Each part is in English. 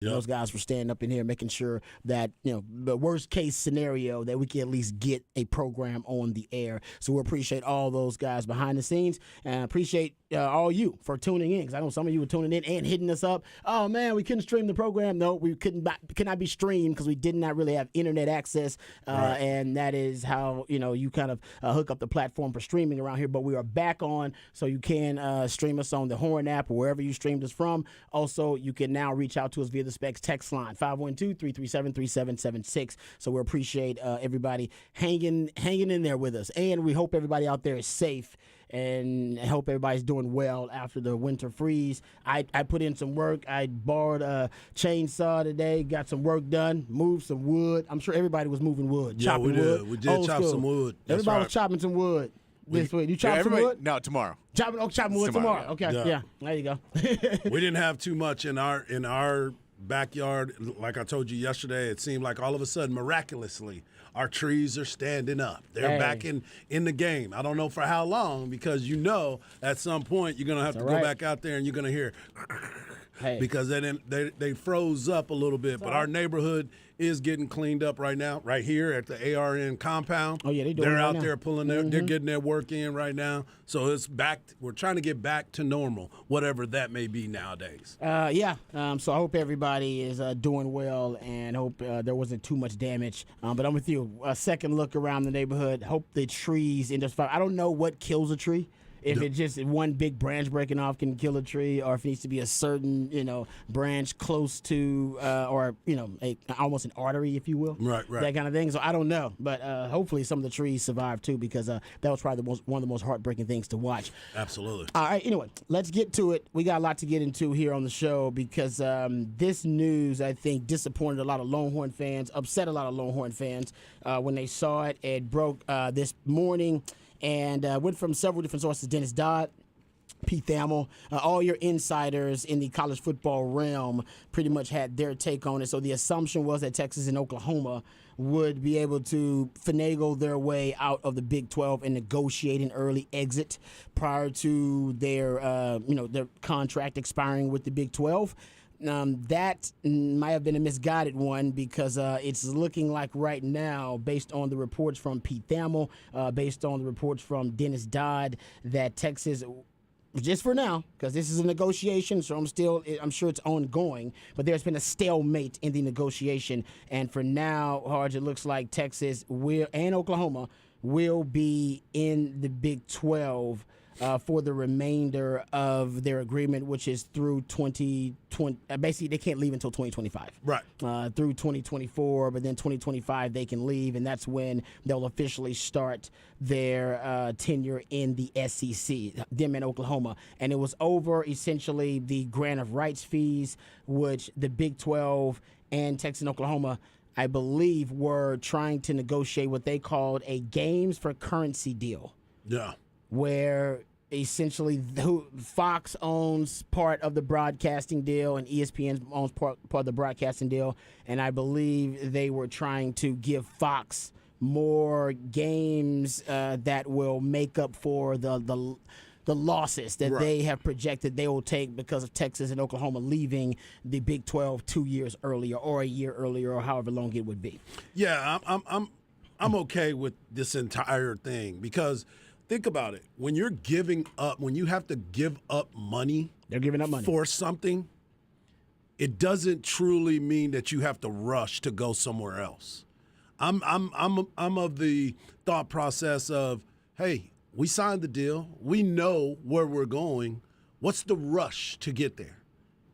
Yep. Those guys were standing up in here making sure that, the worst case scenario that we can at least get a program on the air. So we appreciate all those guys behind the scenes and appreciate all you for tuning in, because I know some of you were tuning in and hitting us up. Oh man, we couldn't stream the program. No, we could not be streamed because we did not really have internet access, Right. and that is how you kind of hook up the platform for streaming around here. But we are back on, so you can stream us on the Horn app or wherever you streamed us from. Also, you can now reach out to us via the Specs text line 512-337-3776. So we appreciate everybody hanging in there with us, and we hope everybody out there is safe. And I hope everybody's doing well after the winter freeze. I put in some work. I borrowed a chainsaw today, got some work done, moved some wood. I'm sure everybody was moving wood, Yeah, chopping we wood. did. We did Old chop school. some wood. That's Everybody right. was chopping some wood this week. You chopping some wood? No, tomorrow. Chopping wood tomorrow. Okay, Yeah. yeah. There you go. We didn't have too much in our backyard. Like I told you yesterday, it seemed like all of a sudden, miraculously, our trees are standing up. They're back in the game. I don't know for how long, because at some point you're gonna have to go back out there and you're gonna hear because they froze up a little bit. But our neighborhood is getting cleaned up right now, right here at the ARN compound. Oh yeah, they're out now. there pulling they're getting their work in right now. So it's back. We're trying to get back to normal, whatever that may be nowadays. So I hope everybody is doing well, and hope there wasn't too much damage. But I'm with you. A second look around the neighborhood. Hope the trees in this fire. I don't know what kills a tree. If it just one big branch breaking off can kill a tree, or if it needs to be a certain branch close to or almost an artery, if you will, Right. that kind of thing. So I don't know, but hopefully some of the trees survive too, because that was probably one of the most heartbreaking things to watch. Absolutely. All right, anyway, let's get to it. We got a lot to get into here on the show, because this news, I think, disappointed a lot of Longhorn fans, upset a lot of Longhorn fans when they saw it. It broke this morning, and went from several different sources: Dennis Dodd, Pete Thamel, all your insiders in the college football realm pretty much had their take on it. So the assumption was that Texas and Oklahoma would be able to finagle their way out of the Big 12 and negotiate an early exit prior to their contract expiring with the Big 12. That might have been a misguided one, because it's looking like right now, based on the reports from Pete Thamel, based on the reports from Dennis Dodd, that Texas, just for now, because this is a negotiation, so I'm sure it's ongoing, but there's been a stalemate in the negotiation. And for now, Harge, it looks like Texas and Oklahoma will be in the Big 12 for the remainder of their agreement, which is through 2020. Basically, they can't leave until 2025. Right. Through 2024, but then 2025 they can leave, and that's when they'll officially start their tenure in the SEC, them in Oklahoma. And it was over, essentially, the grant of rights fees, which the Big 12 and Texas and Oklahoma, I believe, were trying to negotiate what they called a games for currency deal. Yeah. Where essentially Fox owns part of the broadcasting deal and ESPN owns part of the broadcasting deal, and I believe they were trying to give Fox more games that will make up for the losses that they have projected they will take because of Texas and Oklahoma leaving the Big 12 2 years earlier, or a year earlier, or however long it would be. Yeah, I'm okay with this entire thing, because think about it. When you're giving up, when you have to give up money, they're giving up money for something, it doesn't truly mean that you have to rush to go somewhere else. I'm of the thought process of, hey, we signed the deal. We know where we're going. What's the rush to get there?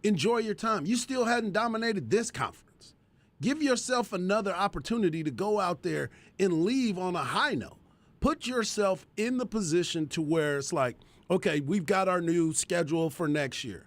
Enjoy your time. You still hadn't dominated this conference. Give yourself another opportunity to go out there and leave on a high note. Put yourself in the position to where it's like, okay, we've got our new schedule for next year.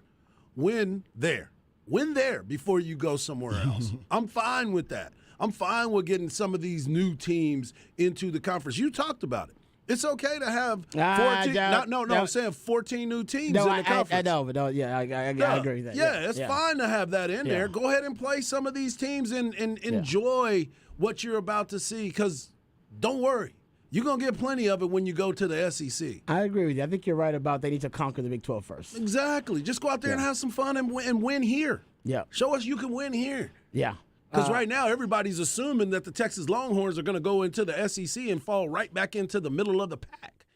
Win there. Win there before you go somewhere else. I'm fine with that. I'm fine with getting some of these new teams into the conference. You talked about it. It's okay to have 14. I'm saying 14 new teams in the conference. I know, but I agree with that. Yeah, it's fine to have that in there. Go ahead and play some of these teams and enjoy what you're about to see, because don't worry. You're going to get plenty of it when you go to the SEC. I agree with you. I think you're right about they need to conquer the Big 12 first. Exactly. Just go out there and have some fun and win here. Yeah. Show us you can win here. Yeah. Because right now, everybody's assuming that the Texas Longhorns are going to go into the SEC and fall right back into the middle of the pack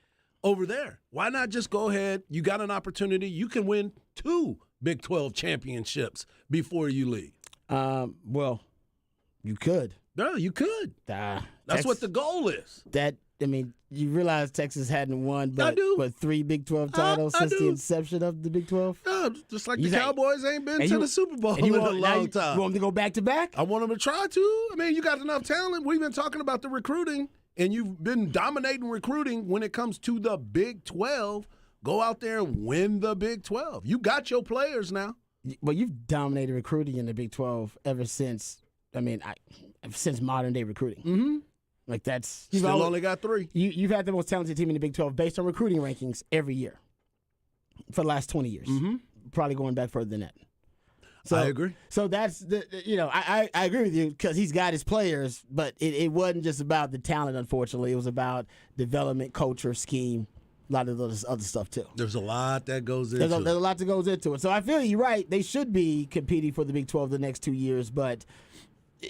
over there. Why not just go ahead? You got an opportunity. You can win 2 Big 12 championships before you leave. Well, you could. No, you could. That's what the goal is. You realize Texas hadn't won but 3 Big 12 titles since the inception of the Big 12? Yeah, just like the Cowboys ain't been to the Super Bowl in a long time. You want them to go back-to-back? I want them to try to. I mean, you got enough talent. We've been talking about the recruiting, and you've been dominating recruiting when it comes to the Big 12. Go out there and win the Big 12. You got your players now. Well, you've dominated recruiting in the Big 12 ever since, since modern-day recruiting. Mm-hmm. Like that's Still only got 3. You've had the most talented team in the Big 12 based on recruiting rankings every year for the last 20 years. Mm-hmm. Probably going back further than that. So, I agree. So that's I agree with you because he's got his players, but it wasn't just about the talent. Unfortunately, it was about development, culture, scheme, a lot of those other stuff too. There's a lot that goes into it. There's a lot that goes into it. So I feel you're right. They should be competing for the Big 12 the next 2 years, but.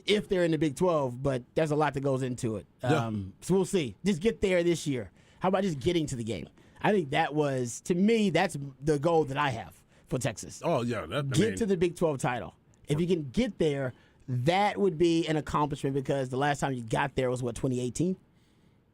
If they're in the Big 12, but there's a lot that goes into it. So we'll see. Just get there this year. How about just getting to the game? I think to me, that's the goal that I have for Texas. Oh, yeah. Get to the Big 12 title. If you can get there, that would be an accomplishment because the last time you got there was, 2018?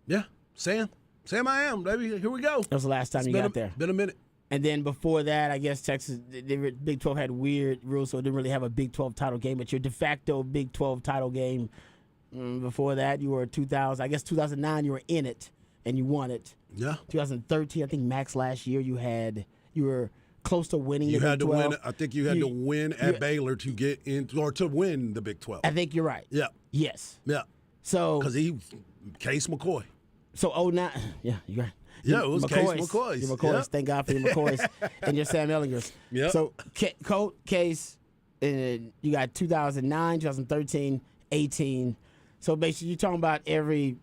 Yeah. Sam I am, baby. Here we go. That was the last time you got there. Been a minute. And then before that, I guess Texas, the Big 12 had weird rules, so it didn't really have a Big 12 title game. But your de facto Big 12 title game, before that, you were 2009, you were in it, and you won it. Yeah. 2013, I think max last year, you were close to winning the Big 12. Win. I think you had to win at Baylor to get in, or to win the Big 12. I think you're right. Yeah. Yes. Yeah. So. Because Case McCoy. So 09, yeah, you're right. Yeah, it was McCoys. Case McCoys. Your McCoys. Yep. Thank God for your McCoys and your Sam Ellingers. Yep. So, Case, you got 2009, 2013, 18. So, basically, you're talking about every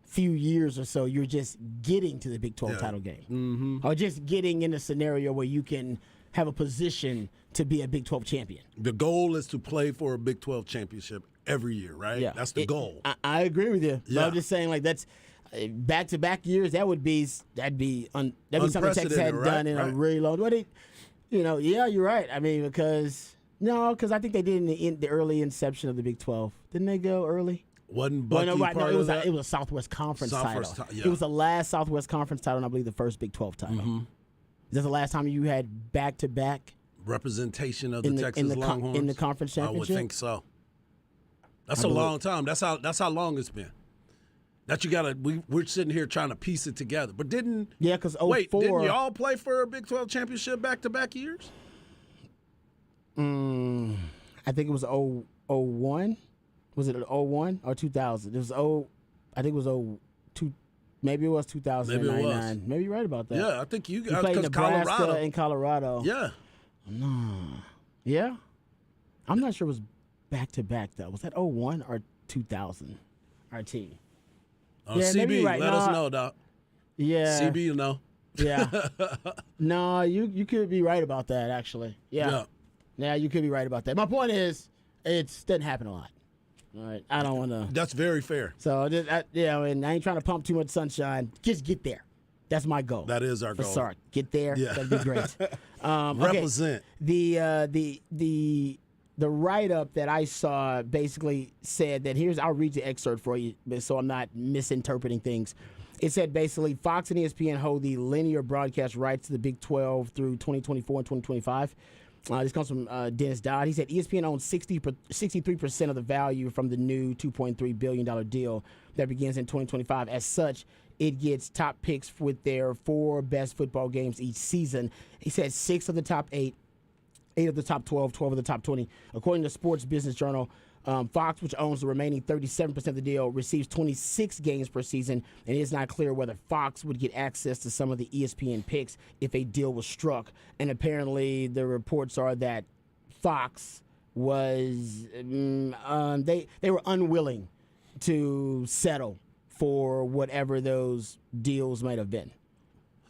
few years or so, you're just getting to the Big 12 title game. Or just getting in a scenario where you can have a position to be a Big 12 champion. The goal is to play for a Big 12 championship every year, right? Yeah. That's the goal. I agree with you. Yeah. I'm just saying, that's back-to-back years. That'd be something Texas hadn't done in a really long. You're right. Because I think they did in the early inception of the Big 12. Didn't they go early? Wasn't Bucky part of that? It was a Southwest Conference title. Yeah. It was the last Southwest Conference title, and I believe the first Big 12 title. Mm-hmm. Is that the last time you had back-to-back representation of the Texas Longhorns in the conference championship? I would think so. That's a long time. That's how long it's been. That we're sitting here trying to piece it together. But didn't because didn't y'all play for a Big 12 championship back-to-back years? I think it was 01. Was it 01 or 2000? It was I think it was 02. Maybe it was 2009. Maybe you're right about that. Yeah, I think you played Nebraska Colorado. and Colorado. Yeah. No. Yeah? I'm not sure it was back-to-back, though. Was that 01 or 2000? Our team. CB, right. Let us know, Doc. Yeah. CB, you know. Yeah. No, you could be right about that, actually. Yeah. Yeah, you could be right about that. My point is, it doesn't happen a lot. All right. I don't want to. That's very fair. So, I ain't trying to pump too much sunshine. Just get there. That's my goal. That is our goal. Sark. Get there. Yeah. That'd be great. Represent. Okay. The write-up that I saw basically said that I'll read the excerpt for you so I'm not misinterpreting things. It said basically Fox and ESPN hold the linear broadcast rights to the Big 12 through 2024 and 2025. This comes from Dennis Dodd. He said ESPN owns 63% of the value from the new $2.3 billion deal that begins in 2025. As such, it gets top picks with their 4 best football games each season. He said 6 of the top 8 of the top 12, 12 of the top 20. According to Sports Business Journal, Fox, which owns the remaining 37% of the deal, receives 26 games per season, and it is not clear whether Fox would get access to some of the ESPN picks if a deal was struck. And apparently the reports are that Fox was they were unwilling to settle for whatever those deals might have been.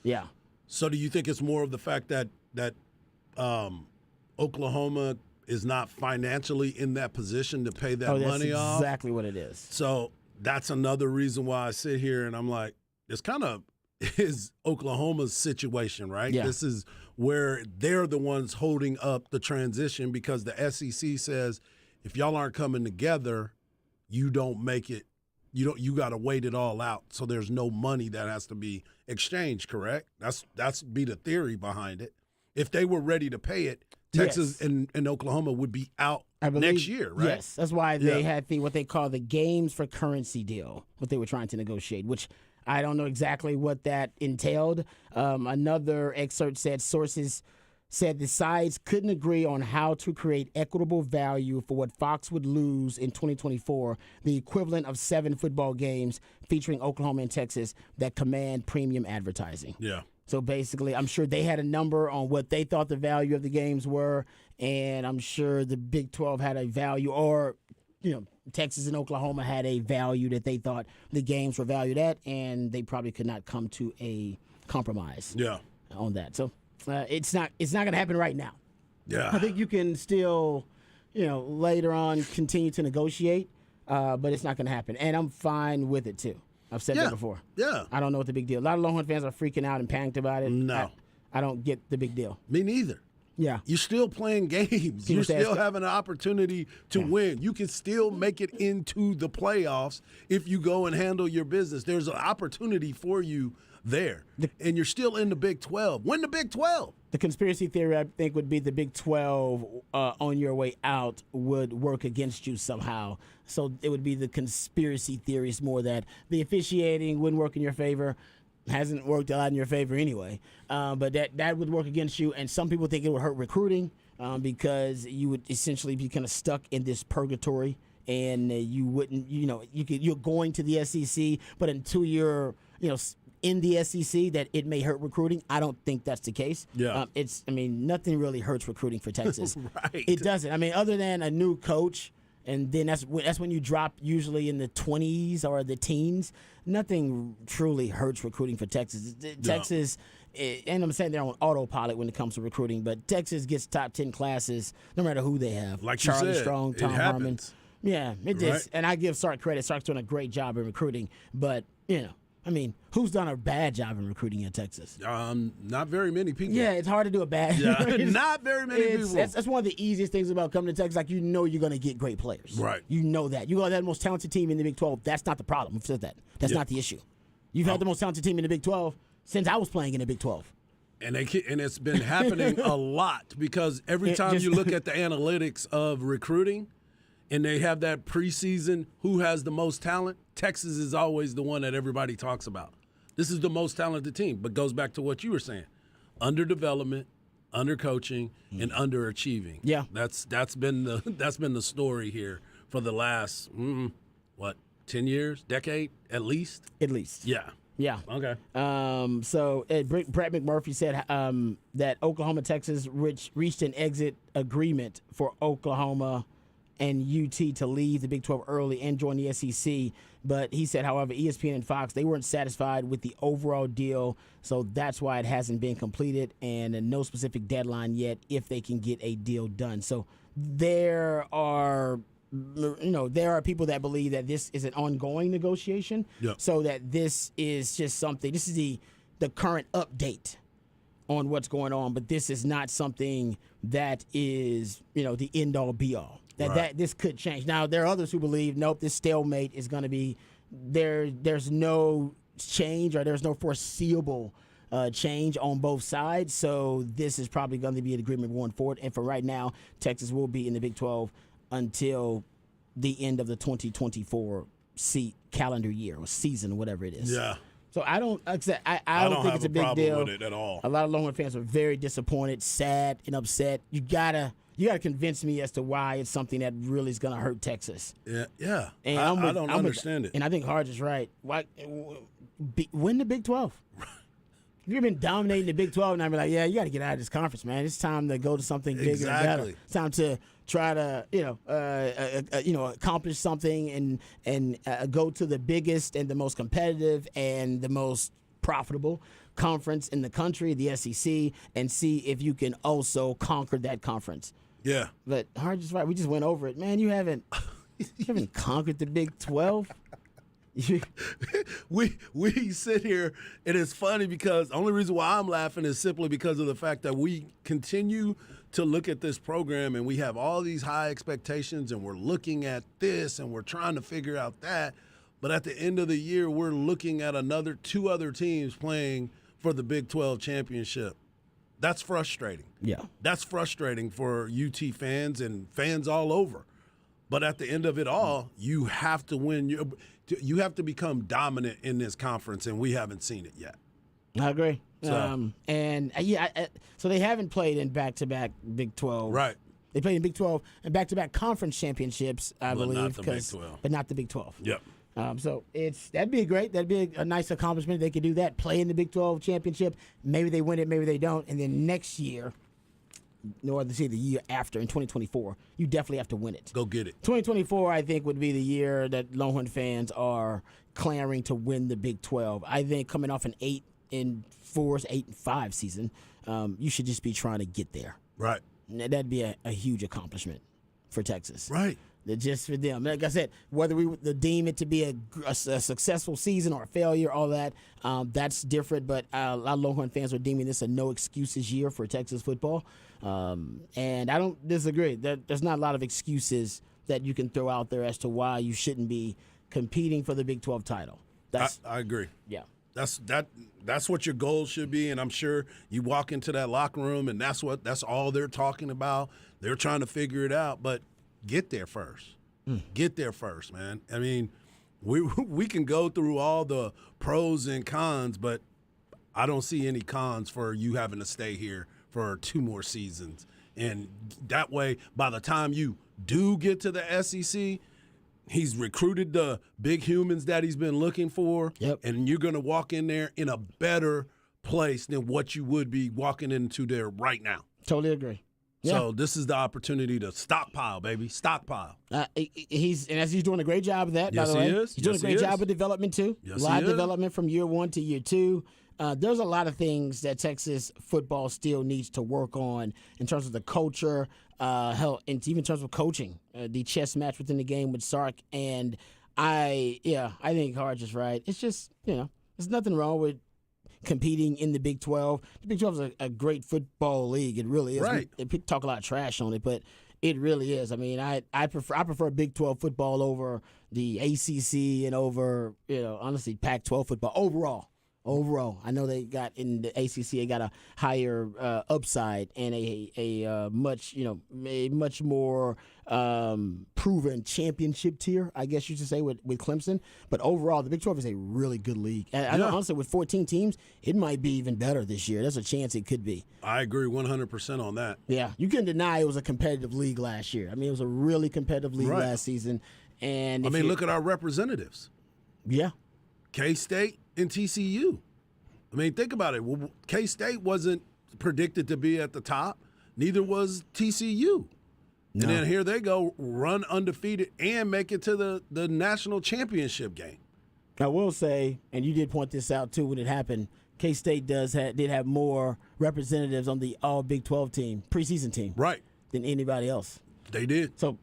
Yeah. So do you think it's more of the fact that Oklahoma is not financially in that position to pay that money that's off. exactly what it is. So that's another reason why I sit here and I'm like, this kind of is Oklahoma's situation, right? Yeah. This is where they're the ones holding up the transition because the SEC says if y'all aren't coming together, you don't make it. You got to wait it all out. So there's no money that has to be exchanged, correct? That's be the theory behind it. If they were ready to pay it, Texas and Oklahoma would be out next year, right? Yes, that's why they had what they call the games for currency deal, what they were trying to negotiate, which I don't know exactly what that entailed. Another excerpt said sources said the sides couldn't agree on how to create equitable value for what Fox would lose in 2024, the equivalent of 7 football games featuring Oklahoma and Texas that command premium advertising. Yeah. So basically, I'm sure they had a number on what they thought the value of the games were, and I'm sure the Big 12 had a value, or Texas and Oklahoma had a value that they thought the games were valued at, and they probably could not come to a compromise on that. So it's not going to happen right now. Yeah. I think you can still, later on continue to negotiate, but it's not going to happen, and I'm fine with it too. I've said that before. Yeah. I don't know what the big deal. A lot of Longhorn fans are freaking out and panicked about it. No. I don't get the big deal. Me neither. Yeah. You're still playing games. You're still having an opportunity to win. You can still make it into the playoffs if you go and handle your business. There's an opportunity for you there. And you're still in the Big 12. Win the Big 12. The conspiracy theory, I think, would be the Big 12 on your way out would work against you somehow. So it would be the conspiracy theories more that the officiating wouldn't work in your favor. Hasn't worked a lot in your favor anyway. But that would work against you. And some people think it would hurt recruiting because you would essentially be kind of stuck in this purgatory. And you wouldn't, you're going to the SEC, but until you're, in the SEC, that it may hurt recruiting. I don't think that's the case. Yeah. Nothing really hurts recruiting for Texas. Right. It doesn't. other than a new coach, and then that's when you drop usually in the 20s or the teens. Nothing truly hurts recruiting for Texas. Texas, and I'm saying they're on autopilot when it comes to recruiting, but Texas gets top 10 classes no matter who they have. Like Charlie you said, Strong, Tom it Harmon. happens. Yeah, it just, and I give Sark credit. Sark's doing a great job in recruiting, but who's done a bad job in recruiting in Texas? Not very many people. Yeah, it's hard to do a bad. Yeah, not very many people. That's one of the easiest things about coming to Texas. Like, you're going to get great players. Right. You know that. You got that most talented team in the Big 12. That's not the problem. I've said that. That's not the issue. You've had the most talented team in the Big 12 since I was playing in the Big 12. And it's been happening a lot because every time you look at the analytics of recruiting and they have that preseason, who has the most talent, Texas is always the one that everybody talks about. This is the most talented team, but goes back to what you were saying. Underdevelopment, undercoaching, and underachieving. Yeah. That's been the story here for the last 10 years, decade at least? At least. Yeah. Yeah. Okay. So Brett McMurphy said that Oklahoma, Texas reached an exit agreement for Oklahoma and UT to leave the Big 12 early and join the SEC. But he said, however, ESPN and Fox, they weren't satisfied with the overall deal, so that's why it hasn't been completed, and no specific deadline yet if they can get a deal done. So there are people that believe that this is an ongoing negotiation. Yep. So that this is just something. This is the current update on what's going on, but this is not something that is the end all be all. That this could change. Now there are others who believe nope, this stalemate is going to be there. There's no change, or there's no foreseeable change on both sides. So this is probably going to be an agreement going forward. And for right now, Texas will be in the Big 12 until the end of the 2024 calendar year or season, whatever it is. Yeah. So I don't think it's a big problem deal with it at all. A lot of Longhorn fans are very disappointed, sad, and upset. You gotta convince me as to why it's something that really is gonna hurt Texas. Yeah. And I don't understand it. And I think Harge is right. Why win the Big 12? You've been dominating the Big 12, and I'm like, yeah, you got to get out of this conference, man. It's time to go to something bigger and better. It's time to try to, accomplish something and go to the biggest and the most competitive and the most profitable conference in the country, the SEC, and see if you can also conquer that conference. Yeah. But Hard is right. We just went over it, man. You haven't conquered the Big 12. we sit here, and it's funny because the only reason why I'm laughing is simply because of the fact that we continue to look at this program and we have all these high expectations and we're looking at this and we're trying to figure out that. But at the end of the year, we're looking at two other teams playing for the Big 12 championship. That's frustrating. Yeah. That's frustrating for UT fans and fans all over. But at the end of it all, you have to win. You have to become dominant in this conference, and we haven't seen it yet. I agree. So. So they haven't played in back-to-back Big 12. Right. They played in Big 12 and back-to-back conference championships, I But believe. not the Big 12. But not the Big 12. Yep. So that'd be great. That'd be a nice accomplishment. They could do that, play in the Big 12 championship. Maybe they win it, maybe they don't. And then next year, or the year after, in 2024, you definitely have to win it. Go get it. 2024, I think, would be the year that Longhorn fans are clamoring to win the Big 12. I think coming off an 8-4, 8-5 season, you should just be trying to get there. Right. That'd be a huge accomplishment for Texas. Right. Just for them. Like I said, whether we deem it to be a successful season or a failure, all that, that's different. But a lot of Longhorn fans are deeming this a no excuses year for Texas football. And I don't disagree. There's not a lot of excuses that you can throw out there as to why you shouldn't be competing for the Big 12 title. I agree. Yeah. That's what your goal should be, and I'm sure you walk into that locker room and that's all they're talking about. They're trying to figure it out, but get there first. Get there first, man. I mean, we can go through all the pros and cons, but I don't see any cons for you having to stay here for 2 more seasons. And that way, by the time you do get to the SEC, he's recruited the big humans that he's been looking for. Yep. And you're going to walk in there in a better place than what you would be walking into there right now. Totally agree. So this is the opportunity to stockpile, baby. Stockpile. He's doing a great job of that. Yes, by the way. he is. He's doing Yes, a he great is. job of development too. Yes, a lot he of is. development from year 1 to year 2. There's a lot of things that Texas football still needs to work on in terms of the culture, and even in terms of coaching. The chess match within the game with Sark, and I think Harge is right. It's just there's nothing wrong with competing in the Big 12. The Big 12 is a great football league. It really is. Right. People talk a lot of trash on it, but it really is. I mean, I prefer Big 12 football over the ACC and over honestly Pac-12 football overall. I know they got in the ACC, they got a higher upside and a much more proven championship tier, I guess you should say, with Clemson. But overall, the Big 12 is a really good league. And I know, honestly, with 14 teams, it might be even better this year. There's a chance it could be. I agree 100% on that. Yeah, you can deny it was a competitive league last year. I mean, it was a really competitive league Right. last season. And Look at our representatives. Yeah. K-State and TCU. I mean, think about it. Well, K-State wasn't predicted to be at the top. Neither was TCU. And then here they go, run undefeated and make it to the national championship game. I will say, and you did point this out too when it happened, K-State did have more representatives on the all Big 12 team, preseason team, Right. than anybody else. They did. So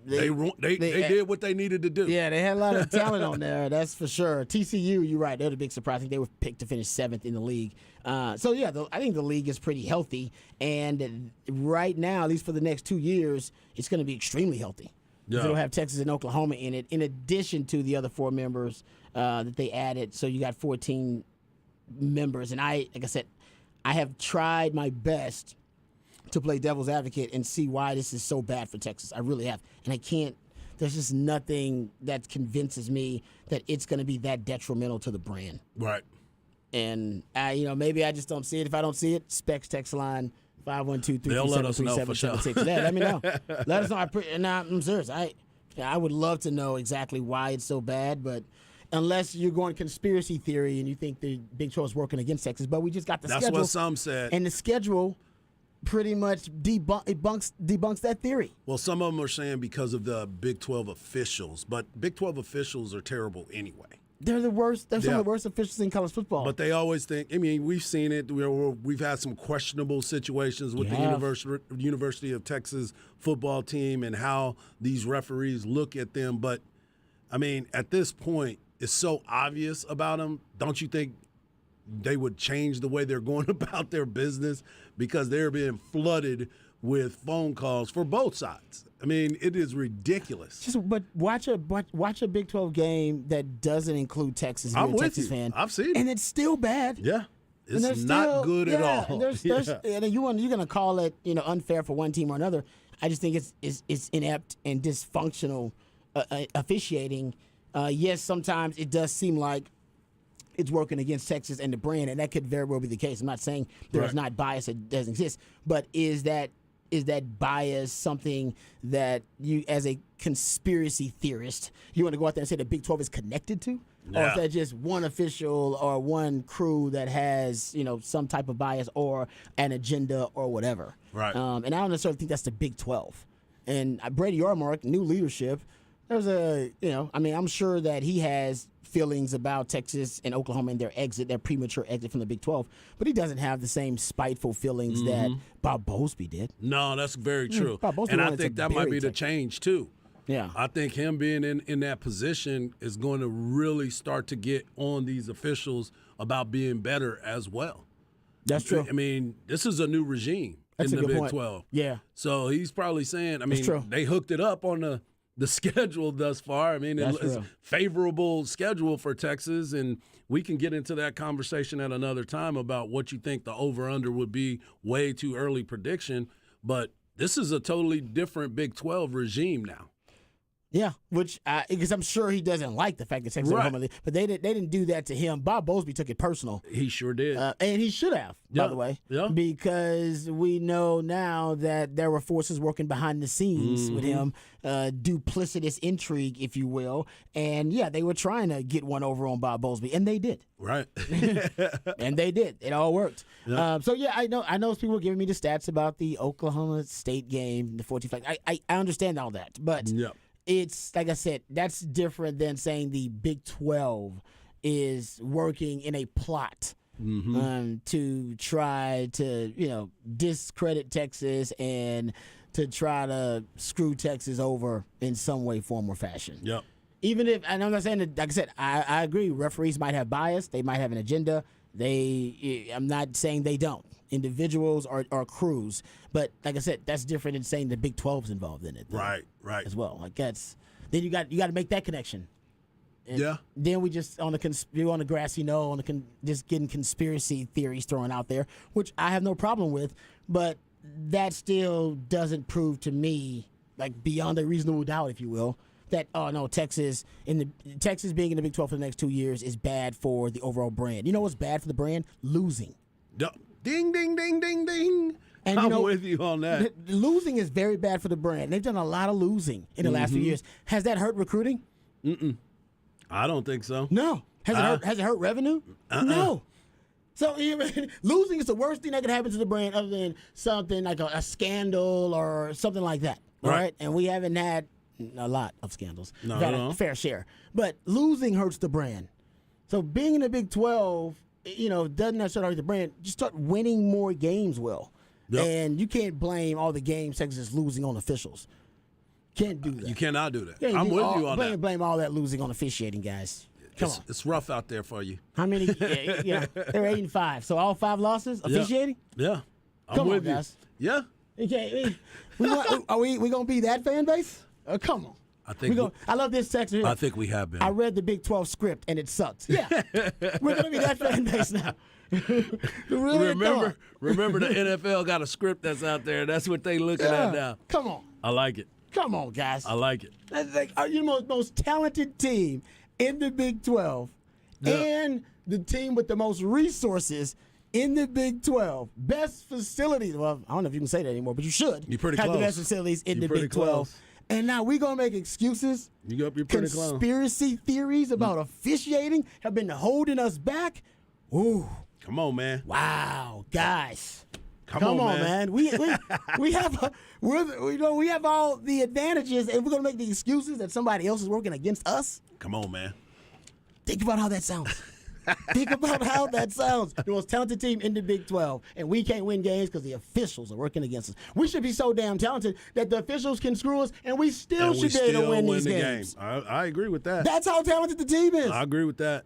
They did what they needed to do. Yeah, they had a lot of talent on there, that's for sure. TCU, you're right, they're the big surprise. I think they were picked to finish 7th in the league. I think the league is pretty healthy. And right now, at least for the next 2 years, it's going to be extremely healthy. Yeah. They'll have Texas and Oklahoma in it, in addition to the other 4 members that they added. So you got 14 members. And like I said, I have tried my best to play devil's advocate and see why this is so bad for Texas. I really have. And I can't, there's just nothing that convinces me that it's going to be that detrimental to the brand. Right. And, maybe I just don't see it. If I don't see it, Specs text line 512-337-3776. Yeah, let me know. Let us know. I'm serious. I would love to know exactly why it's so bad, but unless you're going conspiracy theory and you think the Big 12 is working against Texas. But we just got the schedule. That's what some said. And the schedule pretty much debunks that theory. Well, some of them are saying because of the Big 12 officials, but Big 12 officials are terrible anyway. They're the worst. They're some Yeah. of the worst officials in college football. But they always think. I mean, we've seen it. We've had some questionable situations with the University of Texas football team and how these referees look at them. But I mean, at this point, it's so obvious about them. Don't you think they would change the way they're going about their business because they're being flooded with phone calls for both sides? I mean, it is ridiculous. But watch a Big 12 game that doesn't include Texas. I'm You're a with Texas you. fan. I've seen it. And it's still bad. Yeah. And It's they're not still- good at yeah, all. There's, and you're going to call it unfair for one team or another. I just think it's inept and dysfunctional officiating. Yes, sometimes it does seem like it's working against Texas and the brand, and that could very well be the case. I'm not saying there's Right. not bias that doesn't exist, but is that bias something that you, as a conspiracy theorist, you want to go out there and say the Big 12 is connected to? Or Yeah. is that just one official or one crew that has, some type of bias or an agenda or whatever? Right. And I don't necessarily think that's the Big 12. And Brady Yarmark, new leadership, there's I'm sure that he has feelings about Texas and Oklahoma and their premature exit from the Big 12, but he doesn't have the same spiteful feelings that Bob Bowlesby did. No, that's very true. Bob Bowlesby And I wanted think to that might bury be the Texas. change, too. Yeah. I think him being in that position is going to really start to get on these officials about being better as well. That's true. I mean, this is a new regime That's in a the good Big point. 12. Yeah. So he's probably saying, true. they hooked it up on the schedule thus far. I mean, That's it's real. favorable schedule for Texas, and we can get into that conversation at another time about what you think the over-under would be. Way too early prediction, but this is a totally different Big 12 regime now. Yeah, because I'm sure he doesn't like the fact that Texas Right. Oklahoma, but they didn't do that to him. Bob Bowlesby took it personal. He sure did. And he should have, by Yeah, the way, yeah. because we know now that there were forces working behind the scenes with him, duplicitous intrigue, if you will. And, yeah, they were trying to get one over on Bob Bowlesby, and they did. Right. And they did. It all worked. I know people were giving me the stats about the Oklahoma State game, the 14 flag. I understand all that, but Yep. it's, like I said, that's different than saying the Big 12 is working in a plot to try to, discredit Texas and to try to screw Texas over in some way, form, or fashion. Yep. Even if, and I'm not saying that, like I said, I agree, referees might have bias, they might have an agenda. I'm not saying they don't. Individuals or crews. But like I said, that's different than saying the Big 12's involved in it. though, Right. As well. Like then you got to make that connection. And Yeah. Then we just on the grassy knoll, just getting conspiracy theories thrown out there, which I have no problem with, but that still doesn't prove to me, like beyond a reasonable doubt, if you will, that Texas being in the Big 12 for the next 2 years is bad for the overall brand. You know what's bad for the brand? Losing. Yep. Ding, ding, ding, ding, ding. And I'm with you on that. Losing is very bad for the brand. They've done a lot of losing in the last few years. Has that hurt recruiting? I don't think so. No. Has it hurt revenue? No. So losing is the worst thing that could happen to the brand, other than something like a scandal or something like that. All right. And we haven't had a lot of scandals. No, We've had no. a fair share. But losing hurts the brand. So being in the Big 12, doesn't necessarily hurt the brand. Just start winning more games, Will. Yep. And you can't blame all the games Texas is losing on officials. Can't do that. You cannot do that. Can't I'm do with all- you on blame, that. Blame all that losing on officiating, guys. Come on. It's rough out there for you. How many? They're 8-5. So all 5 losses officiating. Yeah. I'm Come on, with you. guys. Yeah. Okay, are we gonna be that fan base? Come on. I think I love this section here. I think we have been. I read the Big 12 script and it sucked. Yeah, we're gonna be that fan base now. Really? Remember the NFL got a script that's out there. That's what they looking at now. Come on, I like it. come on, guys. I like it. That's like, are you the most talented team in the Big 12 and the team with the most resources in the Big 12? Best facilities. Well, I don't know if you can say that anymore, but you should. You're pretty have close. the best facilities in You're the pretty Big 12. close. And now we're going to make excuses. You're pretty close. Conspiracy theories about officiating have been holding us back. Ooh, Come on, man. wow, guys. Come on, man. We have we have all the advantages, and we're gonna make the excuses that somebody else is working against us. Come on, man. Think about how that sounds. Think about how that sounds. The most talented team in the Big 12, and we can't win games because the officials are working against us. We should be so damn talented that the officials can screw us, and we still should be able to win these games. I agree with that. That's how talented the team is. I agree with that.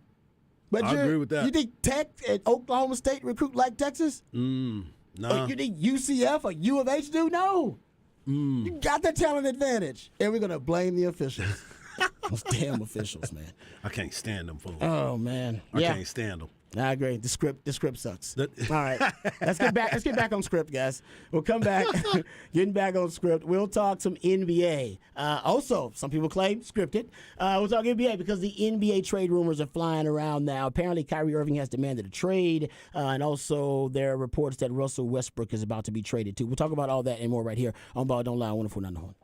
But I agree with that. You think Tech and Oklahoma State recruit like Texas? No. Or you think UCF or U of H do? No. You got the talent advantage, and we're going to blame the officials. Those damn officials, man. I can't stand them fools. Oh, man. I can't stand them. I agree. The script sucks. All right. Let's get back on script, guys. We'll come back. Getting back on script. We'll talk some NBA. Also, some people claim scripted. We'll talk NBA because the NBA trade rumors are flying around now. Apparently, Kyrie Irving has demanded a trade, and also there are reports that Russell Westbrook is about to be traded too. We'll talk about all that and more right here on Ball Don't Lie. Wonderful, not the horn.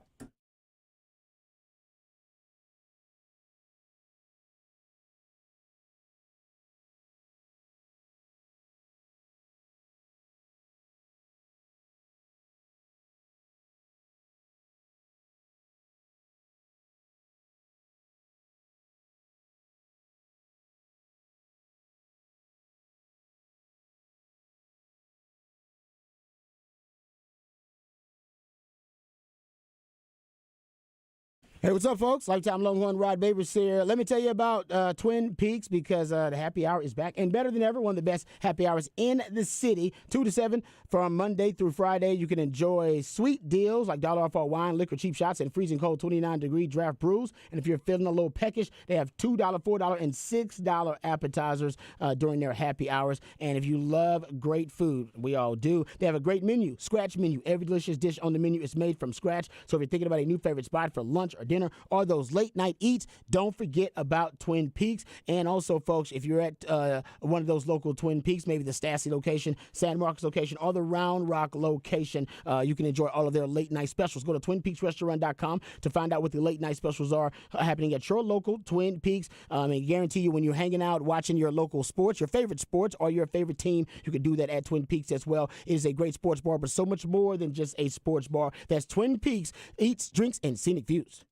Hey, what's up, folks? Lifetime Longhorn Rod Babers here. Let me tell you about Twin Peaks because the happy hour is back and better than ever. One of the best happy hours in the city, 2 to 7 from Monday through Friday. You can enjoy sweet deals like $1 off all wine, liquor, cheap shots, and freezing cold 29-degree draft brews. And if you're feeling a little peckish, they have $2, $4, and $6 appetizers during their happy hours. And if you love great food, we all do, they have a great menu, scratch menu. Every delicious dish on the menu is made from scratch. So if you're thinking about a new favorite spot for lunch or dinner or those late night eats, don't forget about Twin Peaks. And also, folks, if you're at one of those local Twin Peaks, maybe the Stassi location, San Marcos location, or the Round Rock location, you can enjoy all of their late night specials. Go to TwinPeaksRestaurant.com to find out what the late night specials are happening at your local Twin Peaks. And guarantee you when you're hanging out watching your local sports, your favorite sports, or your favorite team, you can do that at Twin Peaks as well. It is a great sports bar, but so much more than just a sports bar. That's Twin Peaks, eats, drinks, and scenic views.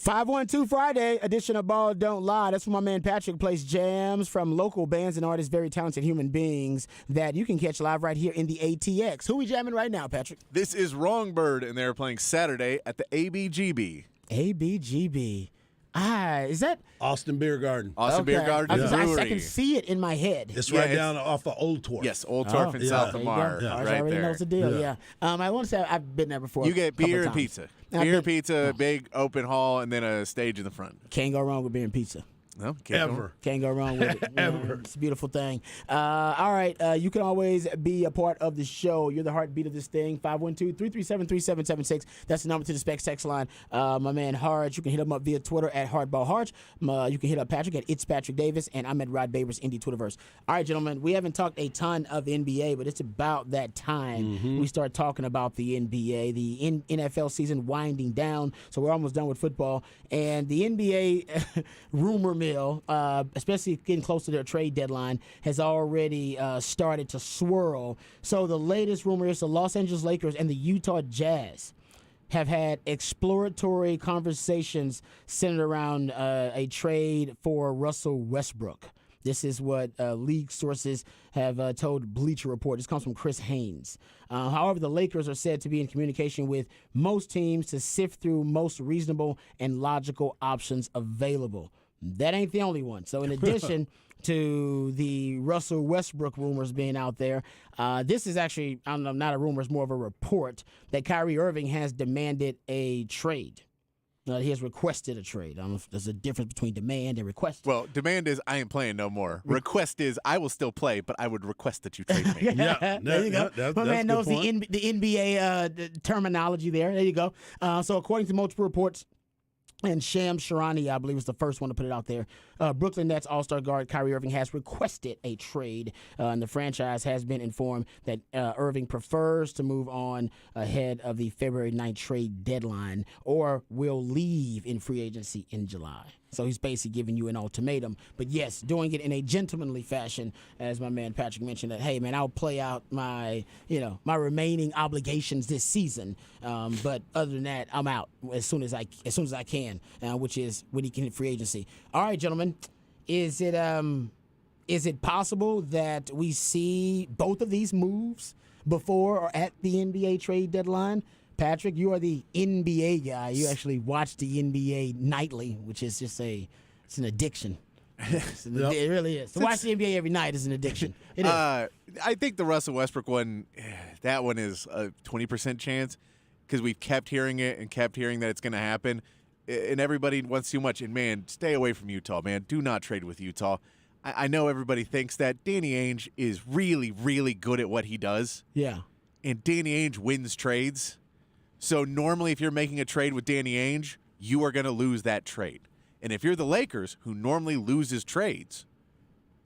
512 Friday edition of Ball Don't Lie. That's where my man Patrick plays jams from local bands and artists, very talented human beings that you can catch live right here in the ATX. Who we jamming right now, Patrick? This is Wrong Bird, and they're playing Saturday at the ABGB. ABGB. Is that Austin Beer Garden. Austin Beer Garden Brewery. I can see it in my head. It's right down off of Old Torf. Yes, Old Torf in South There you Lamar. go. Right Ours already there. knows the deal, yeah. I want to say I've been there before. You get a couple beer and times. pizza. I've Beer, been- pizza, big open hall, and then a stage in the front. Can't go wrong with beer and pizza. No, can't go. Ever. Can't go wrong with it. Ever. It's a beautiful thing. All right. You can always be a part of the show. You're the heartbeat of this thing. 512-337-3776. That's the number to the Specs text line. My man Harge, you can hit him up via Twitter at HardballHarge. You can hit up Patrick at It's Patrick Davis, and I'm at Rod Babers, Indie Twitterverse. All right, gentlemen, we haven't talked a ton of NBA, but it's about that time we start talking about the NBA. The NFL season winding down, so we're almost done with football. And the NBA rumor mill, especially getting close to their trade deadline, has already started to swirl. So the latest rumor is the Los Angeles Lakers and the Utah Jazz have had exploratory conversations centered around a trade for Russell Westbrook. This is what league sources have told Bleacher Report. This comes from Chris Haynes. However, the Lakers are said to be in communication with most teams to sift through most reasonable and logical options available. That ain't the only one. So in addition to the Russell Westbrook rumors being out there, this is actually, I don't know, not a rumor, it's more of a report that Kyrie Irving has demanded a trade. He has requested a trade. I don't know if there's a difference between demand and request. Well, demand is I ain't playing no more. Request is I will still play, but I would request that you trade me. Yeah, there you go. that's My a man good knows point. the NBA the terminology there. There you go. So according to multiple reports, and Shams Charania, I believe, was the first one to put it out there. Brooklyn Nets All-Star guard Kyrie Irving has requested a trade, and the franchise has been informed that Irving prefers to move on ahead of the February 9th trade deadline or will leave in free agency in July. So he's basically giving you an ultimatum. But yes, doing it in a gentlemanly fashion, as my man Patrick mentioned, that, hey, man, I'll play out my remaining obligations this season. But other than that, I'm out as soon as I can, which is when he can hit free agency. All right, gentlemen, is it possible that we see both of these moves before or at the NBA trade deadline? Patrick, you are the NBA guy. You actually watch the NBA nightly, which is just it's an addiction. It really is. To watch the NBA every night is an addiction. It is. I think the Russell Westbrook one, that one is a 20% chance because we've kept hearing it and kept hearing that it's going to happen. And everybody wants too much. And, man, stay away from Utah, man. Do not trade with Utah. I know everybody thinks that Danny Ainge is really, really good at what he does. Yeah. And Danny Ainge wins trades. So normally if you're making a trade with Danny Ainge, you are going to lose that trade. And if you're the Lakers, who normally loses trades,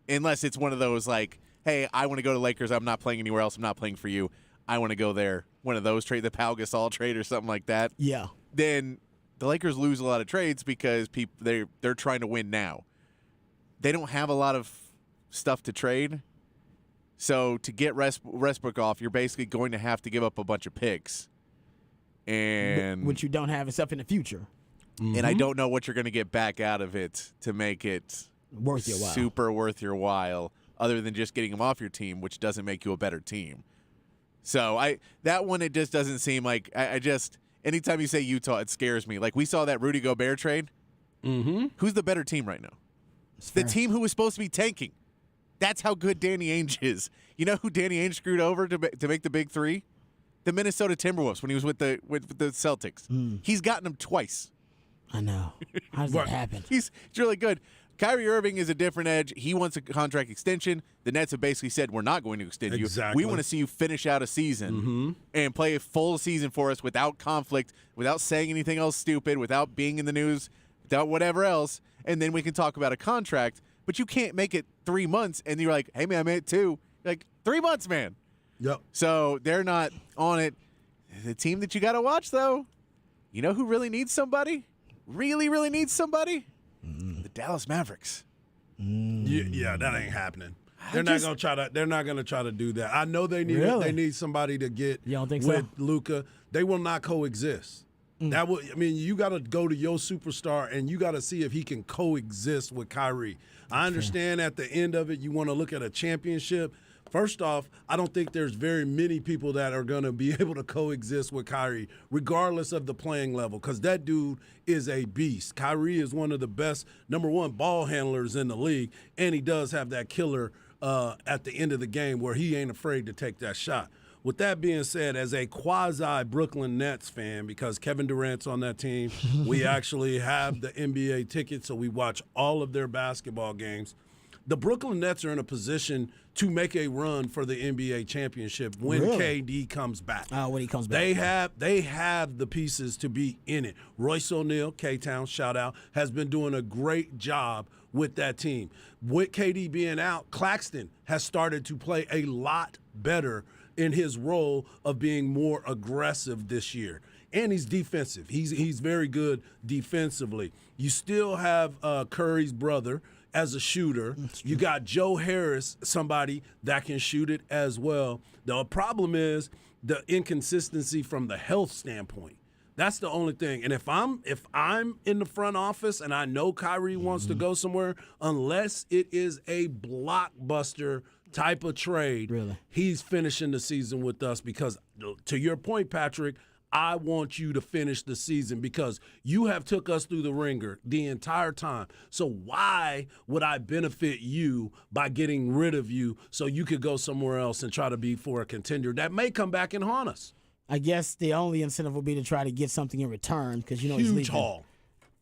unless it's one of those like, hey, I want to go to Lakers, I'm not playing anywhere else, I'm not playing for you, I want to go there, one of those trade, the Pau Gasol trade or something like that, Yeah. then the Lakers lose a lot of trades because they're trying to win now. They don't have a lot of stuff to trade. So to get Westbrook off, you're basically going to have to give up a bunch of picks. And Which you don't have stuff in the future. and I don't know what you're going to get back out of it to make it Worth your while. super worth your while, other than just getting him off your team, which doesn't make you a better team. So that one, it just doesn't seem like I just anytime you say Utah, it scares me. Like we saw that Rudy Gobert trade. Mm-hmm. Who's the better team right now? The team who was supposed to be tanking. That's how good Danny Ainge is. You know who Danny Ainge screwed over to make the big three? The Minnesota Timberwolves when he was with the Celtics. He's gotten them twice. I know. How does that happen? He's really good. Kyrie Irving is a different edge. He wants a contract extension. The Nets have basically said, we're not going to extend you. Exactly. We want to see you finish out a season and play a full season for us without conflict, without saying anything else stupid, without being in the news, without whatever else, and then we can talk about a contract. But you can't make it 3 months, and you're like, hey, man, I made it 2. Like, 3 months, man. Yep. So they're not on it. The team that you got to watch, though, you know who really needs somebody? Really, really needs somebody? The Dallas Mavericks. Yeah, that ain't happening. They're just- not gonna try to. They're not gonna try to do that. I know they need. Really? They need somebody to get You don't think with so? Luka. They will not coexist. That would, I mean, you got to go to your superstar and you got to see if he can coexist with Kyrie. I understand at the end of it, you want to look at a championship. First off, I don't think there's very many people that are going to be able to coexist with Kyrie, regardless of the playing level, because that dude is a beast. Kyrie is one of the best, number one, ball handlers in the league, and he does have that killer at the end of the game where he ain't afraid to take that shot. With that being said, as a quasi-Brooklyn Nets fan, because Kevin Durant's on that team, we actually have the NBA ticket, so we watch all of their basketball games. The Brooklyn Nets are in a position to make a run for the NBA championship when KD comes back. When he comes back. They have the pieces to be in it. Royce O'Neal, K-Town, shout out, has been doing a great job with that team. With KD being out, Claxton has started to play a lot better in his role of being more aggressive this year. And he's defensive. He's very good defensively. You still have Curry's brother as a shooter. You got Joe Harris, somebody that can shoot it as well. The problem is the inconsistency from the health standpoint. That's the only thing. And if I'm in the front office and I know Kyrie wants to go somewhere, unless it is a blockbuster type of trade, he's finishing the season with us because, to your point, Patrick, I want you to finish the season because you have took us through the ringer the entire time. So why would I benefit you by getting rid of you so you could go somewhere else and try to be for a contender that may come back and haunt us? I guess the only incentive would be to try to get something in return because he's Huge leaving. haul.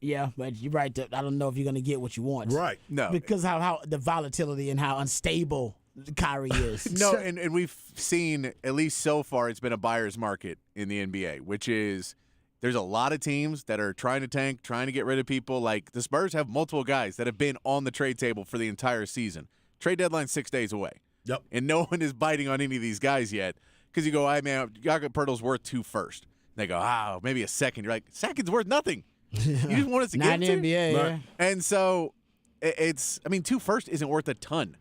Yeah, but you're right. I don't know if you're going to get what you want. Right. No. Because how the volatility and how unstable Kyrie is. No, and we've seen, at least so far, it's been a buyer's market in the NBA, which is there's a lot of teams that are trying to tank, trying to get rid of people. Like the Spurs have multiple guys that have been on the trade table for the entire season. Trade deadline 6 days away. Yep. And no one is biting on any of these guys yet because you go, hey, man, Jakob Poeltl's worth 2 firsts. And they go, maybe a second. You're like, second's worth nothing. You just want us to Not get in the NBA, Right. yeah. And so it's, 2 firsts isn't worth a ton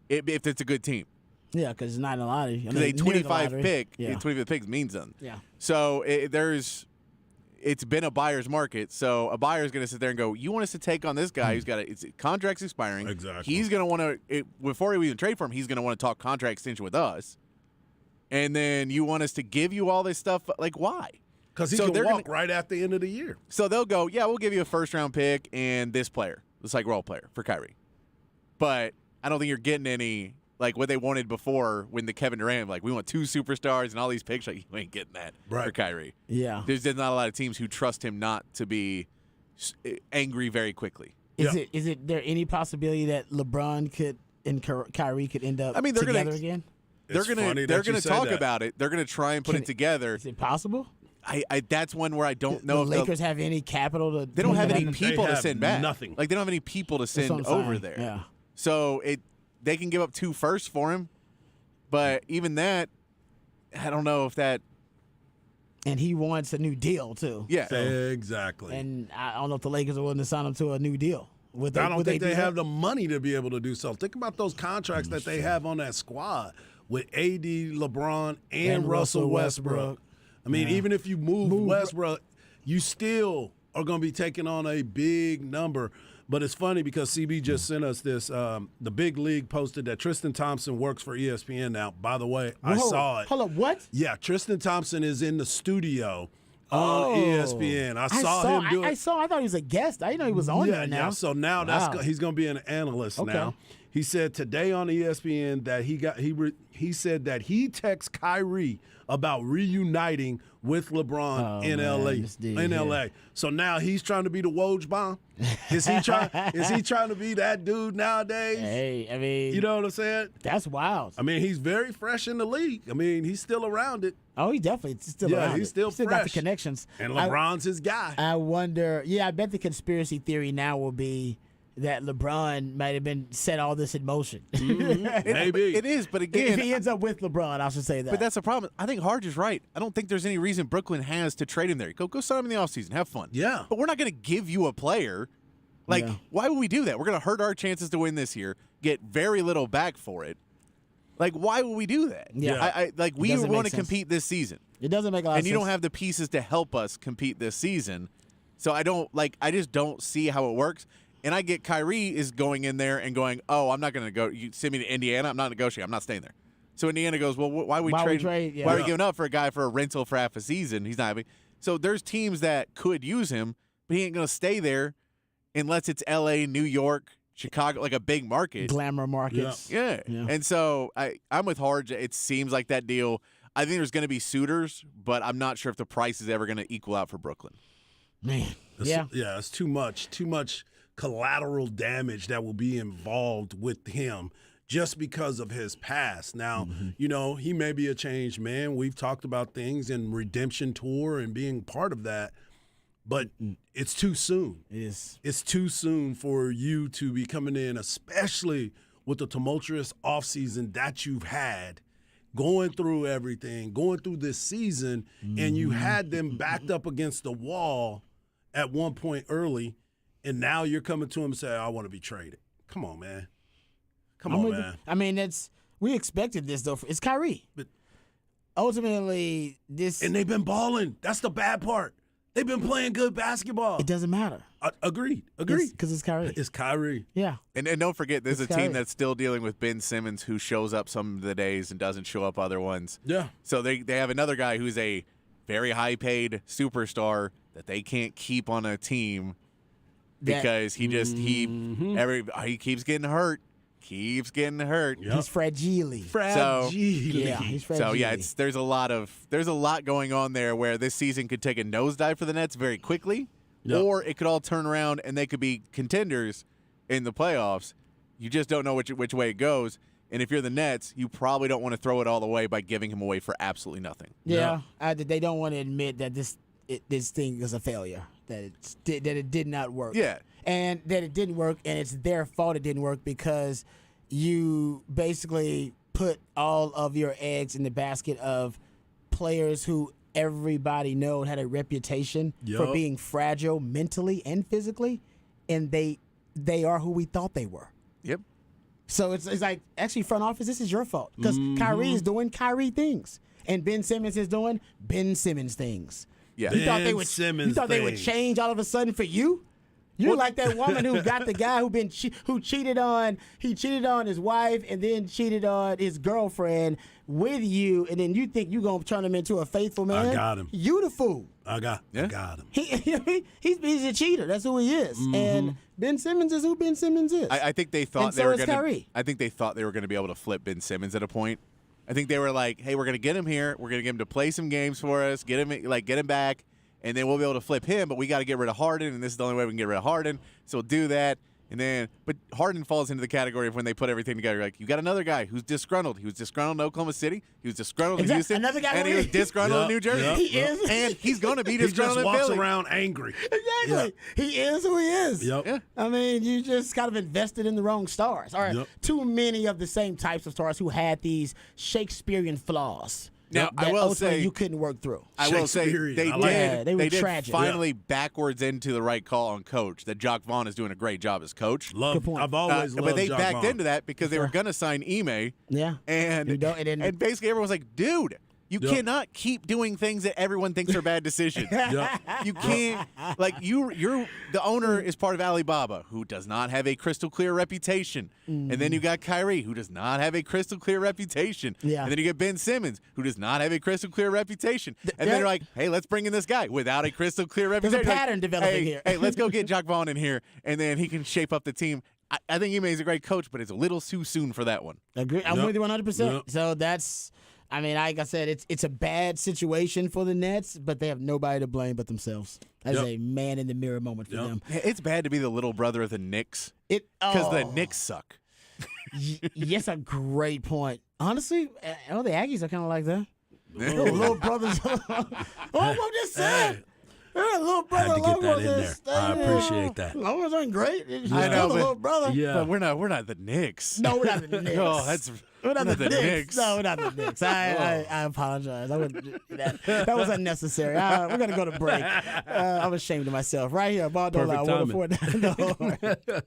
if it's a good team. Yeah, because it's not in the lottery. Because a 25 pick, Yeah. 25 picks means nothing. Yeah. So it's been a buyer's market. So a buyer's going to sit there and go, you want us to take on this guy who's got it's contract's expiring. Exactly. He's going to want to, before we even trade for him, he's going to want to talk contract extension with us. And then you want us to give you all this stuff. Like, why? Because he So can they're walk gonna- right at the end of the year. So they'll go, yeah, we'll give you a first-round pick and this player. It's like role player for Kyrie. But I don't think you're getting any, like what they wanted before when the Kevin Durant, like, we want 2 superstars and all these picks. Like, you ain't getting that for Kyrie. Yeah. There's not a lot of teams who trust him not to be angry very quickly. Is it there any possibility that LeBron could and Kyrie could end up they're together gonna, again? It's funny They're that you gonna say talk that. about it. They're gonna try and put it together. Is it possible? That's one where I don't know The if Lakers have any capital to. they don't have any to- people to have send back. nothing. Like they don't have any people to That's send what I'm over saying. there. Yeah. So they can give up 2 firsts for him, but even that, I don't know if that. And he wants a new deal too. Yeah. Exactly. And I don't know if the Lakers are willing to sign him to a new deal. I don't think they do have that? the money to be able to do so. Think about those contracts that they have on that squad with AD, LeBron, and Russell Westbrook. I mean, even if you move Westbrook, you still are going to be taking on a big number. But it's funny because CB just sent us this. The Big League posted that Tristan Thompson works for ESPN now. By the way, I saw it. Hold up, what? Yeah, Tristan Thompson is in the studio on ESPN. I saw him do it. I thought he was a guest. I didn't know he was on there now. Yeah, so now Wow. he's going to be an analyst Okay. now. He said today on ESPN that he said that he texted Kyrie about reuniting with LeBron in man, LA. this dude, In yeah. LA. So now he's trying to be the Woj bomb. Is he trying to be that dude nowadays? Hey, I mean, You know what I'm saying? that's wild. I mean, he's very fresh in the league. I mean, he's still around it. Oh, he definitely still Yeah, around he's it. still got the fresh. connections. And LeBron's his guy. I wonder. Yeah, I bet the conspiracy theory now will be that LeBron might have been set all this in motion. Maybe. It is, but if again, he ends up with LeBron, I should say that. but that's the problem. I think Harge is right. I don't think there's any reason Brooklyn has to trade him there. Go sign him in the offseason. Have fun. Yeah. But we're not going to give you a player. Like, Yeah. why would we do that? We're going to hurt our chances to win this year, get very little back for it. Like, why would we do that? Yeah. Like, we Doesn't want make to sense. compete this season. It doesn't make a lot of and sense. you don't have the pieces to help us compete this season. So I just don't see how it works. And I get Kyrie is going in there and going, oh, I'm not going to go. You send me to Indiana. I'm not negotiating. I'm not staying there. So Indiana goes, well, why are we trading? Yeah. Why are we giving up for a guy for a rental for half a season? He's not happy. So there's teams that could use him, but he ain't going to stay there unless it's L.A., New York, Chicago, like a big market. Glamour markets. Yeah. And so I'm with Harge. It seems like that deal. I think there's going to be suitors, but I'm not sure if the price is ever going to equal out for Brooklyn. Man. It's too much collateral damage that will be involved with him just because of his past. Now, he may be a changed man. We've talked about things in Redemption Tour and being part of that, but it's too soon. It is. It's too soon for you to be coming in, especially with the tumultuous offseason that you've had, going through everything, going through this season, and you had them backed up against the wall at one point early, and now you're coming to him and say, I want to be traded. Come on, man. Come on, man. I mean, we expected this, though. It's Kyrie. But ultimately, and they've been balling. That's the bad part. They've been playing good basketball. It doesn't matter. Agreed. Because it's Kyrie. It's Kyrie. Yeah. And don't forget, there's It's a team Kyrie. that's still dealing with Ben Simmons who shows up some of the days and doesn't show up other ones. Yeah. So they have another guy who's a very high-paid superstar that they can't keep on a team because he keeps getting hurt. Keeps getting hurt. Yep. He's fragile. Yeah, he's fragile. So yeah, there's a lot going on there where this season could take a nosedive for the Nets very quickly, or it could all turn around and they could be contenders in the playoffs. You just don't know which way it goes. And if you're the Nets, you probably don't want to throw it all away by giving him away for absolutely nothing. Yeah, they don't want to admit that this thing is a failure, that it did not work. Yeah. And that it didn't work, and it's their fault it didn't work because you basically put all of your eggs in the basket of players who everybody knows had a reputation for being fragile mentally and physically, and they are who we thought they were. Yep. So it's like, actually, front office, this is your fault because Kyrie is doing Kyrie things, and Ben Simmons is doing Ben Simmons things. Yeah. You thought they would change all of a sudden for you? You're like that woman who got the guy who cheated on his wife and then cheated on his girlfriend with you, and then you think you're gonna turn him into a faithful man. I got him. You the fool. I got him. He's a cheater. That's who he is. And Ben Simmons is who Ben Simmons is. I think they thought And they so were is going to. Kyrie. I think they thought they were going to be able to flip Ben Simmons at a point. I think they were like, "Hey, we're going to get him here. We're going to get him to play some games for us. Get him back, and then we'll be able to flip him. But we got to get rid of Harden, and this is the only way we can get rid of Harden. So we'll do that." But Harden falls into the category of when they put everything together. Like, you got another guy who's disgruntled. He was disgruntled in Oklahoma City. He was disgruntled in Houston. Another guy and he was disgruntled in New Jersey. He is. And he's going to be He just disgruntled in walks Philly. around angry. Exactly. He is who he is. Yep. Yeah. I mean, you just kind of invested in the wrong stars. All right. Yep. Too many of the same types of stars who had these Shakespearean flaws. Now, that I will ultimately say you couldn't work through. I will say Shakespearean. they I like did. it. They were did tragic. finally backwards into the right call on coach. That Jock Vaughn is doing a great job as coach. Good point. I've always loved But they Jacque backed Vaughn. into that because they were going to sign Ime. Yeah. And You don't- and basically everyone was like, dude, you cannot keep doing things that everyone thinks are bad decisions. You can't, like, you're the owner is part of Alibaba, who does not have a crystal clear reputation. And then you got Kyrie, who does not have a crystal clear reputation. Yeah. And then you get Ben Simmons, who does not have a crystal clear reputation. And then you're like, hey, let's bring in this guy without a crystal clear reputation. Like, pattern developing hey, here. Hey, let's go get Jacque Vaughn in here, and then he can shape up the team. I think Ime is a great coach, but it's a little too soon for that one. Agree. I'm Yep. with you 100%. Yep. So that's, I mean, like I said, it's a bad situation for the Nets, but they have nobody to blame but themselves. That's Yep. a man in the mirror moment for Yep. them. It's bad to be the little brother of the Knicks Because the Knicks suck. Yes, a great point. Honestly, the Aggies are kind of like that. Little brothers. I'm just saying. Little brother Had to get that logos in there. is- I appreciate that. Logos ain't great. It's I know, still the but- little brother. Yeah. But we're not the Knicks. No, we're not the Knicks. Oh, that's We're not the Knicks. Knicks. No, we're not the Knicks. I apologize. I wouldn't, that was unnecessary. We're going to go to break. I'm ashamed of myself. Right here, Ball Don't Lie. Perfect timing. 104.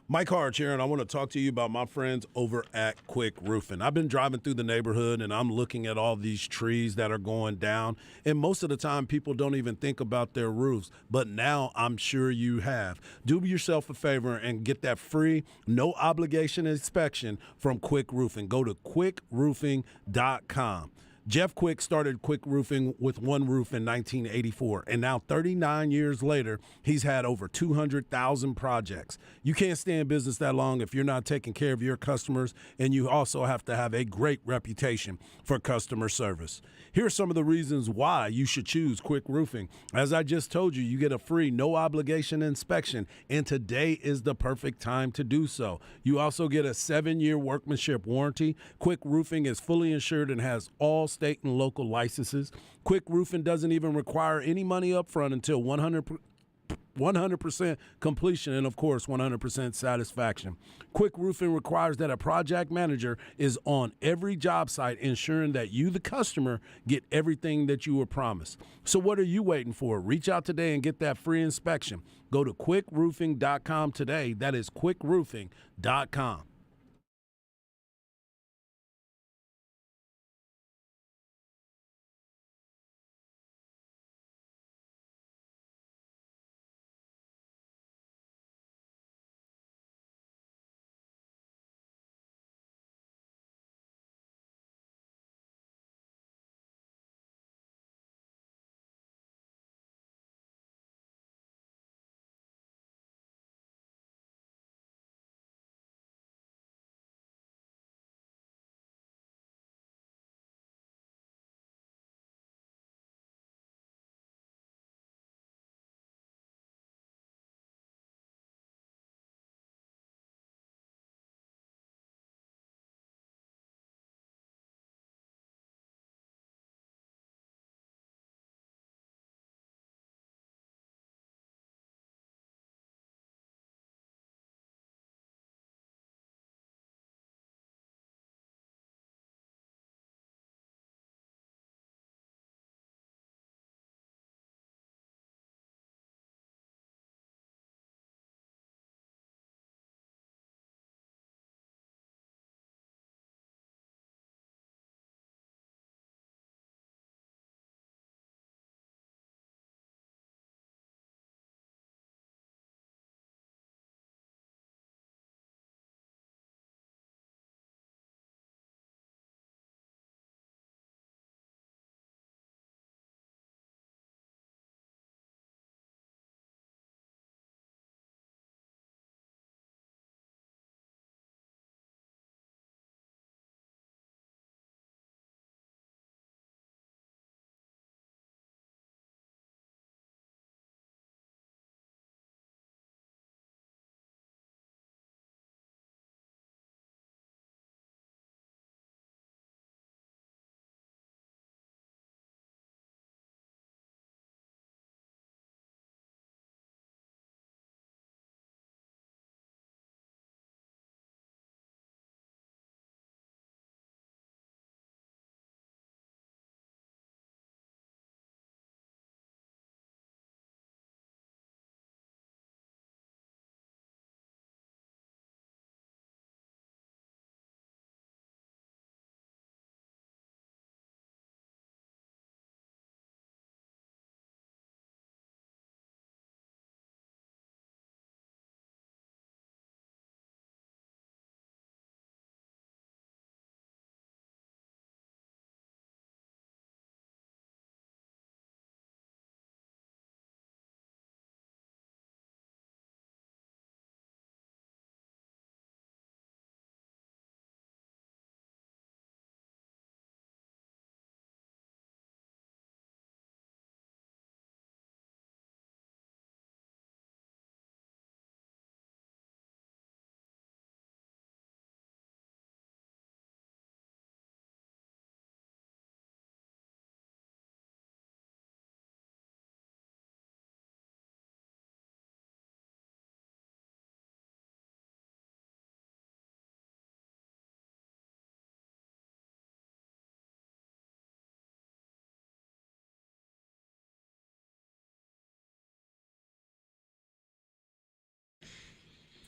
Mike Harge here, and I want to talk to you about my friends over at Quick Roofing. I've been driving through the neighborhood, and I'm looking at all these trees that are going down, and most of the time people don't even think about their roofs, but now I'm sure you have. Do yourself a favor and get that free, no obligation inspection from Quick Roofing. Go to quickroofing.com. Jeff Quick started Quick Roofing with one roof in 1984, and now 39 years later, he's had over 200,000 projects. You can't stay in business that long if you're not taking care of your customers, and you also have to have a great reputation for customer service. Here are some of the reasons why you should choose Quick Roofing. As I just told you, you get a free, no obligation inspection, and today is the perfect time to do so. You also get a 7-year workmanship warranty. Quick Roofing is fully insured and has all state and local licenses. Quick Roofing doesn't even require any money up front until 100% completion and, of course, 100% satisfaction. Quick Roofing requires that a project manager is on every job site, ensuring that you, the customer, get everything that you were promised. So what are you waiting for? Reach out today and get that free inspection. Go to quickroofing.com today. That is quickroofing.com.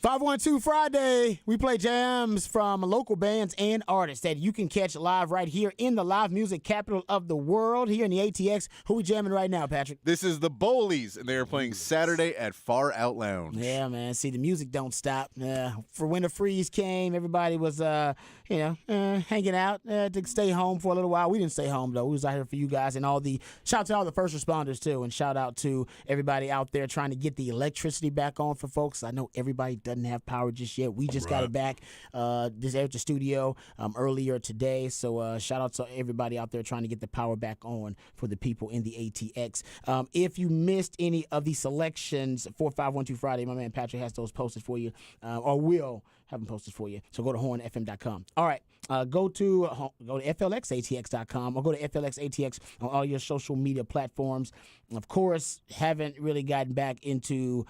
512 Friday, we play jams from local bands and artists that you can catch live right here in the live music capital of the world, here in the ATX. Who we jamming right now, Patrick? This is the Bowlies, and they are playing Saturday at Far Out Lounge. Yeah, man. See, the music don't stop. For when the freeze came, everybody was, hanging out to stay home for a little while. We didn't stay home, though. We was out here for you guys and shout out to all the first responders, too, and shout out to everybody out there trying to get the electricity back on for folks. I know everybody doesn't have power just yet. We just got it back this at the studio earlier today. So shout out to everybody out there trying to get the power back on for the people in the ATX. If you missed any of the selections for 512 Friday, my man Patrick has those posted for you, or will have them posted for you. So go to hornfm.com. All right. Go to flxatx.com or go to flxatx on all your social media platforms. Of course, haven't really gotten back into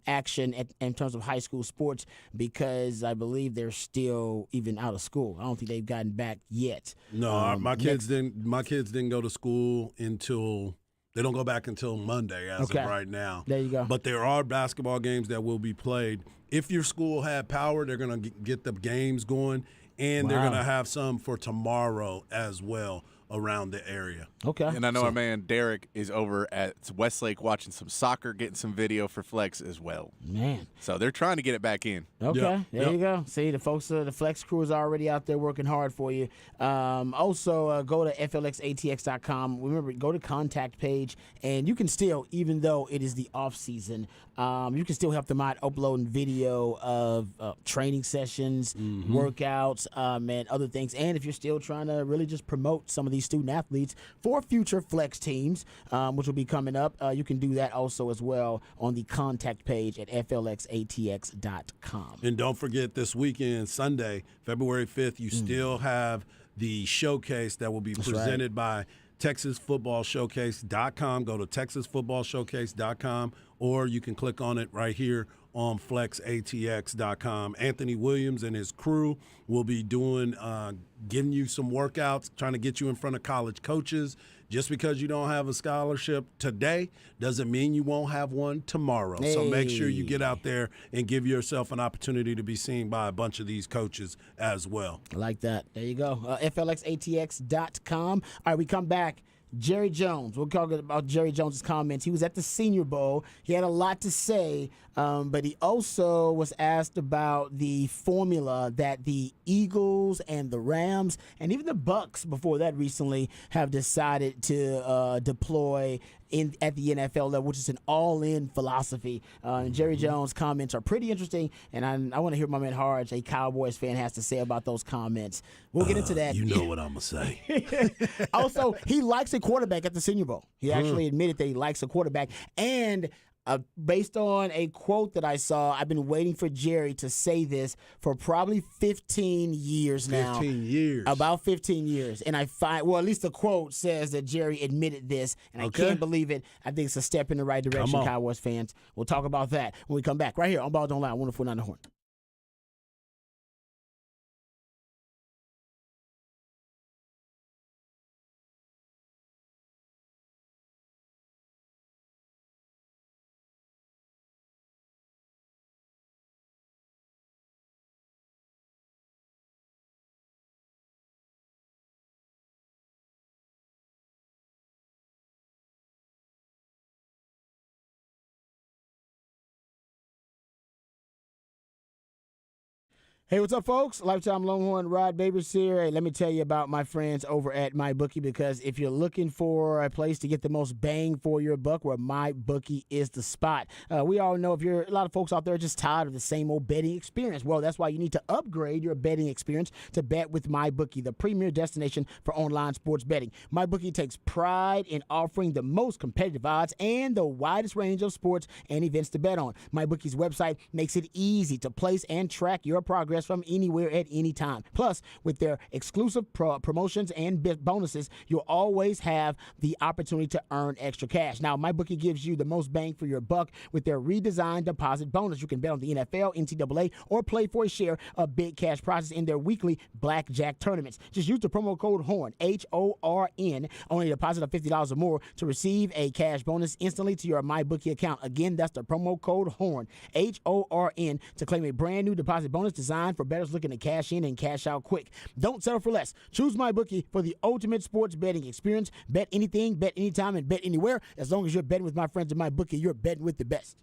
action in terms of high school sports because I believe they're still even out of school. I don't think they've gotten back yet. No, my kids didn't go to school until they don't go back until Monday as of right now. There you go. But there are basketball games that will be played. If your school had power, they're going to get the games going, and they're going to have some for tomorrow as well around the area. Okay. And I know our man Derek is over at Westlake watching some soccer, getting some video for Flex as well. Man. So they're trying to get it back in. Okay, there you go. See, the folks, the Flex crew is already out there working hard for you. Also, go to flxatx.com. Remember, go to contact page, and you can still, even though it is the off season, you can still help them out uploading video of training sessions, workouts, and other things. And if you're still trying to really just promote some of these student athletes for future Flex teams, which will be coming up, you can do that also as well on the contact page at flxatx.com. And don't forget this weekend, Sunday, February 5th, you still have the showcase that will be presented by TexasFootballShowcase.com. Go to TexasFootballShowcase.com, or you can click on it right here on FlexATX.com. Anthony Williams and his crew will be doing, getting you some workouts, trying to get you in front of college coaches. Just because you don't have a scholarship today doesn't mean you won't have one tomorrow. So make sure you get out there and give yourself an opportunity to be seen by a bunch of these coaches as well. I like that. There you go. FLXATX.com. All right, we come back. Jerry Jones. We'll talk about Jerry Jones' comments. He was at the Senior Bowl. He had a lot to say, but he also was asked about the formula that the Eagles and the Rams and even the Bucks before that recently have decided to deploy at the NFL level, which is an all-in philosophy. And Jerry Jones' comments are pretty interesting, and I want to hear my man Harge, a Cowboys fan, has to say about those comments. We'll get into that. You know what I'm going to say. Also, he likes a quarterback at the Senior Bowl. He actually admitted that he likes a quarterback. And based on a quote that I saw, I've been waiting for Jerry to say this for probably 15 years now. 15 years. About 15 years. And I find, well, at least the quote says that Jerry admitted this, and I can't believe it. I think it's a step in the right direction, Cowboys fans. We'll talk about that when we come back right here on Ball Don't Lie, 104.9 The Horn. Hey, what's up, folks? Lifetime Longhorn Rod Babers here. Hey, let me tell you about my friends over at MyBookie, because if you're looking for a place to get the most bang for your buck, well, MyBookie is the spot. We all know a lot of folks out there are just tired of the same old betting experience. Well, that's why you need to upgrade your betting experience to bet with MyBookie, the premier destination for online sports betting. MyBookie takes pride in offering the most competitive odds and the widest range of sports and events to bet on. MyBookie's website makes it easy to place and track your progress rest from anywhere at any time. Plus, with their exclusive promotions and bonuses, you'll always have the opportunity to earn extra cash. Now, MyBookie gives you the most bang for your buck with their redesigned deposit bonus. You can bet on the NFL, NCAA, or play for a share of big cash prizes in their weekly blackjack tournaments. Just use the promo code HORN, HORN, on a deposit of $50 or more to receive a cash bonus instantly to your MyBookie account. Again, that's the promo code HORN, HORN, to claim a brand new deposit bonus designed for bettors looking to cash in and cash out quick. Don't settle for less. Choose MyBookie for the ultimate sports betting experience. Bet anything, bet anytime, and bet anywhere. As long as you're betting with my friends at MyBookie, you're betting with the best.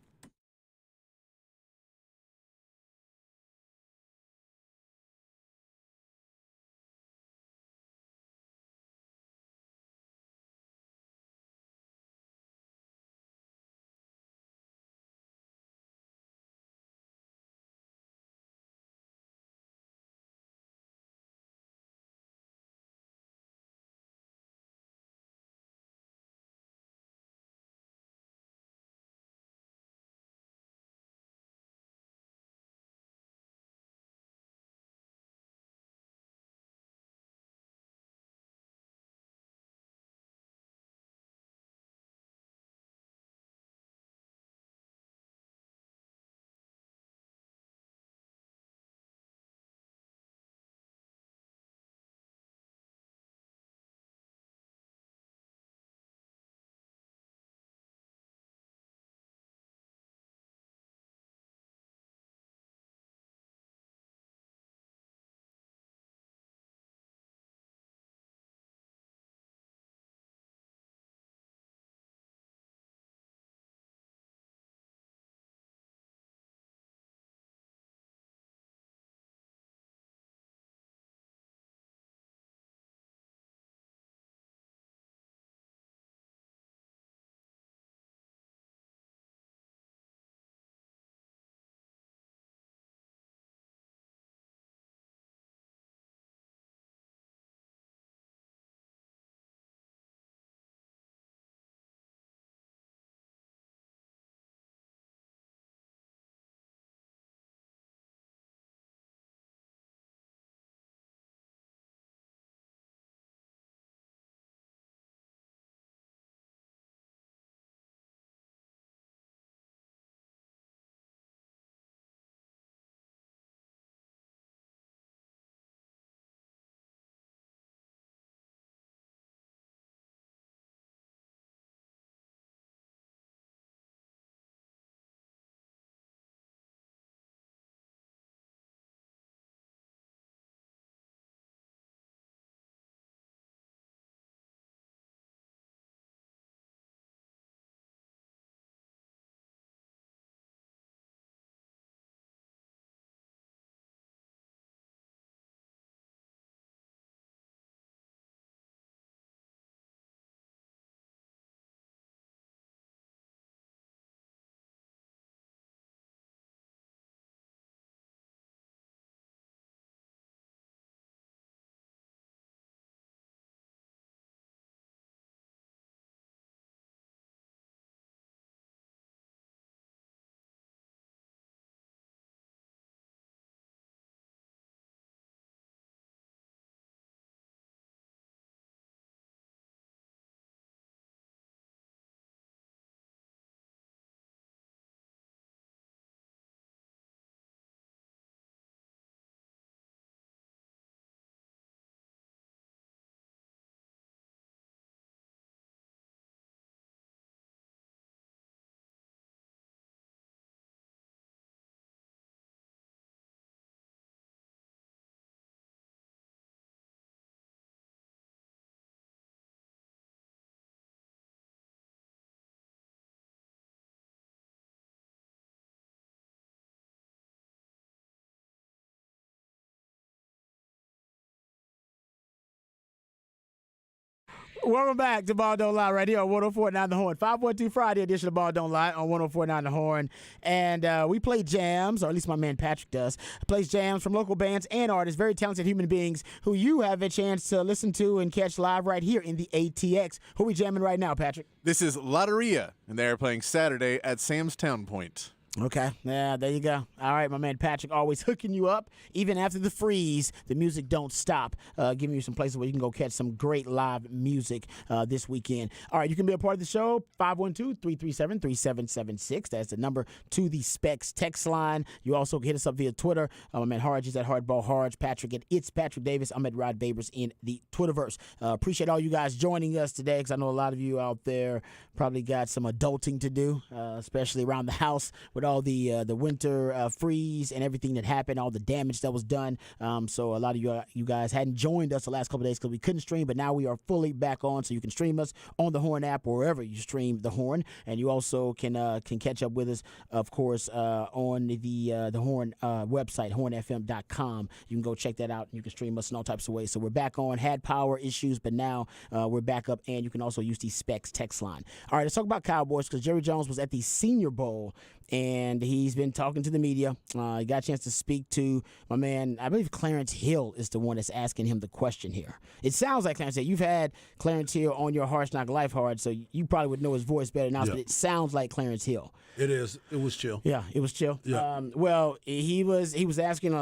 Welcome back to Ball Don't Lie right here on 104.9 The Horn. 512 Friday edition of Ball Don't Lie on 104.9 The Horn. And we play jams, or at least my man Patrick does. Plays jams from local bands and artists, very talented human beings who you have a chance to listen to and catch live right here in the ATX. Who we jamming right now, Patrick? This is Lotteria, and they're playing Saturday at Sam's Town Point. Okay. Yeah, there you go. All right, my man Patrick always hooking you up. Even after the freeze, the music don't stop. Giving you some places where you can go catch some great live music this weekend. All right, you can be a part of the show, 512-337-3776. That's the number to the Specs text line. You also can hit us up via Twitter. My man Harge is at Hardball Harge. Patrick at It's Patrick Davis. I'm at Rod Babers in the Twitterverse. Appreciate all you guys joining us today because I know a lot of you out there probably got some adulting to do, especially around the house with all the winter freeze and everything that happened, all the damage that was done. So a lot of you guys hadn't joined us the last couple of days because we couldn't stream, but now we are fully back on, so you can stream us on the Horn app or wherever you stream the Horn, and you also can catch up with us, of course, on the Horn website, hornfm.com. You can go check that out, and you can stream us in all types of ways. So we're back on. Had power issues, but now we're back up, and you can also use the Specs text line. All right, let's talk about Cowboys because Jerry Jones was at the Senior Bowl, and he's been talking to the media. He got a chance to speak to my man, I believe Clarence Hill is the one that's asking him the question here. It sounds like Clarence Hill. You've had Clarence Hill on your Harsh Knock Life Hard, so you probably would know his voice better now, but it sounds like Clarence Hill. It is. It was chill. Yeah, it was chill. Yeah. Well, he was asking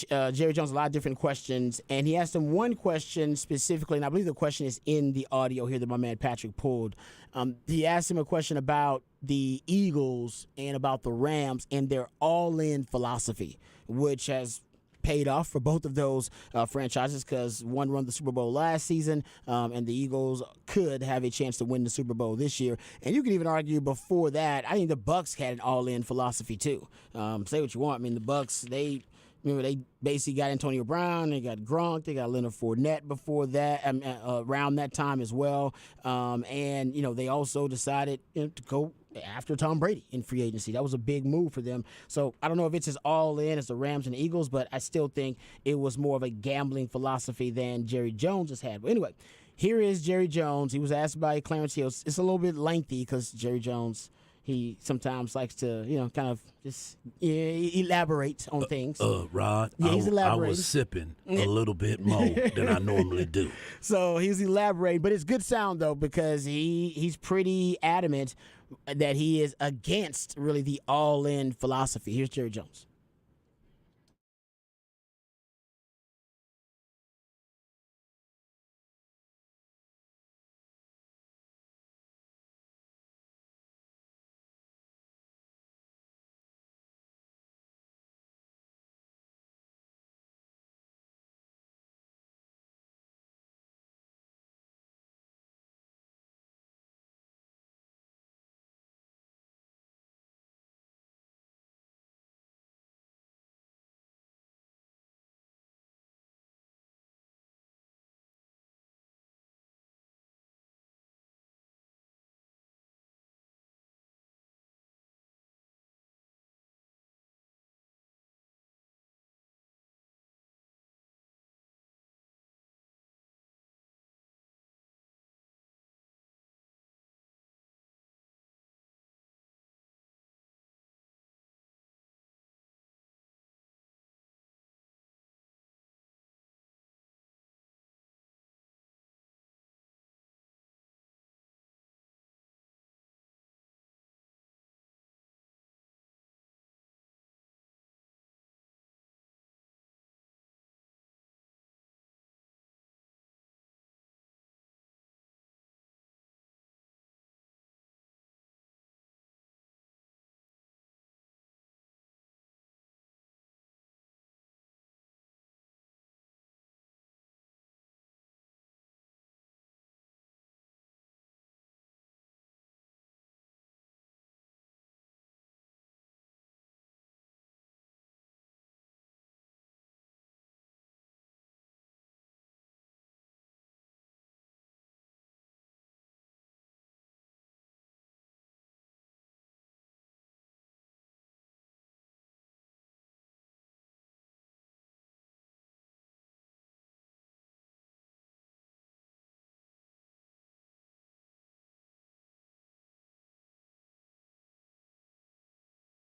Jerry Jones a lot of different questions, and he asked him one question specifically, and I believe the question is in the audio here that my man Patrick pulled. He asked him a question about the Eagles and about the Rams and their all-in philosophy, which has paid off for both of those franchises because one won the Super Bowl last season, and the Eagles could have a chance to win the Super Bowl this year. And you could even argue before that, I think the Bucs had an all-in philosophy too. Say what you want. I mean, the Bucs, they basically got Antonio Brown, they got Gronk, they got Leonard Fournette before that, around that time as well. And, they also decided to go after Tom Brady in free agency. That was a big move for them. So I don't know if it's as all in as the Rams and the Eagles, but I still think it was more of a gambling philosophy than Jerry Jones has had. But anyway, here is Jerry Jones. He was asked by Clarence Hill. It's a little bit lengthy because Jerry Jones, he sometimes likes to, kind of just elaborate on things. Rod, Yeah, he's I elaborating. was sipping a little bit more than I normally do. So he's elaborating, but it's good sound, though, because he's pretty adamant that he is against, really, the all-in philosophy. Here's Jerry Jones.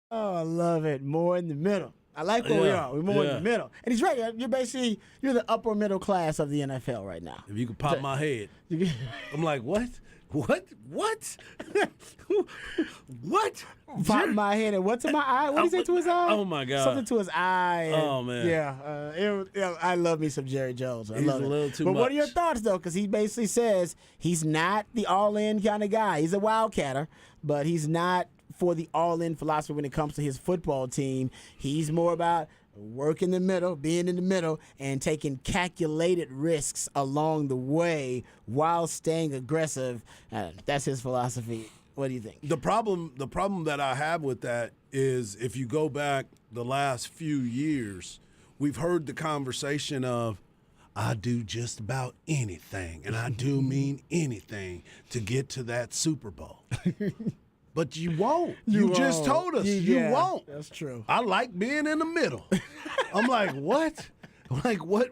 Oh, I love it. More in the middle. I like where we are. We're more in the middle. And he's right. You're the upper middle class of the NFL right now. If you could pop my head, I'm like, what? What? What? Pop my head and what to my eye? What did he say to his eye? Oh, my God. Something to his eye. Oh, man. Yeah, I love me some Jerry Jones. I He's love a it. little too But what are much. your thoughts though? Because he basically says he's not the all-in kind of guy. He's a wildcatter, but he's not for the all-in philosophy when it comes to his football team. He's more about work in the middle, being in the middle, and taking calculated risks along the way while staying aggressive. That's his philosophy. What do you think? The problem that I have with that is if you go back the last few years, we've heard the conversation of I do just about anything, and I do mean anything to get to that Super Bowl. But you won't. You just told us you won't. That's true. I like being in the middle. I'm like, what? Like, what?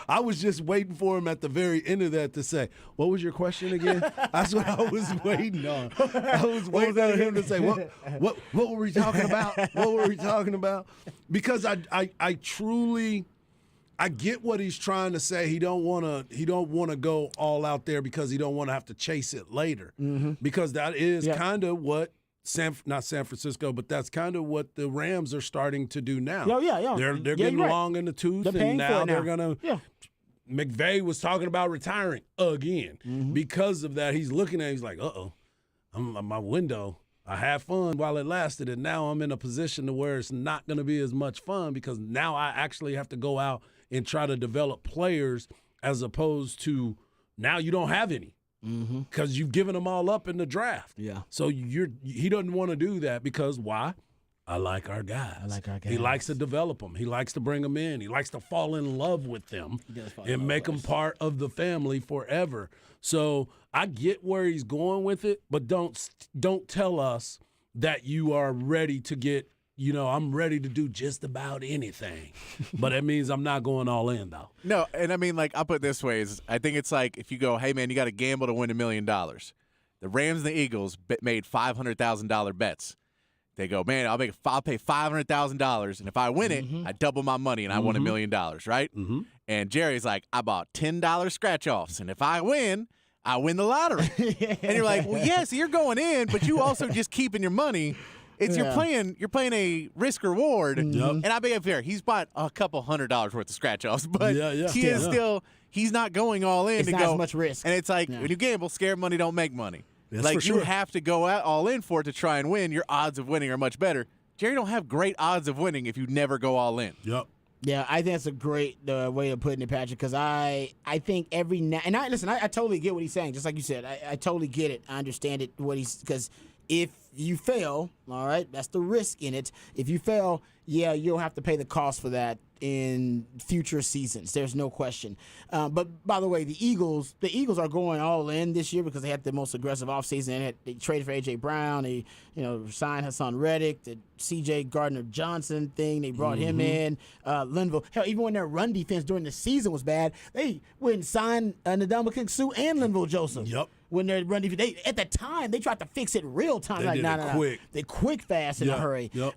I was just waiting for him at the very end of that to say, what was your question again? That's what I was waiting on. I was waiting on him to say, what were we talking about? What were we talking about? Because I truly I get what he's trying to say. He don't want to go all out there because he don't want to have to chase it later. Mm-hmm. Because that is kind of what not San Francisco, but that's kind of what the Rams are starting to do now. Yeah. They're getting long in the tooth, and now they're gonna. Yeah. McVay was talking about retiring again. Mm-hmm. Because of that, he's looking at it, he's like, my window. I had fun while it lasted, and now I'm in a position to where it's not going to be as much fun because now I actually have to go out and try to develop players as opposed to now you don't have any because you've given them all up in the draft. Yeah. So he doesn't want to do that because why? I like our guys. He likes to develop them. He likes to bring them in. He likes to fall in love with them and make them part of the family forever. So I get where he's going with it, but don't tell us that you are ready to get, I'm ready to do just about anything. But it means I'm not going all in, though. No, and I mean, like, I'll put it this way. I think it's like if you go, hey, man, you got to gamble to win $1 million. The Rams and the Eagles made $500,000 bets. They go, man, I'll pay $500,000, and if I win it, I double my money, and I won $1 million, right? Mm-hmm. And Jerry's like, I bought $10 scratch-offs, and if I win the lottery. And you're like, well, yes, you're going in, but you also just keeping your money. You're playing a risk reward, and I'll be fair. He's bought a couple $100 worth of scratch-offs, but he's not going all in. It's not as much risk, and it's like when you gamble, scared money don't make money. That's like for sure. You have to go out all in for it to try and win. Your odds of winning are much better. Jerry don't have great odds of winning if you never go all in. Yep. Yeah, I think that's a great way of putting it, Patrick, because I think I totally get what he's saying, just like you said. I totally get it. I understand it, because if you fail, all right, that's the risk in it. If you fail, you'll have to pay the cost for that in future seasons. There's no question. But by the way, the Eagles are going all in this year because they had the most aggressive offseason. They traded for A.J. Brown. They signed Hassan Reddick, the C.J. Gardner-Johnson thing. They brought him in. Linville. Hell, even when their run defense during the season was bad, they went and signed Ndamukong Suh and Linville Joseph. Yep. When their run defense, at the time, they tried to fix it real time. They did it quick. They quick, fast, in a hurry. Yep.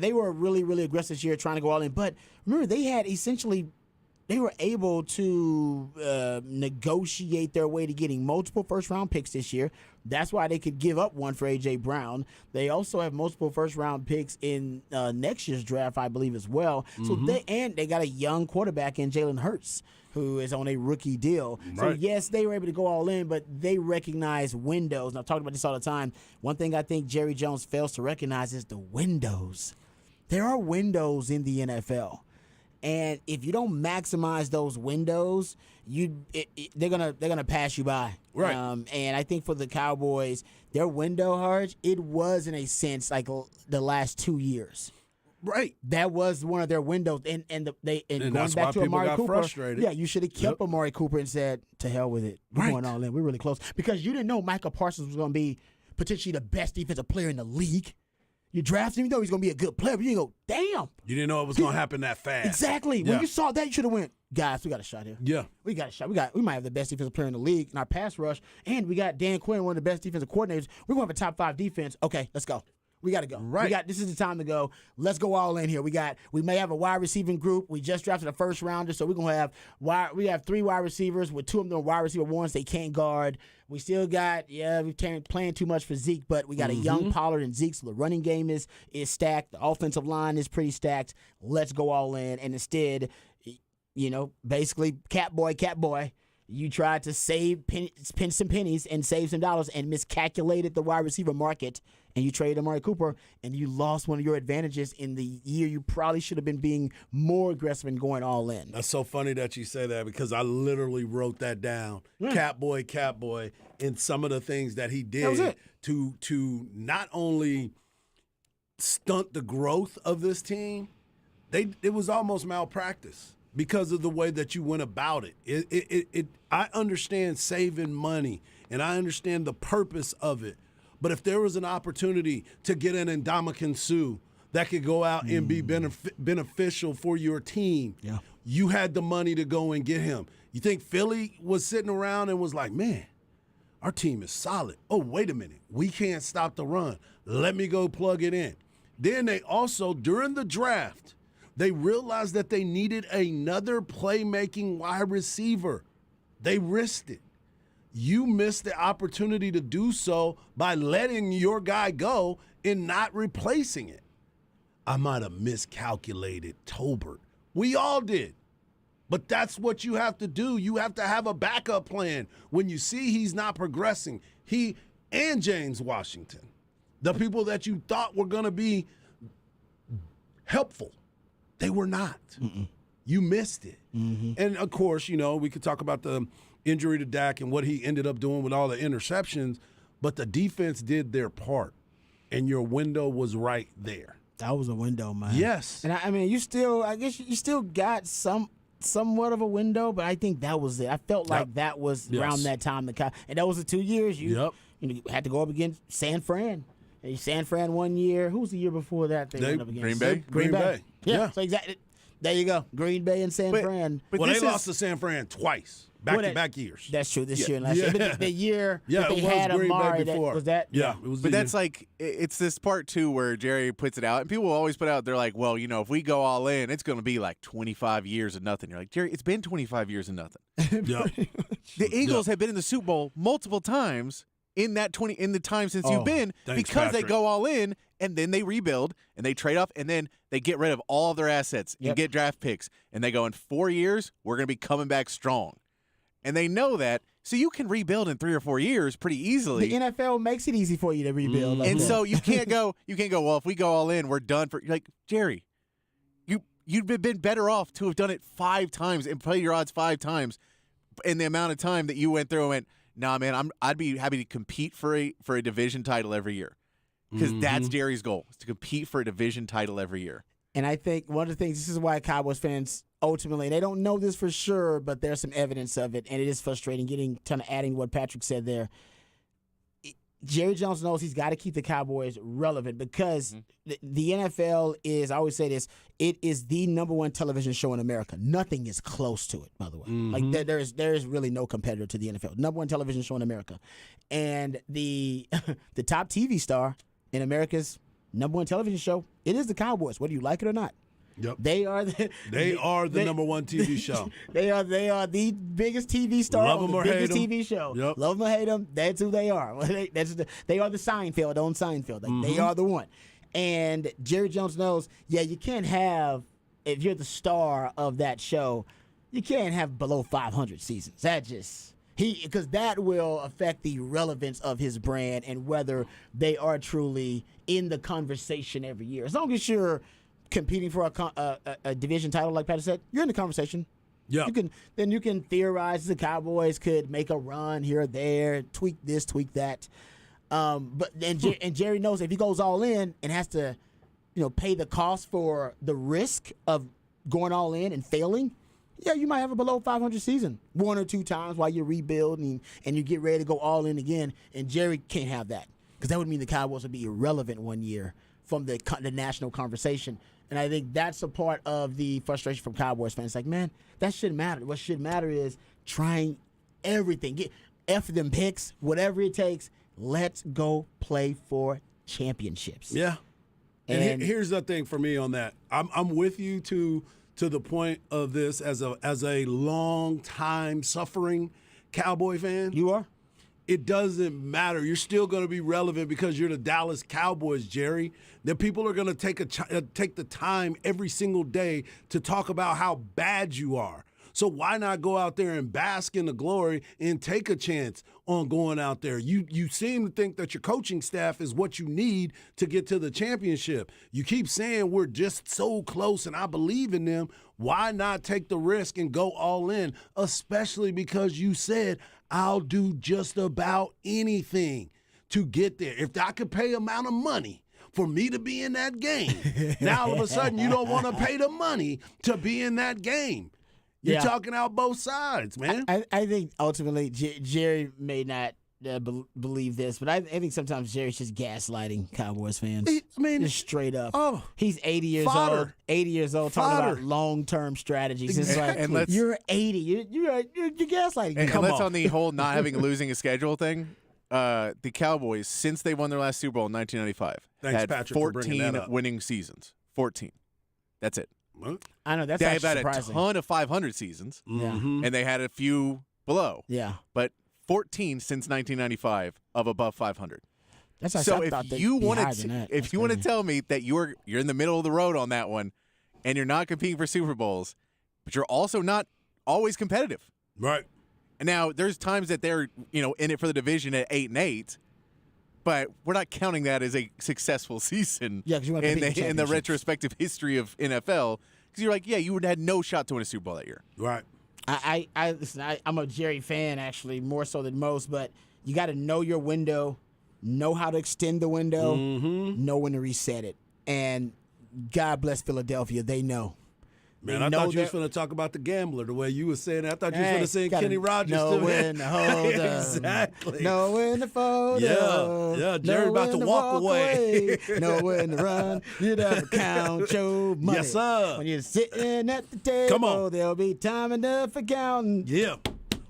They were really, really aggressive this year trying to go all in. But remember, they were able to negotiate their way to getting multiple first-round picks this year. That's why they could give up one for A.J. Brown. They also have multiple first-round picks in next year's draft, I believe, as well. So they got a young quarterback in Jalen Hurts, who is on a rookie deal. Right. So, yes, they were able to go all in, but they recognize windows. And I've talked about this all the time. One thing I think Jerry Jones fails to recognize is the windows. There are windows in the NFL. And if you don't maximize those windows, they're gonna pass you by. Right. And I think for the Cowboys, their window, Harge, it was in a sense like the last 2 years. Right. That was one of their windows, and going that's back why to people Amari got Cooper. frustrated. Yeah, you should have kept Amari Cooper and said, "To hell with it. We're going all in. We're really close." Because you didn't know Michael Parsons was going to be potentially the best defensive player in the league. You drafted him, you know he's going to be a good player, but you go, "Damn." You didn't know it was going to happen that fast. Exactly. Yeah. When you saw that, you should have went, "Guys, we got a shot here. Yeah. We got a shot. We might have the best defensive player in the league in our pass rush, and we got Dan Quinn, one of the best defensive coordinators. We're going to have a top 5 defense. Okay, let's go." We got to go. Right. This is the time to go. Let's go all in here. We may have a wide receiving group. We just drafted a first rounder, so we're gonna have we have 3 wide receivers with 2 of them wide receiver ones they can't guard. We still got we're playing too much for Zeke, but we got a young Pollard and Zeke, so the running game is stacked. The offensive line is pretty stacked. Let's go all in, and instead, basically cat boy. You tried to pinch some pennies and save some dollars and miscalculated the wide receiver market, and you traded Amari Cooper, and you lost one of your advantages in the year you probably should have been being more aggressive and going all in. That's so funny that you say that because I literally wrote that down. Cat boy, and some of the things that he did to not only stunt the growth of this team, it was almost malpractice. Because of the way that you went about it. I understand saving money, and I understand the purpose of it. But if there was an opportunity to get an Ndamukong Suh that could go out and be beneficial for your team, you had the money to go and get him. You think Philly was sitting around and was like, man, our team is solid. Oh, wait a minute. We can't stop the run. Let me go plug it in. Then they also, during the draft, they realized that they needed another playmaking wide receiver. They risked it. You missed the opportunity to do so by letting your guy go and not replacing it. I might have miscalculated Tolbert. We all did. But that's what you have to do. You have to have a backup plan when you see he's not progressing. He and James Washington, the people that you thought were going to be helpful, they were not. You missed it. And, of course, we could talk about the injury to Dak and what he ended up doing with all the interceptions, but the defense did their part, and your window was right there. That was a window, man. Yes. And, you still got somewhat of a window, but I think that was it. I felt like that was around that time. And that was the 2 years you had to go up against San Fran. And San Fran 1 year. Who was the year before that they went up against? Green Bay. Yeah. So exactly. There you go. Green Bay and San Fran. But they lost to San Fran twice, back-to-back years. That's true. This year and last year. But the year that they had Green Amari, Bay before. was that? Yeah, it was. But that's it's this part too where Jerry puts it out, and people will always put out. They're like, well, if we go all in, it's going to be like 25 years of nothing. You're like, Jerry, it's been 25 years of nothing. The Eagles have been in the Super Bowl multiple times in the time since you've been because they go all in and then they rebuild and they trade off and then they get rid of all of their assets and get draft picks and they go in 4 years we're going to be coming back strong, and they know that. So you can rebuild in 3 or 4 years pretty easily. The NFL makes it easy for you to rebuild. And so you can't go, well, if we go all in, we're done for. You're like, Jerry, you'd been better off to have done it 5 times and play your odds 5 times in the amount of time that you went through and went, nah, man, I'd be happy to compete for a division title every year. Because that's Jerry's goal, is to compete for a division title every year. And I think one of the things, this is why Cowboys fans ultimately, they don't know this for sure, but there's some evidence of it, and it is frustrating adding what Patrick said there. Jerry Jones knows he's got to keep the Cowboys relevant because the NFL is, I always say this, it is the #1 television show in America. Nothing is close to it, by the way. Like there is really no competitor to the NFL. #1 television show in America. And the top TV star in America's #1 television show, it is the Cowboys, whether you like it or not. Yep. They are the #1 TV show. They are the biggest TV star Love on the them or biggest hate 'em. TV show. Yep. Love them or hate them, that's who they are. They are the Seinfeld on Seinfeld. They are the one. And Jerry Jones knows, you can't have, if you're the star of that show, you can't have below 500 seasons. Because that will affect the relevance of his brand and whether they are truly in the conversation every year. As long as you're competing for a division title, like Pat said, you're in the conversation. Yeah. You can theorize the Cowboys could make a run here or there, tweak this, tweak that. And Jerry knows if he goes all in and has to, pay the cost for the risk of going all in and failing, you might have a below 500 season 1 or 2 times while you're rebuilding and you get ready to go all in again. And Jerry can't have that because that would mean the Cowboys would be irrelevant 1 year from the national conversation. And I think that's a part of the frustration from Cowboys fans. Like, man, that shouldn't matter. What should matter is trying everything. Get F them picks, whatever it takes. Let's go play for championships. Yeah. And And- here's the thing for me on that. I'm with you to the point of this as a long time suffering Cowboy fan. You are? It doesn't matter. You're still going to be relevant because you're the Dallas Cowboys, Jerry. That people are going to take the time every single day to talk about how bad you are. So why not go out there and bask in the glory and take a chance on going out there? You seem to think that your coaching staff is what you need to get to the championship. You keep saying we're just so close and I believe in them. Why not take the risk and go all in, especially because you said I'll do just about anything to get there. If I could pay amount of money for me to be in that game, now all of a sudden you don't want to pay the money to be in that game. You're Yeah. talking out both sides, man. I think ultimately Jerry may not believe this, but I think sometimes Jerry's just gaslighting Cowboys fans. I mean, Just straight up. oh, He's 80 years fodder. old. 80 years old, talking about Fodder. long-term strategies. It's like, And let's- you're 80. You're gaslighting. And Come let's on. on the whole not having losing a schedule thing. The Cowboys, since they won their last Super Bowl in 1995, Thanks, had Patrick, for bringing 14 that up. winning seasons. 14. That's it. I know that's They actually had a surprising. ton of 500 seasons, Mhm. and they had a few below. Yeah, But 14 since 1995 of above 500. that's actually, So I thought if they'd you be want higher than to, that. if That's you want to crazy. tell me that you're in the middle of the road on that one, and you're not competing for Super Bowls, but you're also not always competitive. Right. And now there's times that they're in it for the division at 8-8, but we're not counting that as a successful season. Yeah, 'cause you wanna in compete in the championships. retrospective history of NFL, because you're like, yeah, you would have had no shot to win a Super Bowl that year. Right. Listen, I'm a Jerry fan actually, more so than most, but you got to know your window, know how to extend the window, Mm-hmm. know when to reset it. And God bless Philadelphia, they know. Man, They I know thought you was that- finna talk about the gambler the way you were saying it. I thought you was Hey, finna say gotta Kenny Rogers know to when to hold up. Exactly. Know when to fold Yeah, up. yeah, Jerry Know about when to walk away. know when to run. You never count your money. Yes, sir. When you're sitting at the table, Come on. there'll be time enough for counting. Yeah.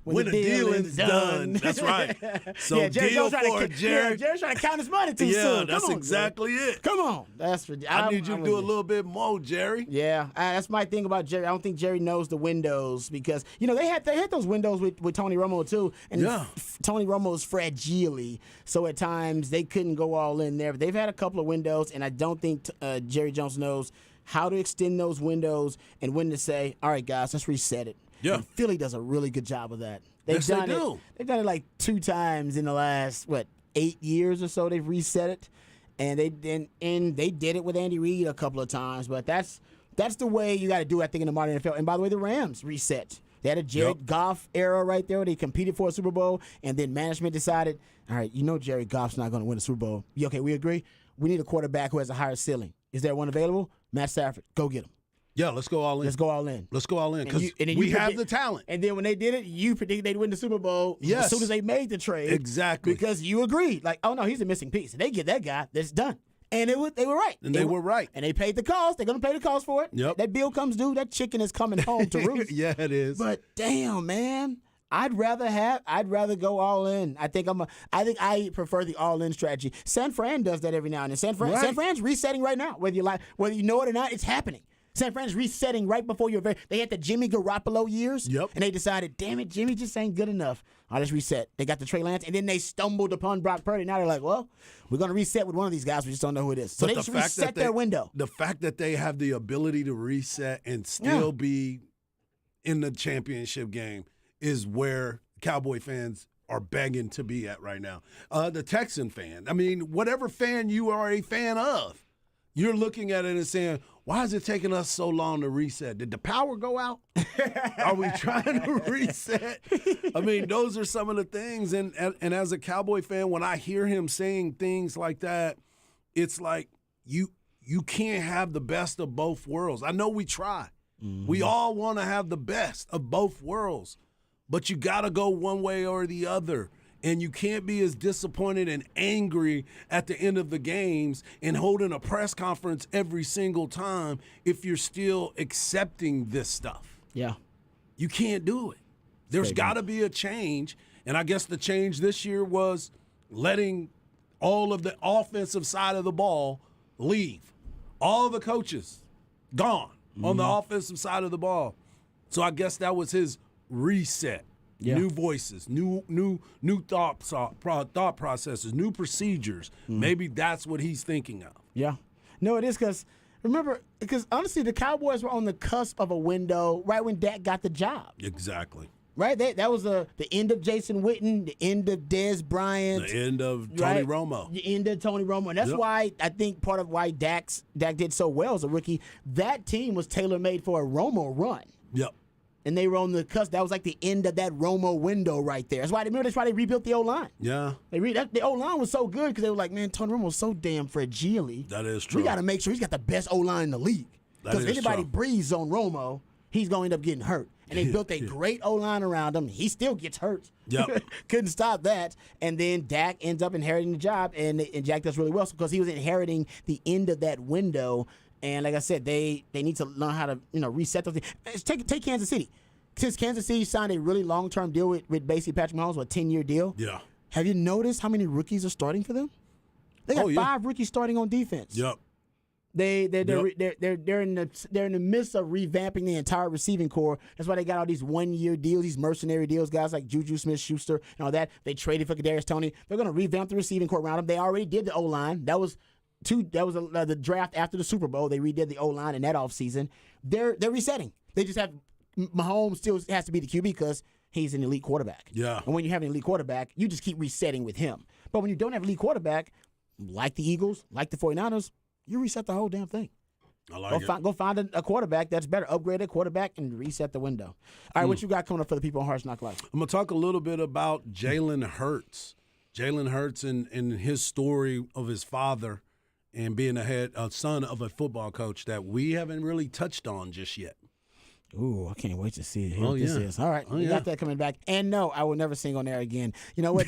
When When the the dealing's dealing's done. done. That's right. So yeah, Jerry deal Jones trying for to, it, Jerry. Yeah, Jerry's trying to count his money too soon. Yeah, Come that's on, exactly Jerry. it. Come on. That's ridiculous. I need you to do a little bit more, Jerry. Yeah, that's my thing about Jerry. I don't think Jerry knows the windows because they had those windows with Tony Romo too, and Yeah. Tony Romo's fragile, so at times they couldn't go all in there. But they've had a couple of windows, and I don't think Jerry Jones knows how to extend those windows and when to say, "All right, guys, let's reset it." Yeah. And Philly does a really good job of that. They've Yes, they done it. do. They've done it like 2 times in the last 8 years or so. They've reset it, and they did it with Andy Reid a couple of times. But that's the way you got to do it, I think, in the modern NFL. And by the way, the Rams reset. They had a Jared Yep. Goff era right there where they competed for a Super Bowl, and then management decided, all right, Jared Goff's not going to win a Super Bowl. Yeah, okay, we agree. We need a quarterback who has a higher ceiling. Is there one available? Matt Stafford. Go get him. Yeah, let's go all in. Let's go all in. Let's go all in And because then we you have predict- the talent. And then when they did it, you predicted they'd win the Super Bowl Yes. as soon as they made the trade. Exactly. Because you agreed. Like, oh, no, he's a missing piece. And they get that guy, that's done. And they were right. And they were right. And they paid the cost. They're going to pay the cost for it. Yep. That bill comes due. That chicken is coming home to roost. Yeah, it is. But damn, man. I'd rather go all in. I think I prefer the all in strategy. San Fran does that every now and then. San Fran's resetting right now. Whether you know it or not, it's happening. San Fran's resetting right before they had the Jimmy Garoppolo years. Yep. And they decided, damn it, Jimmy just ain't good enough. I'll just reset. They got the Trey Lance, and then they stumbled upon Brock Purdy. Now they're like, well, we're going to reset with one of these guys. We just don't know who it is. So But they just reset their window. The fact that they have the ability to reset and still be in the championship game is where Cowboy fans are begging to be at right now. The Texan fan, I mean, whatever fan you are a fan of, you're looking at it and saying, why is it taking us so long to reset? Did the power go out? Are we trying to reset? I mean, those are some of the things. And as a Cowboy fan, when I hear him saying things like that, it's like you can't have the best of both worlds. I know we try. We all want to have the best of both worlds, but you got to go one way or the other. And you can't be as disappointed and angry at the end of the games and holding a press conference every single time if you're still accepting this stuff. Yeah. You can't do it. There's got to be a change. And I guess the change this year was letting all of the offensive side of the ball leave. All the coaches gone on the offensive side of the ball. So I guess that was his reset. Yeah. New voices, new thought processes, new procedures. Maybe that's what he's thinking of. Yeah. No, it is because honestly, the Cowboys were on the cusp of a window right when Dak got the job. Exactly. Right? That was the end of Jason Witten, the end of Dez Bryant. The end of Tony right? Romo. The end of Tony Romo. And that's Yep. why I think part of why Dak did so well as a rookie, that team was tailor-made for a Romo run. Yep. And they were on the cusp. That was like the end of that Romo window right there. That's why they rebuilt the O-line. Yeah. The O-line was so good because they were like, man, Tony Romo's so damn fragile. That is true. We got to make sure he's got the best O-line in the league. That Because if is anybody true. breathes on Romo, he's going to end up getting hurt. And they built a great O-line around him. He still gets hurt. Yep. Couldn't stop that. And then Dak ends up inheriting the job, and Jack does really well because he was inheriting the end of that window. And like I said, they need to learn how to reset those things. Take Kansas City. Since Kansas City signed a really long-term deal with basically Patrick Mahomes, a 10-year deal. Yeah. Have you noticed how many rookies are starting for them? They got 5 rookies starting on defense. Yep. They're in the midst of revamping the entire receiving core. That's why they got all these 1-year deals, these mercenary deals, guys like Juju Smith-Schuster and all that. They traded for Kadarius Toney. They're going to revamp the receiving core around them. They already did the O-line. That was the draft after the Super Bowl. They redid the O-line in that offseason. They're resetting. They just have Mahomes still has to be the QB because he's an elite quarterback. Yeah. And when you have an elite quarterback, you just keep resetting with him. But when you don't have an elite quarterback, like the Eagles, like the 49ers, you reset the whole damn thing. I like it. Go find a quarterback that's better. Upgrade a quarterback and reset the window. All right, what you got coming up for the people on Hard Knock Life? I'm going to talk a little bit about Jalen Hurts. Jalen Hurts and his story of his father and being a son of a football coach that we haven't really touched on just yet. Ooh, I can't wait to see Oh, what this yeah. is. All right, we yeah. got that coming back. And no, I will never sing on air again. You know what?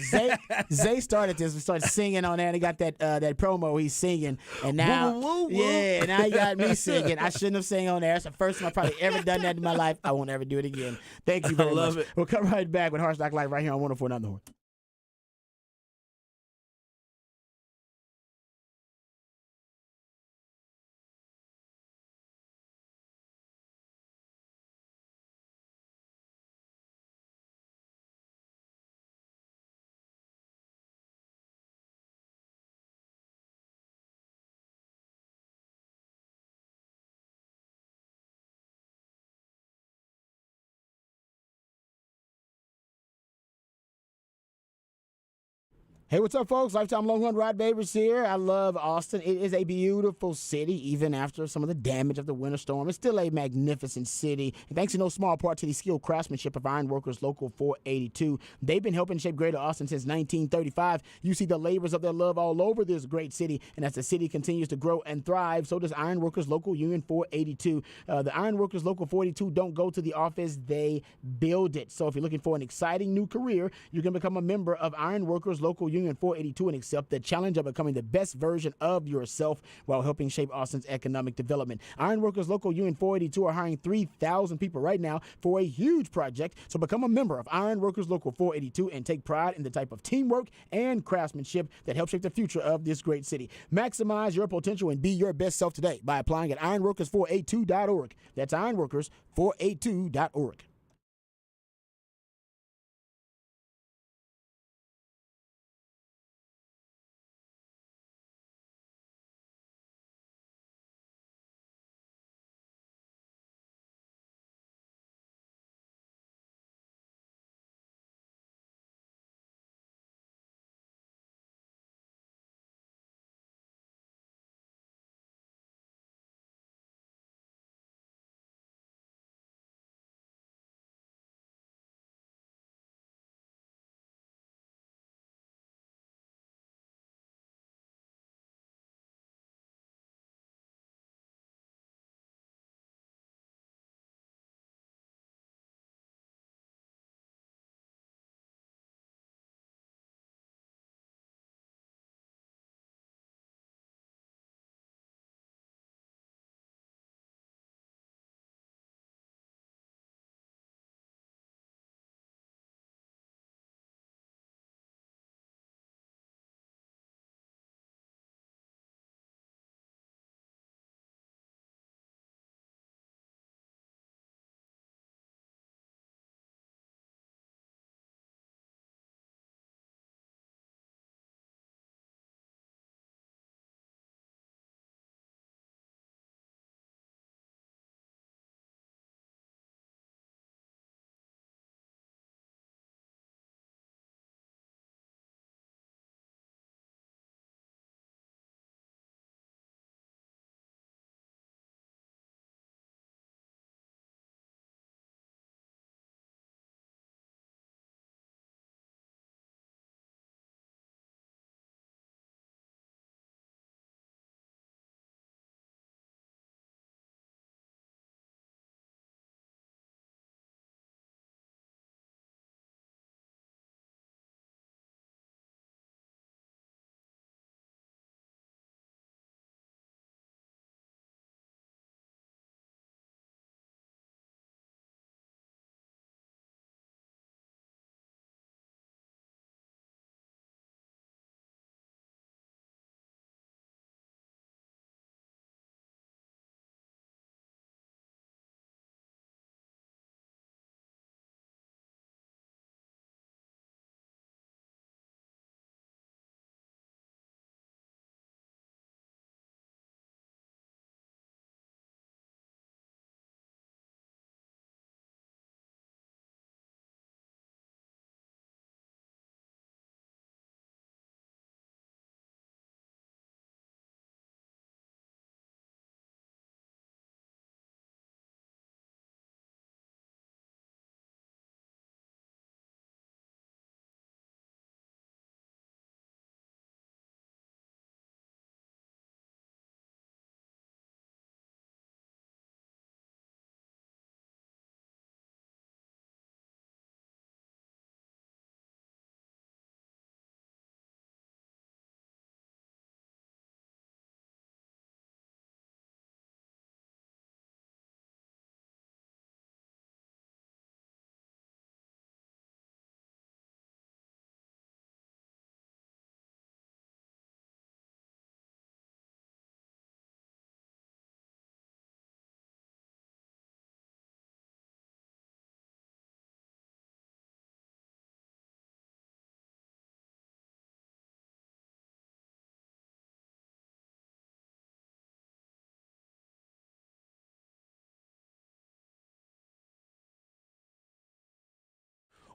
Zay started this. We started singing on there, and he got that promo. He's singing, and now, Woo, woo, woo. yeah, now he got me singing. I shouldn't have sang on there. It's the first time I've probably ever done that in my life. I won't ever do it again. Thank you very love much. it. We'll come right back with Hard Knock Live right here on 104.9 The Horn. Hey, what's up, folks? Lifetime Longhorn Rod Babers here. I love Austin. It is a beautiful city, even after some of the damage of the winter storm. It's still a magnificent city. And thanks in no small part to the skilled craftsmanship of Ironworkers Local 482. They've been helping shape Greater Austin since 1935. You see the labors of their love all over this great city. And as the city continues to grow and thrive, so does Ironworkers Local Union 482. The Ironworkers Local 482 don't go to the office, they build it. So if you're looking for an exciting new career, you can become a member of Ironworkers Local Union 482 and accept the challenge of becoming the best version of yourself while helping shape Austin's economic development. Ironworkers Local Union 482 are hiring 3,000 people right now for a huge project. So become a member of Ironworkers Local 482 and take pride in the type of teamwork and craftsmanship that helps shape the future of this great city. Maximize your potential and be your best self today by applying at ironworkers482.org. That's ironworkers482.org.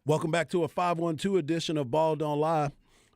Welcome back to a 512 edition of Ball Don't Lie.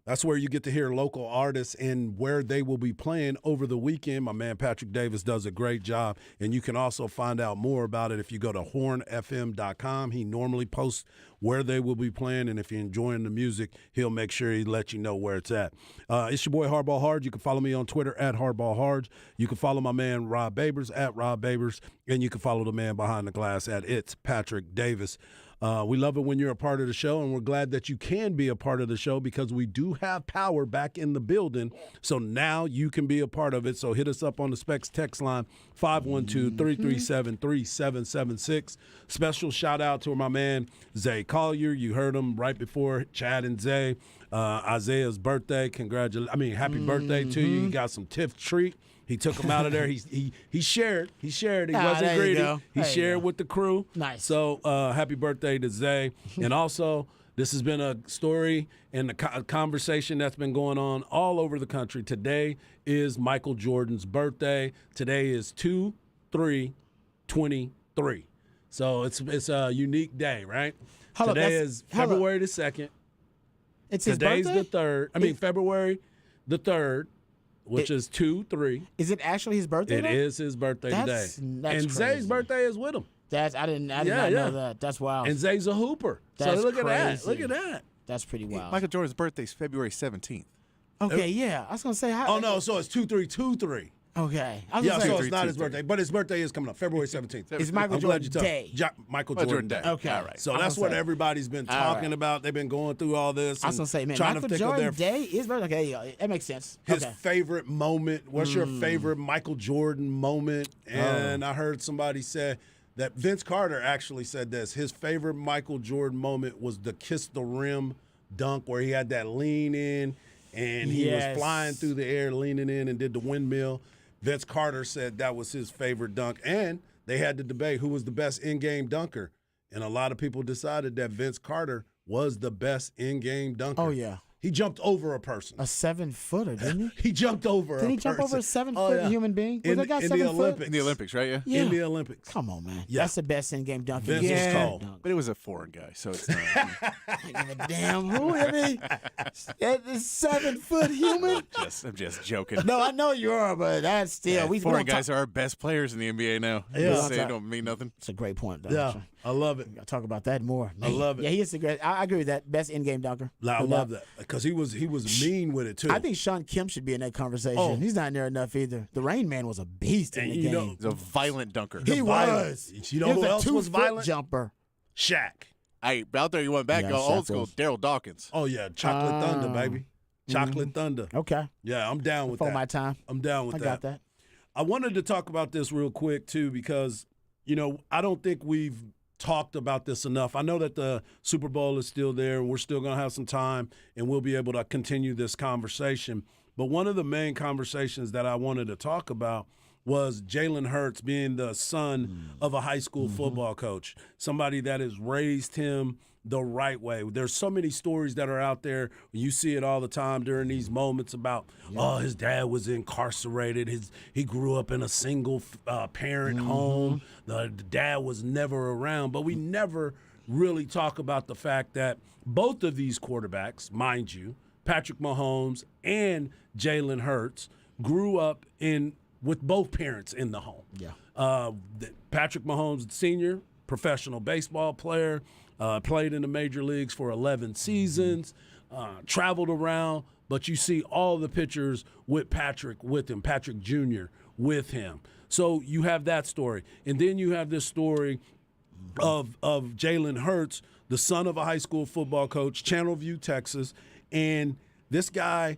That's where you get to hear local artists and where they will be playing over the weekend. My man Patrick Davis does a great job, and you can also find out more about it if you go to hornfm.com. He normally posts where they will be playing, and if you're enjoying the music, he'll make sure he lets you know where it's at. It's your boy Hardball Hard. You can follow me on Twitter at Hardball Hard. You can follow my man Rob Babers at Rob Babers, and you can follow the man behind the glass at It's Patrick Davis. We love it when you're a part of the show, and we're glad that you can be a part of the show because we do have power back in the building. So now you can be a part of it. So hit us up on the Specs text line, 512-337-3776. Special shout out to my man Zay Collier. You heard him right before Chad and Zay. Isaiah's birthday. Happy birthday to you. He got some Tiff treat. He took him out of there. He shared. He shared. He wasn't greedy. He shared with the crew. Nice. So happy birthday to Zay. And also, this has been a story and a conversation that's been going on all over the country. Today is Michael Jordan's birthday. Today is 2/3/23. So it's a unique day, right? Hold up, Today is February the 2nd. It's his Today's birthday? the 3rd. February the 3rd. Which is 2/3. Is it actually his birthday? It is his birthday That's today. And crazy. Zay's birthday is with him. I did not know that. That's wild. And Zay's a hooper. That's so look at that. crazy. Look at that. That's pretty wild. Michael Jordan's birthday is February 17th. Okay, yeah. I was gonna say. Oh no, so it's 2/3/23. Okay. I was Yeah, gonna so say, it's not his birthday, but his birthday is coming up, February 17th. it's Michael I'm glad you Jordan told me. Day. Michael Jordan Jordan Day. Day. Okay. All right. So I was that's gonna what say- everybody's been All talking right. about. They've been going through all this. I was gonna say, man, trying Michael to think Jordan of their Day is birthday. Okay, yeah, that makes sense. his Okay. favorite moment. What's your favorite Michael Jordan moment? Oh. And I heard somebody say that Vince Carter actually said this. His favorite Michael Jordan moment was the kiss the rim dunk where he had that lean in and he Yes. was flying through the air, leaning in and did the windmill. Vince Carter said that was his favorite dunk. And they had to debate who was the best in-game dunker. And a lot of people decided that Vince Carter was the best in-game dunker. Oh, yeah. He jumped over a person. A 7-footer, didn't he? He jumped over a Didn't he person. jump over a 7-foot Oh, yeah. human being? Was In, that guy in 7 the foot? Olympics. In the Olympics, right? Yeah. Yeah. In the Olympics. Come on, man. Yeah. That's the best in-game dunk. Vince was cold. But it was a foreign guy, so it's not. I don't give a damn who. I mean, that is 7-foot human. I'm just joking. No, I know you are, but that's still. we Foreign don't guys talk- are our best players in the NBA now. Yeah. Just say it don't mean nothing. It's a great point, though. Yeah, I love it. I'll talk about that more. Man. love it. Yeah, he is a great. I agree with that. Best in-game dunker. I No love doubt. that because he was mean with it too. I think Sean Kemp should be in that conversation. Oh. He's not near enough either. The Rain Man was a beast in And the you game. know- He's a violent dunker. He violence. was. You know He who was a else was 2-foot violent? jumper. Shaq. Hey, out there you went back Yeah, old Shaq school. was. Daryl Dawkins. Oh yeah, Chocolate Thunder, baby. Chocolate Thunder. Okay. Yeah, I'm down with For that. my time. I'm down with I that. got that. I wanted to talk about this real quick too because I don't think we've talked about this enough. I know that the Super Bowl is still there and we're still going to have some time and we'll be able to continue this conversation. But one of the main conversations that I wanted to talk about was Jalen Hurts being the son of a high school football coach, somebody that has raised him the right way. There's so many stories that are out there. You see it all the time during these moments about, his dad was incarcerated. He grew up in a single parent home. The dad was never around. But we never really talk about the fact that both of these quarterbacks, mind you, Patrick Mahomes and Jalen Hurts, grew up with both parents in the home. Yeah. Patrick Mahomes Sr., professional baseball player, played in the major leagues for 11 seasons, traveled around, but you see all the pictures with Patrick Jr. with him. So you have that story. And then you have this story of Jalen Hurts, the son of a high school football coach, Channelview, Texas. And this guy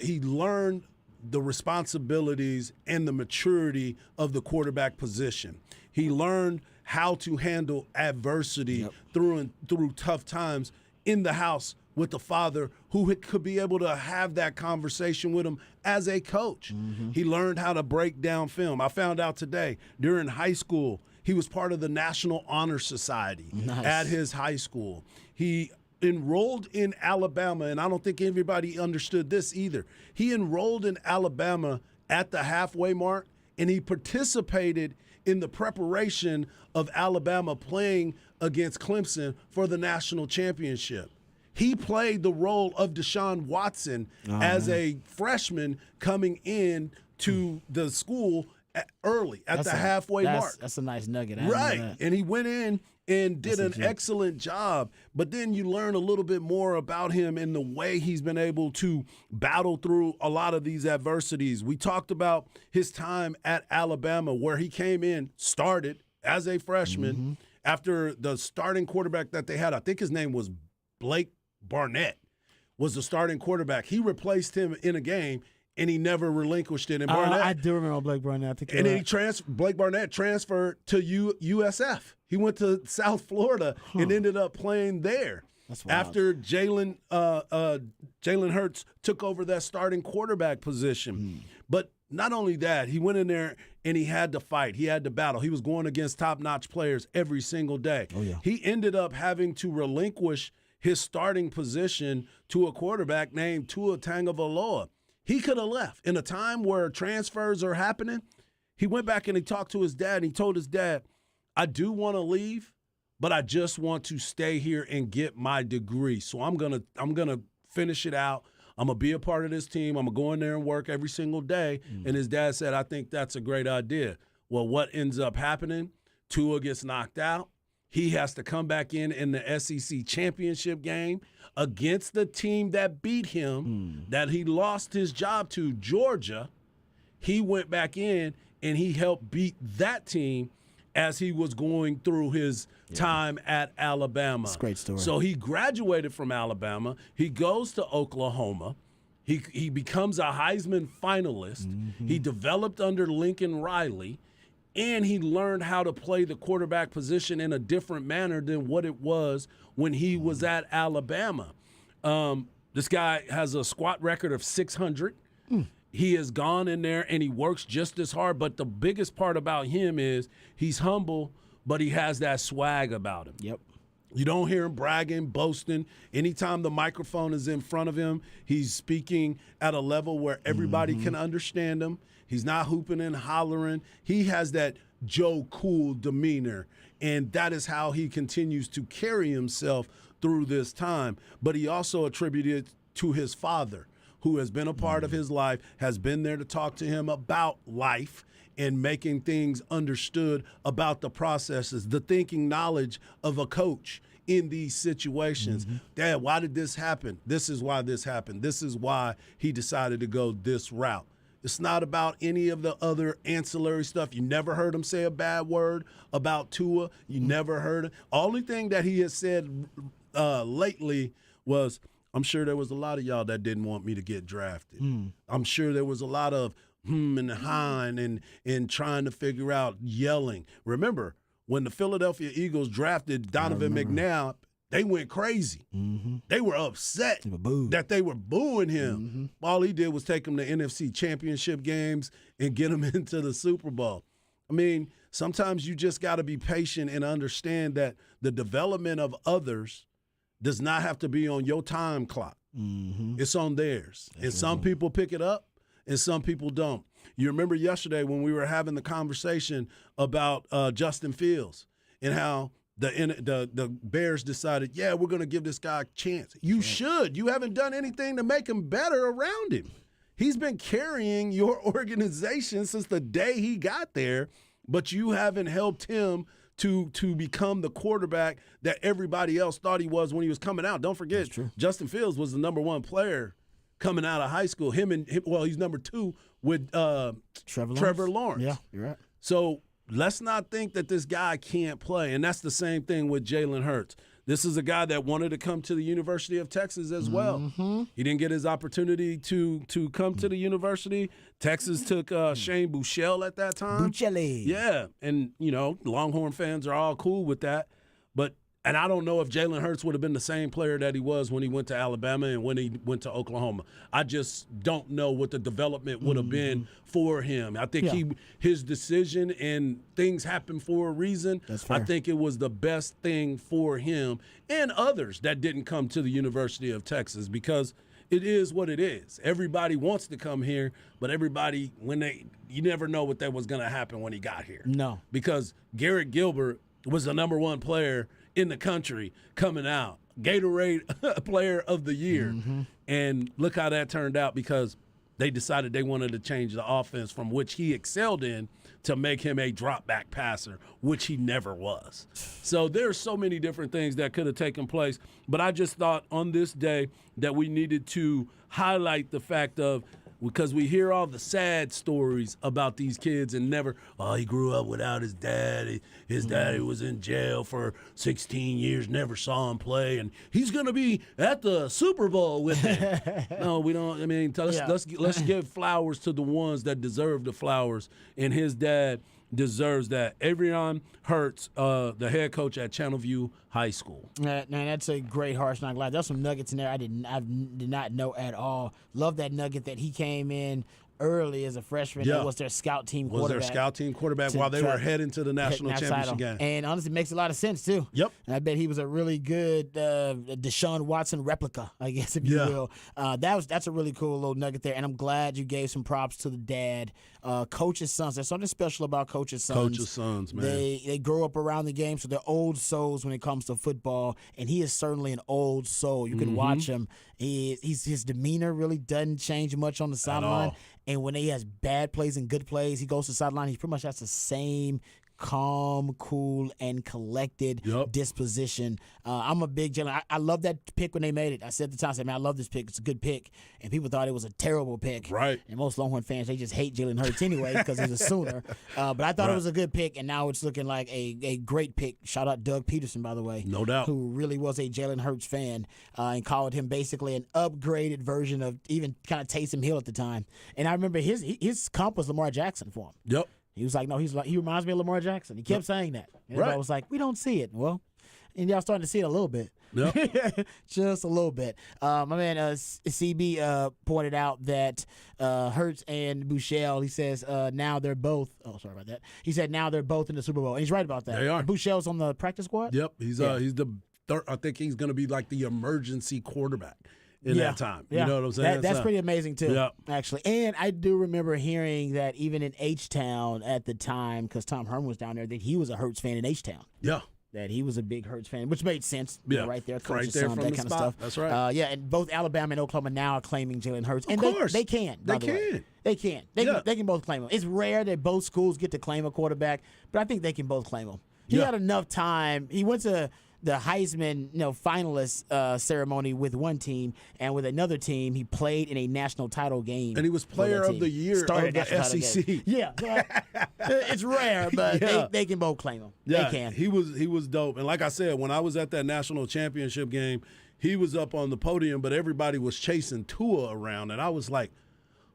he learned the responsibilities and the maturity of the quarterback position. He learned how to handle adversity through tough times in the house with the father who could be able to have that conversation with him as a coach. He learned how to break down film. I found out today during high school, he was part of the National Honor Society at his high school. He enrolled in Alabama, and I don't think everybody understood this either. He enrolled in Alabama at the halfway mark, and he participated in the preparation of Alabama playing against Clemson for the national championship. He played the role of Deshaun Watson as a freshman coming in to the school early at the halfway mark. That's a nice nugget. I didn't know Right. that. And he went in and did an excellent job. But then you learn a little bit more about him and the way he's been able to battle through a lot of these adversities. We talked about his time at Alabama where he came in, started as a freshman after the starting quarterback that they had. I think his name was Blake Barnett was the starting quarterback. He replaced him in a game, and he never relinquished it. And Barnett, I do remember Blake Barnett. I think and then Blake Barnett transferred to USF. He went to South Florida and ended up playing there. That's wild. After Jalen Hurts took over that starting quarterback position. But not only that, he went in there and he had to fight. He had to battle. He was going against top-notch players every single day. Oh, yeah. He ended up having to relinquish his starting position to a quarterback named Tua Tagovailoa. He could have left. In a time where transfers are happening, he went back and he talked to his dad, and he told his dad, I do want to leave, but I just want to stay here and get my degree. So I'm gonna finish it out. I'm going to be a part of this team. I'm going to go in there and work every single day. And his dad said, I think that's a great idea. Well, what ends up happening? Tua gets knocked out. He has to come back in the SEC championship game against the team that beat him, that he lost his job to, Georgia. He went back in and he helped beat that team as he was going through his time at Alabama. It's a great story. So he graduated from Alabama. He goes to Oklahoma. He becomes a Heisman finalist. He developed under Lincoln Riley. And he learned how to play the quarterback position in a different manner than what it was when he was at Alabama. This guy has a squat record of 600. He has gone in there and he works just as hard. But the biggest part about him is he's humble, but he has that swag about him. Yep. You don't hear him bragging, boasting. Anytime the microphone is in front of him, he's speaking at a level where everybody can understand him. He's not hooping and hollering. He has that Joe Cool demeanor, and that is how he continues to carry himself through this time. But he also attributed to his father, who has been a part of his life, has been there to talk to him about life and making things understood about the processes, the thinking knowledge of a coach in these situations. Dad, why did this happen? This is why this happened. This is why he decided to go this route. It's not about any of the other ancillary stuff. You never heard him say a bad word about Tua. You never heard it. Only thing that he has said lately was, I'm sure there was a lot of y'all that didn't want me to get drafted. I'm sure there was a lot of and hawing and trying to figure out, yelling. Remember, when the Philadelphia Eagles drafted Donovan McNabb, they went crazy. They were upset that they were booing him. All he did was take him to NFC championship games and get him into the Super Bowl. I mean, sometimes you just got to be patient and understand that the development of others does not have to be on your time clock. It's on theirs. And some people pick it up and some people don't. You remember yesterday when we were having the conversation about Justin Fields and how the Bears decided, yeah, we're going to give this guy a chance. You should. You haven't done anything to make him better around him. He's been carrying your organization since the day he got there, but you haven't helped him to become the quarterback that everybody else thought he was when he was coming out. Don't forget, Justin Fields was the number one player coming out of high school. He's number two with Trevor Lawrence. Yeah, you're right. So let's not think that this guy can't play. And that's the same thing with Jalen Hurts. This is a guy that wanted to come to the University of Texas as well. He didn't get his opportunity to come to the university. Texas took Shane Buechele at that time. Buechele. Yeah, and, Longhorn fans are all cool with that. And I don't know if Jalen Hurts would have been the same player that he was when he went to Alabama and when he went to Oklahoma. I just don't know what the development would have been for him. I think his decision, and things happen for a reason. That's fair. I think it was the best thing for him and others that didn't come to the University of Texas, because it is what it is. Everybody wants to come here, but everybody, you never know what that was going to happen when he got here. No. Because Garrett Gilbert was the #1 player in the country coming out, Gatorade Player of the Year. Mm-hmm. And look how that turned out, because they decided they wanted to change the offense from which he excelled in to make him a drop back passer, which he never was. So there's so many different things that could have taken place. But I just thought on this day that we needed to highlight the fact of, because we hear all the sad stories about these kids and never, he grew up without his dad. His daddy was in jail for 16 years, never saw him play, and he's going to be at the Super Bowl with him. No, we don't. I mean, let's give flowers to the ones that deserve the flowers, and his dad deserves that. Avrion Hurts, the head coach at Channelview High School. Man, that's a great Harsh Knock Live. There's some nuggets in there I did not know at all. Love that nugget that he came in early as a freshman. Yeah. That was their scout team Was quarterback. their scout team quarterback while they were heading to the national championship game. And honestly, it makes a lot of sense, too. Yep. And I bet he was a really good Deshaun Watson replica, I guess, if you Yeah. will. That's a really cool little nugget there, and I'm glad you gave some props to the dad. Coach's sons, there's something special about coach's sons. Coach's sons, man. They grow up around the game, so they're old souls when it comes to football, and he is certainly an old soul. You can watch him. His demeanor really doesn't change much on the sideline. And when he has bad plays and good plays, he goes to the sideline. He pretty much has the same calm, cool, and collected disposition. I'm a big Jalen. I love that pick when they made it. I said at the time, I said, man, I love this pick. It's a good pick. And people thought it was a terrible pick. Right. And most Longhorn fans, they just hate Jalen Hurts anyway because he's a Sooner. But I thought it was a good pick, and now it's looking like a great pick. Shout out Doug Peterson, by the way. No doubt. Who really was a Jalen Hurts fan and called him basically an upgraded version of even kind of Taysom Hill at the time. And I remember his comp was Lamar Jackson for him. Yep. He was like, no, he reminds me of Lamar Jackson. He kept saying that. And I was like, we don't see it. Well, and y'all starting to see it a little bit. Yep. Just a little bit. My man CB pointed out that Hurts and Buechele, he says now they're both, sorry about that. He said now they're both in the Super Bowl. And he's right about that. They are. Buechele's on the practice squad? Yep. He's the third. I think he's going to be like the emergency quarterback in that time. You know what I'm saying? That's pretty amazing, too, Yeah. actually. And I do remember hearing that even in H-Town at the time, because Tom Herman was down there, that he was a Hurts fan in H-Town. Yeah. That he was a big Hurts fan, which made sense. Yeah. Right there. Right there from that the kind spot. of stuff. That's right. And both Alabama and Oklahoma now are claiming Jalen Hurts. And course. they can. By They the way. can. They can. They can both claim him. It's rare that both schools get to claim a quarterback, but I think they can both claim him. He had enough time. He went to the Heisman finalist ceremony with one team, and with another team, he played in a national title game. And he was player of the year of the SEC. Yeah. It's rare, but they can both claim him. Yeah, They can. He was dope. And like I said, when I was at that national championship game, he was up on the podium, but everybody was chasing Tua around. And I was like,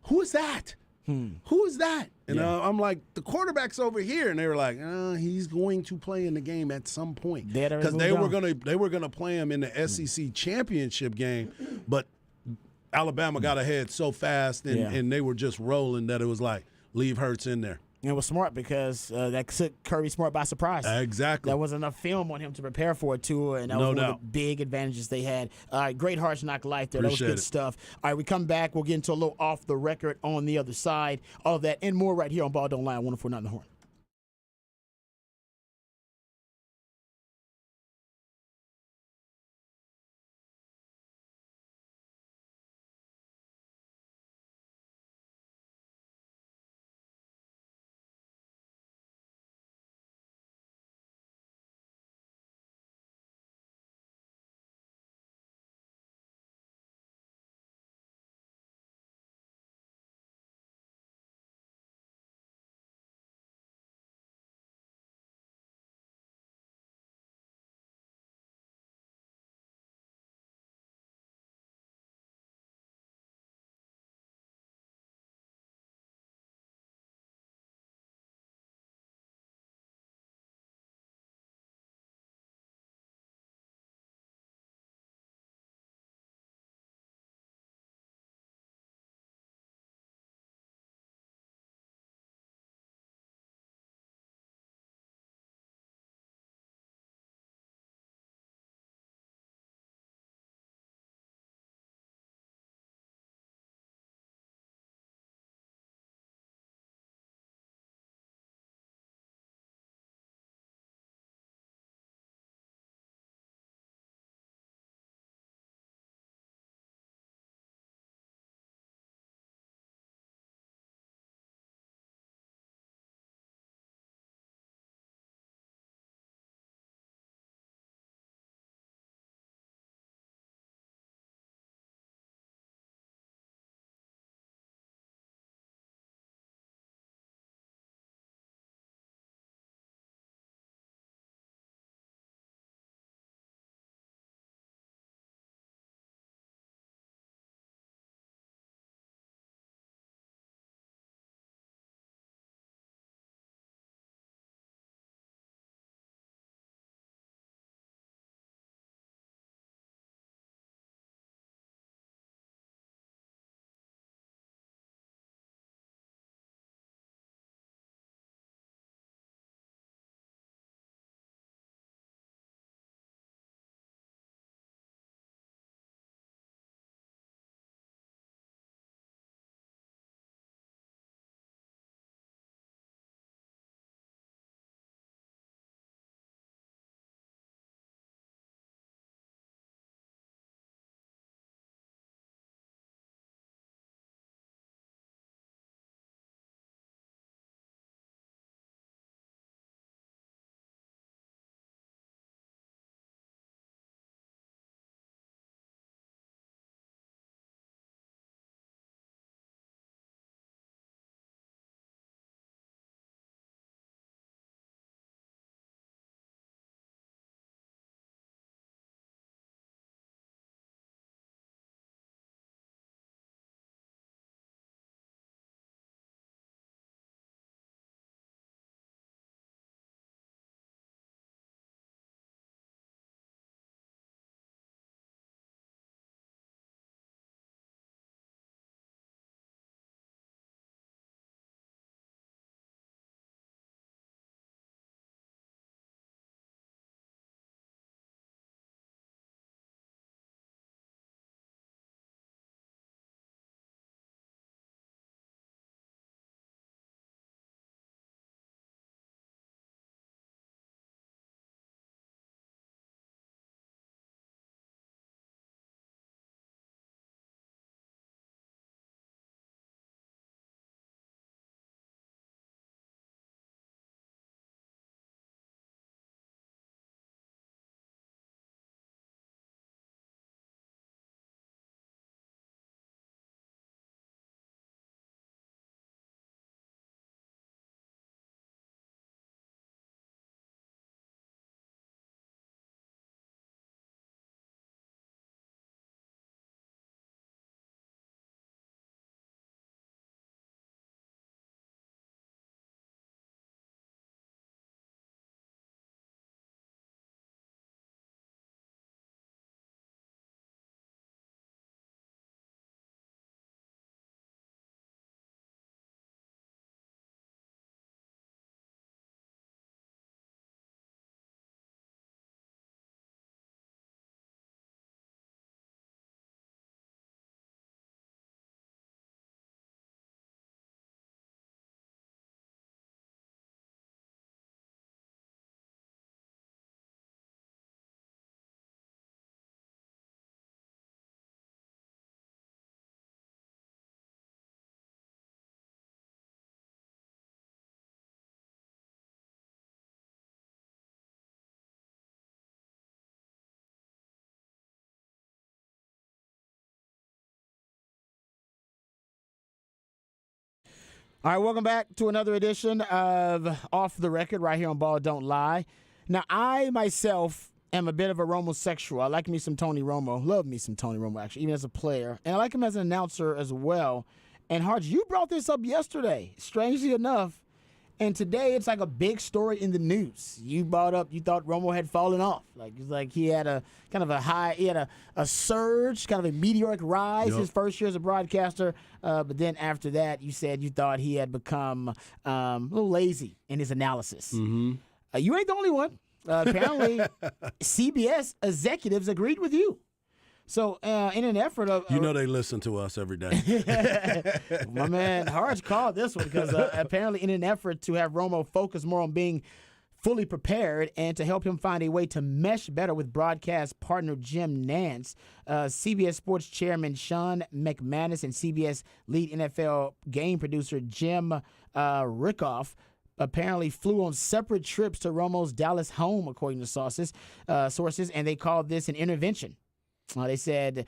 who is that? Who is that? And I'm like, the quarterback's over here. And they were like, he's going to play in the game at some point. Because they were gonna play him in the SEC championship game, but Alabama got ahead so fast and they were just rolling that it was like, leave Hurts in there. And it was smart because that took Kirby Smart by surprise. Exactly. There wasn't enough film on him to prepare for it, too, and that was one of the big advantages they had. All right, great Harsh Knock Life there. Appreciate that was good stuff. All right, we come back. We'll get into a little off the record on the other side. All of that and more right here on Ball Don't Lie on 104.9 The Horn. All right, welcome back to another edition of Off the Record right here on Ball Don't Lie. Now, I myself am a bit of a Romo-sexual. I like me some Tony Romo. Love me some Tony Romo, actually, even as a player. And I like him as an announcer as well. And, Harge, you brought this up yesterday, strangely enough. And today it's like a big story in the news. You brought up, you thought Romo had fallen off. Like he had a kind of a high, he had a surge, kind of a meteoric rise his first year as a broadcaster. But then after that, you said you thought he had become a little lazy in his analysis. Mm-hmm. You ain't the only one. Apparently, CBS executives agreed with you. So, in an effort of... You know they listen to us every day. My man Harge called this one because apparently in an effort to have Romo focus more on being fully prepared and to help him find a way to mesh better with broadcast partner Jim Nantz, CBS Sports Chairman Sean McManus and CBS lead NFL game producer Jim Rickoff apparently flew on separate trips to Romo's Dallas home, according to sources, and they called this an intervention. They said,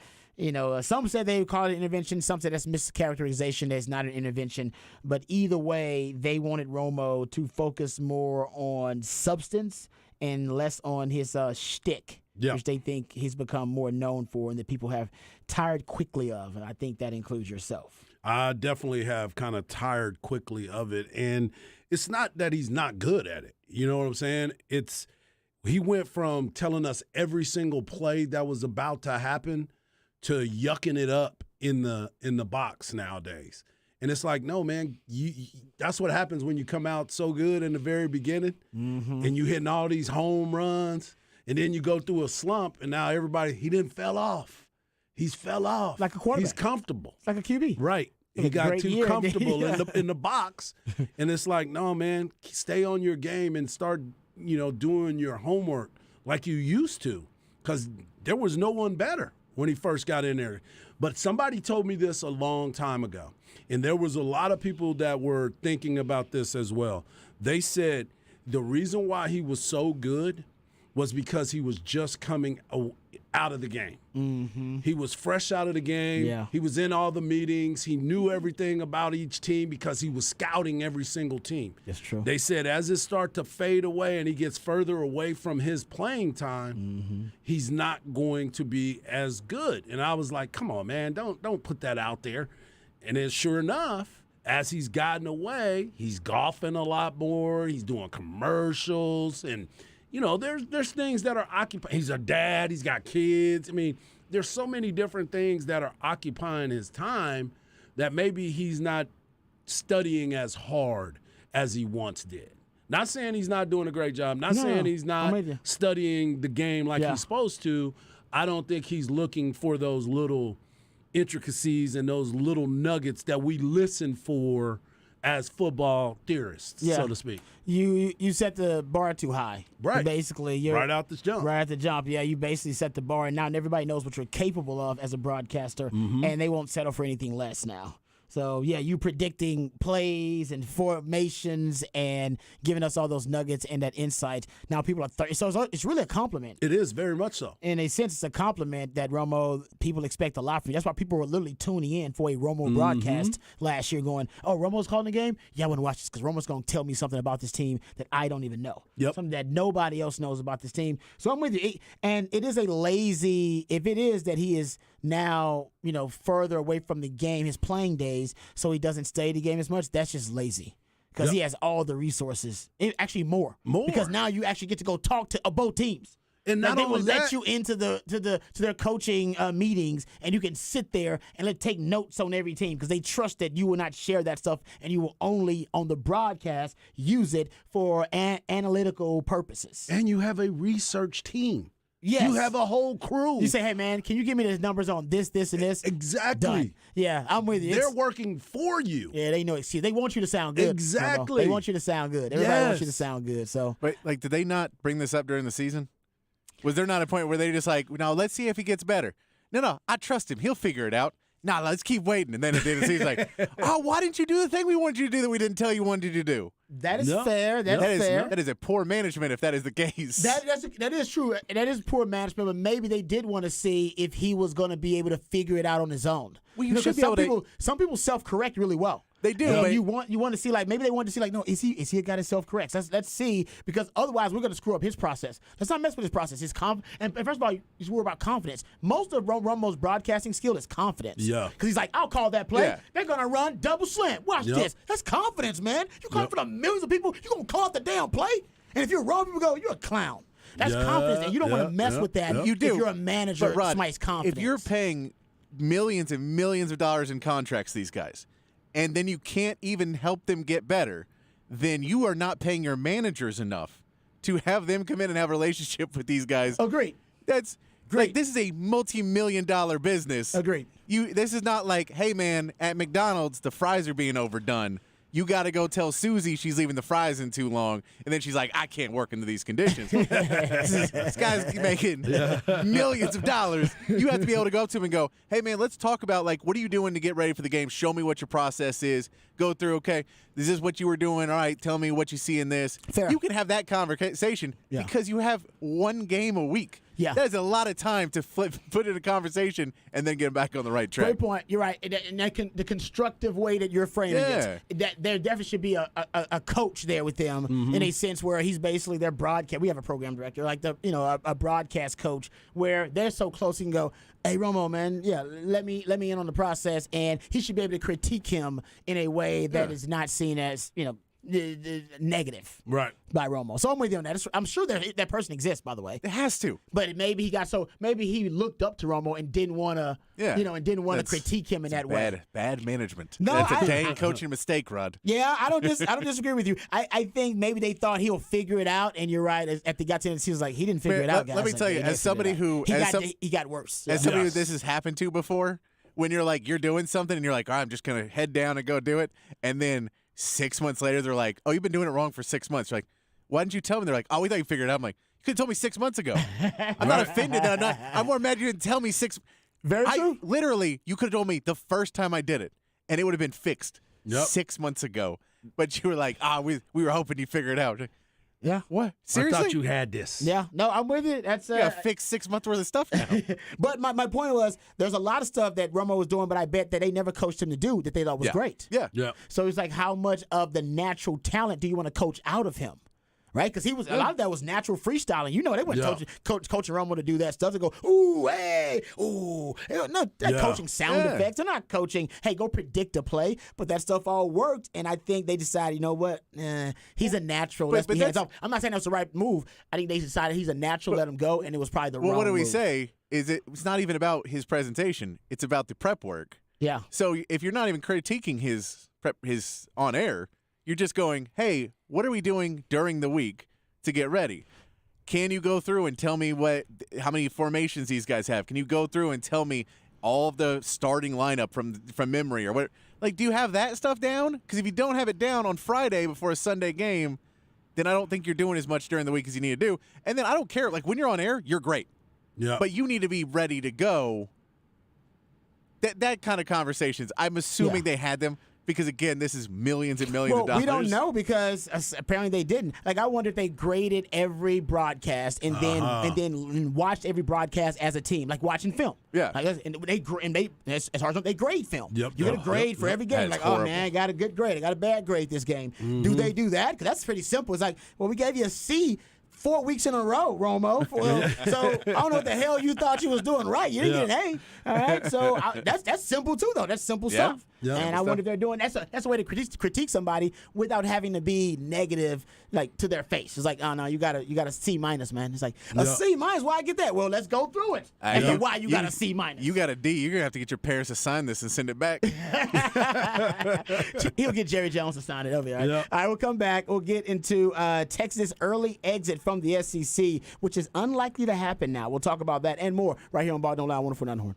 some said they would call it an intervention. Some said that's mischaracterization. That's not an intervention. But either way, they wanted Romo to focus more on substance and less on his shtick, which they think he's become more known for and that people have tired quickly of. And I think that includes yourself. I definitely have kind of tired quickly of it. And it's not that he's not good at it. You know what I'm saying? He went from telling us every single play that was about to happen to yucking it up in the box nowadays. And it's like, no, man, that's what happens when you come out so good in the very beginning and you hitting all these home runs and then you go through a slump and now he didn't fell off. He's fell off. Like a quarterback. He's comfortable. Like a QB. Right. He got too comfortable in the box. And it's like, no, man, stay on your game and start doing your homework like you used to, because there was no one better when he first got in there. But somebody told me this a long time ago, and there was a lot of people that were thinking about this as well. They said the reason why he was so good was because he was just coming out of the game. Mm-hmm. He was fresh out of the game. Yeah. He was in all the meetings. He knew everything about each team because he was scouting every single team. That's true. They said as it starts to fade away and he gets further away from his playing time, he's not going to be as good. And I was like, come on, man, don't put that out there. And then sure enough, as he's gotten away, he's golfing a lot more. He's doing commercials and there's things that are occupying. He's a dad. He's got kids. I mean, there's so many different things that are occupying his time that maybe he's not studying as hard as he once did. Not saying he's not doing a great job. Not saying he's not studying the game like he's supposed to. I don't think he's looking for those little intricacies and those little nuggets that we listen for as football theorists, so to speak. You set the bar too high. Right. Basically, you're right out the jump. Right at the jump. Yeah, you basically set the bar, and now everybody knows what you're capable of as a broadcaster, and they won't settle for anything less now. So, yeah, you predicting plays and formations and giving us all those nuggets and that insight. Now people are so it's really a compliment. It is, very much so. In a sense, it's a compliment that Romo, people expect a lot from you. That's why people were literally tuning in for a Romo broadcast last year going, oh, Romo's calling the game? Yeah, I want to watch this because Romo's going to tell me something about this team that I don't even know. Yep. Something that nobody else knows about this team. So I'm with you. And it is a lazy, if it is that he is now, further away from the game, his playing days, so he doesn't stay the game as much, that's just lazy. Because he has all the resources. Actually, more. Because now you actually get to go talk to both teams. And not they only will that, let you into to their coaching meetings, and you can sit there and take notes on every team because they trust that you will not share that stuff, and you will only on the broadcast use it for analytical purposes. And you have a research team. Yes. You have a whole crew. You say, hey, man, can you give me the numbers on this, and this? Exactly. Done. Yeah, I'm with you. They're working for you. Yeah, they know excuse. They want you to sound good. Exactly. They want you to sound good. Everybody wants you to sound good. So, Wait, did they not bring this up during the season? Was there not a point where they just like, no, let's see if he gets better? No, I trust him. He'll figure it out. Nah, let's keep waiting. And then at the end of the season, like, oh, why didn't you do the thing we wanted you to do that we didn't tell you wanted you to do? that is fair. That's fair. That is a poor management if that is the case. That is true. That is poor management, but maybe they did want to see if he was going to be able to figure it out on his own. Well, you should be able to. Some people self-correct really well. They do, And but- you want to see, like, maybe they want to see, like, no, is he a guy that self-corrects? Let's see, because otherwise we're going to screw up his process. Let's not mess with his process. His and first of all, he's worried about confidence. Most of Romo's broadcasting skill is confidence. Yeah. Because he's like, I'll call that play. Yeah. They're going to run double slant. Watch Yep. this. That's confidence, man. You call for the millions of people. You're going to call it the damn play? And if you're wrong, people go, you're a clown. That's Yeah, confidence, and you don't want to mess with that. You do. If you're a manager, But Rod, somebody's confidence. if you're paying millions and millions of dollars in contracts to these guys, and then you can't even help them get better, then you are not paying your managers enough to have them come in and have a relationship with these guys. Agreed. That's Great. like, this is a multi-million-dollar business. Agreed. This is not like, hey man, at McDonald's the fries are being overdone. You got to go tell Susie she's leaving the fries in too long, and then she's like, I can't work under these conditions. this guy's making millions of dollars. You have to be able to go up to him and go, hey man, let's talk about, like, what are you doing to get ready for the game? Show me what your process is. Go through, okay, this is what you were doing. All right, tell me what you see in this. Fair. You can have that conversation Yeah. because you have one game a week. Yeah. That is a lot of time to put in a conversation and then get back on the right track. Great point. You're right. And the constructive way that you're framing it, that there definitely should be a coach there with them in a sense where he's basically their broadcast. We have a program director, like a broadcast coach, where they're so close. He can go, hey Romo, man, yeah, let me in on the process, and he should be able to critique him in a way that is not seen as negative Right. by Romo. So I'm with you on that. I'm sure that person exists, by the way. It has to. But maybe he looked up to Romo and didn't want to, and didn't want to That's- critique him in that way. Bad management. No, That's a I- dang coaching mistake, Rod. Yeah, I don't disagree with you. I think maybe they thought he'll figure it out, and you're right. At the got to he was like, he didn't figure Man, it out, guys. let me Like, tell he you, didn't as figure somebody it out. who- he got worse. As somebody Yes. who this has happened to before, when you're like, you're doing something and you're like, all right, I'm just going to head down and go do it. And then 6 months later, they're like, oh, you've been doing it wrong for 6 months. You're like, why didn't you tell me? They're like, oh, we thought you figured it out. I'm like, you could have told me 6 months ago. I'm not offended that I'm more mad you didn't tell me Very true. Literally, you could have told me the first time I did it, and it would have been fixed Yep. 6 months ago. But you were like, we were hoping you figured it out. Like, Yeah. what? Seriously? I thought you had this. Yeah. No, I'm with you. That's You got to fix 6 months worth of stuff now. But my point was, there's a lot of stuff that Romo was doing, but I bet that they never coached him to do that they thought was great. Yeah. Yeah. So it's like, how much of the natural talent do you want to coach out of him? Right? Because a lot of that was natural freestyling. You know, they weren't coaching Romo to do that stuff to go, ooh, hey, ooh. No, they're coaching sound effects. They're not coaching, hey, go predict a play. But that stuff all worked. And I think they decided, you know what? He's a natural. Let's be hands off. I'm not saying that's the right move. I think they decided he's a natural, let him go. And it was probably the wrong move. Well, what do we say? It's not even about his presentation. It's about the prep work. Yeah. So if you're not even critiquing his on air, you're just going, hey, what are we doing during the week to get ready? Can you go through and tell me how many formations these guys have? Can you go through and tell me all of the starting lineup from memory or what? Like, do you have that stuff down? Because if you don't have it down on Friday before a Sunday game, then I don't think you're doing as much during the week as you need to do. And then I don't care. Like, when you're on air, you're great. Yeah. But you need to be ready to go. That kind of conversations, I'm assuming they had them because, again, this is millions and millions of dollars. We don't know because apparently they didn't. Like, I wonder if they graded every broadcast and then watched every broadcast as a team, like watching film. Yeah. Like, and they as hard as they grade film. Yep. You get a Yep. grade Yep. for every game. That's Like, horrible. oh man, I got a good grade. I got a bad grade this game. Do they do that? Because that's pretty simple. It's like, well, we gave you a C 4 weeks in a row, Romo. So I don't know what the hell you thought you was doing right. You didn't get an A. All right. So that's simple too, though. That's simple stuff. Yeah. And I wonder if they're doing that's a way to critique somebody without having to be negative, like to their face. It's like, oh no, you got a C minus, man. It's like a C minus. Why I get that? Well, let's go through it. As to why you got a C minus. You got a D. You're gonna have to get your parents to sign this and send it back. He'll get Jerry Jones to sign it over. All right? Yep. All right, we'll come back. We'll get into Texas' early exit from the SEC, which is unlikely to happen now. We'll talk about that and more right here on Ball Don't Lie, 104.9 The Horn.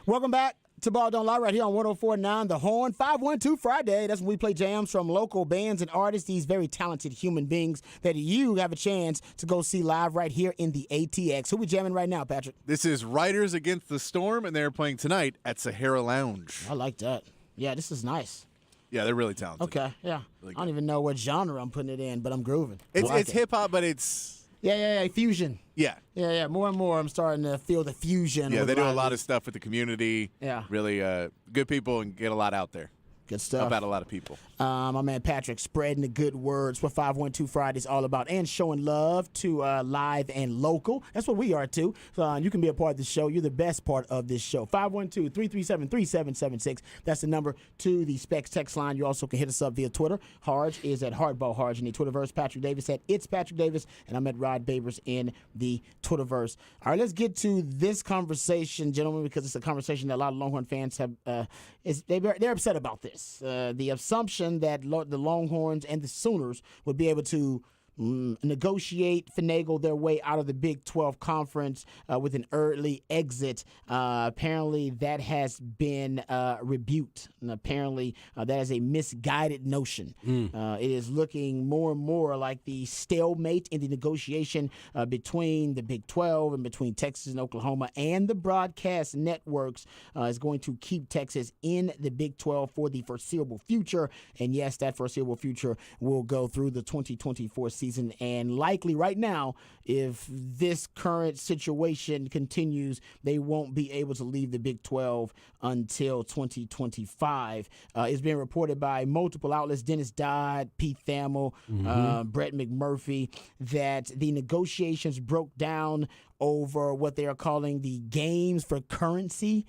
Welcome back to Ball Don't Lie right here on 104.9 The Horn. 512 Friday. That's when we play jams from local bands and artists, these very talented human beings that you have a chance to go see live right here in the ATX. Who we jamming right now, Patrick? This is Riders Against the Storm, and they're playing tonight at Sahara Lounge. I like that. Yeah, this is nice. Yeah, they're really talented. Okay, yeah. Really I don't even know what genre I'm putting it in, but I'm grooving. It's I like it. hip hop, but it's Yeah, fusion. yeah. Yeah. More and more, I'm starting to feel the fusion. Yeah, with they do a live lot of music. stuff with the community. Yeah. Really good people and get a lot out there. Good stuff. Help out a lot of people. My man Patrick spreading the good words. What 512 Friday's all about, and showing love to live and local. That's what we are too. So you can be a part of the show. You're the best part of this show. 512-337-3776. That's the number to the Specs text line. You also can hit us up via Twitter. Harge is at Hardball Harge in the Twitterverse. Patrick Davis at It's Patrick Davis, and I'm at Rod Babers in the Twitterverse. All right, let's get to this conversation, gentlemen, because it's a conversation that a lot of Longhorn fans have. They're upset about this. The assumption that the Longhorns and the Sooners would be able to negotiate, finagle their way out of the Big 12 Conference with an early exit. Apparently, that has been rebuked. And apparently, that is a misguided notion. It is looking more and more like the stalemate in the negotiation between the Big 12 and between Texas and Oklahoma and the broadcast networks is going to keep Texas in the Big 12 for the foreseeable future. And yes, that foreseeable future will go through the 2024 season. And likely right now, if this current situation continues, they won't be able to leave the Big 12 until 2025. It's been reported by multiple outlets, Dennis Dodd, Pete Thamel, Brett McMurphy, that the negotiations broke down over what they are calling the games for currency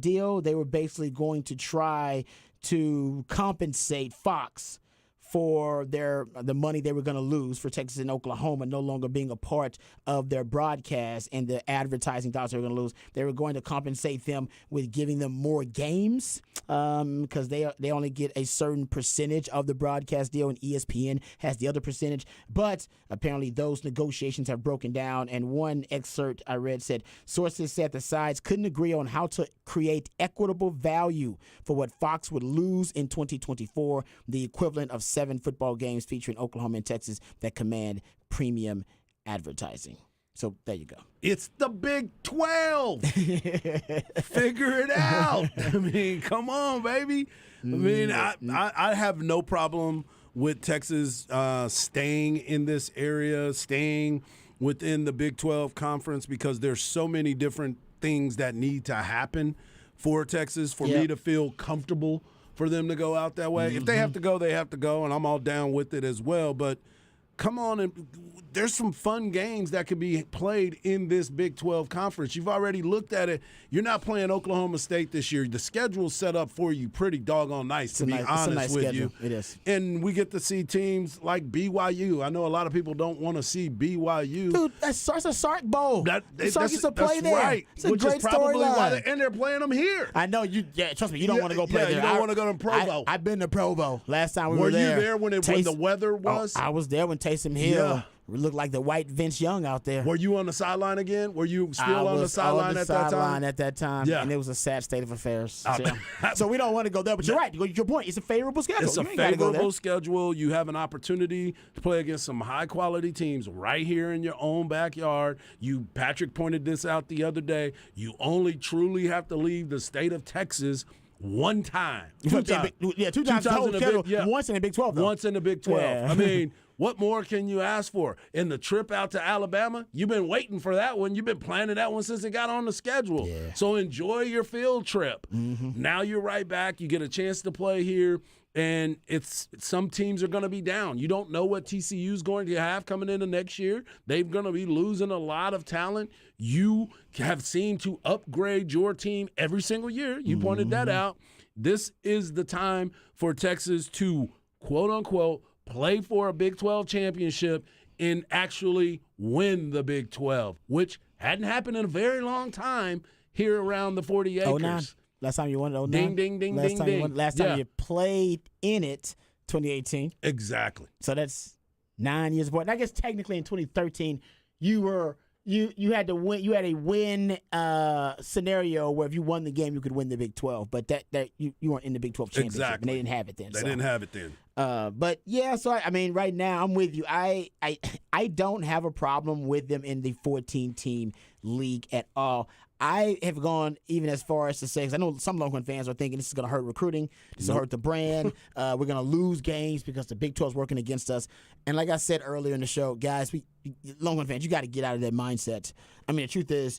deal. They were basically going to try to compensate Fox for the money they were going to lose for Texas and Oklahoma no longer being a part of their broadcast and the advertising dollars they were going to lose. They were going to compensate them with giving them more games because they only get a certain percentage of the broadcast deal, and ESPN has the other percentage. But apparently those negotiations have broken down, and one excerpt I read said, sources said the sides couldn't agree on how to create equitable value for what Fox would lose in 2024, the equivalent of 7 football games featuring Oklahoma and Texas that command premium advertising. So there you go. It's the Big 12. Figure it out. I mean, come on, baby. I mean, I have no problem with Texas staying in this area, staying within the Big 12 conference, because there's so many different things that need to happen for Texas for me to feel comfortable for them to go out that way. If they have to go, they have to go, and I'm all down with it as well. But come on, and there's some fun games that could be played in this Big 12 conference. You've already looked at it. You're not playing Oklahoma State this year. The schedule's set up for you pretty doggone nice, to be honest with you. It is. And we get to see teams like BYU. I know a lot of people don't want to see BYU. Dude, that's a Sark Bowl. Sark used to play that's there. right. It's a Which great is probably why storyline. they're playing them here. I know you. Yeah, trust me, you don't want to go play there. You don't want to go to Provo. I've been to Provo. Last time we were Were you there. there when the weather was? I was there when Taysom Hill Yeah. looked like the white Vince Young out there. Were you on the sideline again? Were you still I on the was sideline at that time? sideline at that time, Yeah. and it was a sad state of affairs. So we don't want to go there. But you're right. Your point. It's a favorable schedule. It's a You ain't gotta go favorable there. schedule. You have an opportunity to play against some high-quality teams right here in your own backyard. Patrick pointed this out the other day. You only truly have to leave the state of Texas one time. Two times. Yeah, two times the whole in the schedule. Big- Once in the Big 12, though. Once in the Big 12. Yeah. I mean, what more can you ask for? In the trip out to Alabama, you've been waiting for that one. You've been planning that one since it got on the schedule. Yeah. So enjoy your field trip. Now you're right back. You get a chance to play here. And some teams are going to be down. You don't know what TCU is going to have coming into next year. They're going to be losing a lot of talent. You have seen to upgrade your team every single year. You pointed that out. This is the time for Texas to, quote unquote, play for a Big 12 championship and actually win the Big 12, which hadn't happened in a very long time here around the 40 acres. 09. Last time you won it, 09. Ding, ding, ding, last ding, time ding. Last time Yeah. you played in it, 2018. Exactly. So that's 9 years apart. And I guess technically in 2013, you were you had to win. You had a win scenario where if you won the game, you could win the Big 12. But that you weren't in the Big 12 championship, Exactly. and they didn't have it then. They didn't have it then. But yeah, so I mean, right now I'm with you. I don't have a problem with them in the 14-team league at all. I have gone even as far as to say, because I know some Longhorn fans are thinking this is going to hurt recruiting, this will hurt the brand, we're going to lose games because the Big 12 is working against us. And like I said earlier in the show, guys, Longhorn fans, you got to get out of that mindset. I mean, the truth is,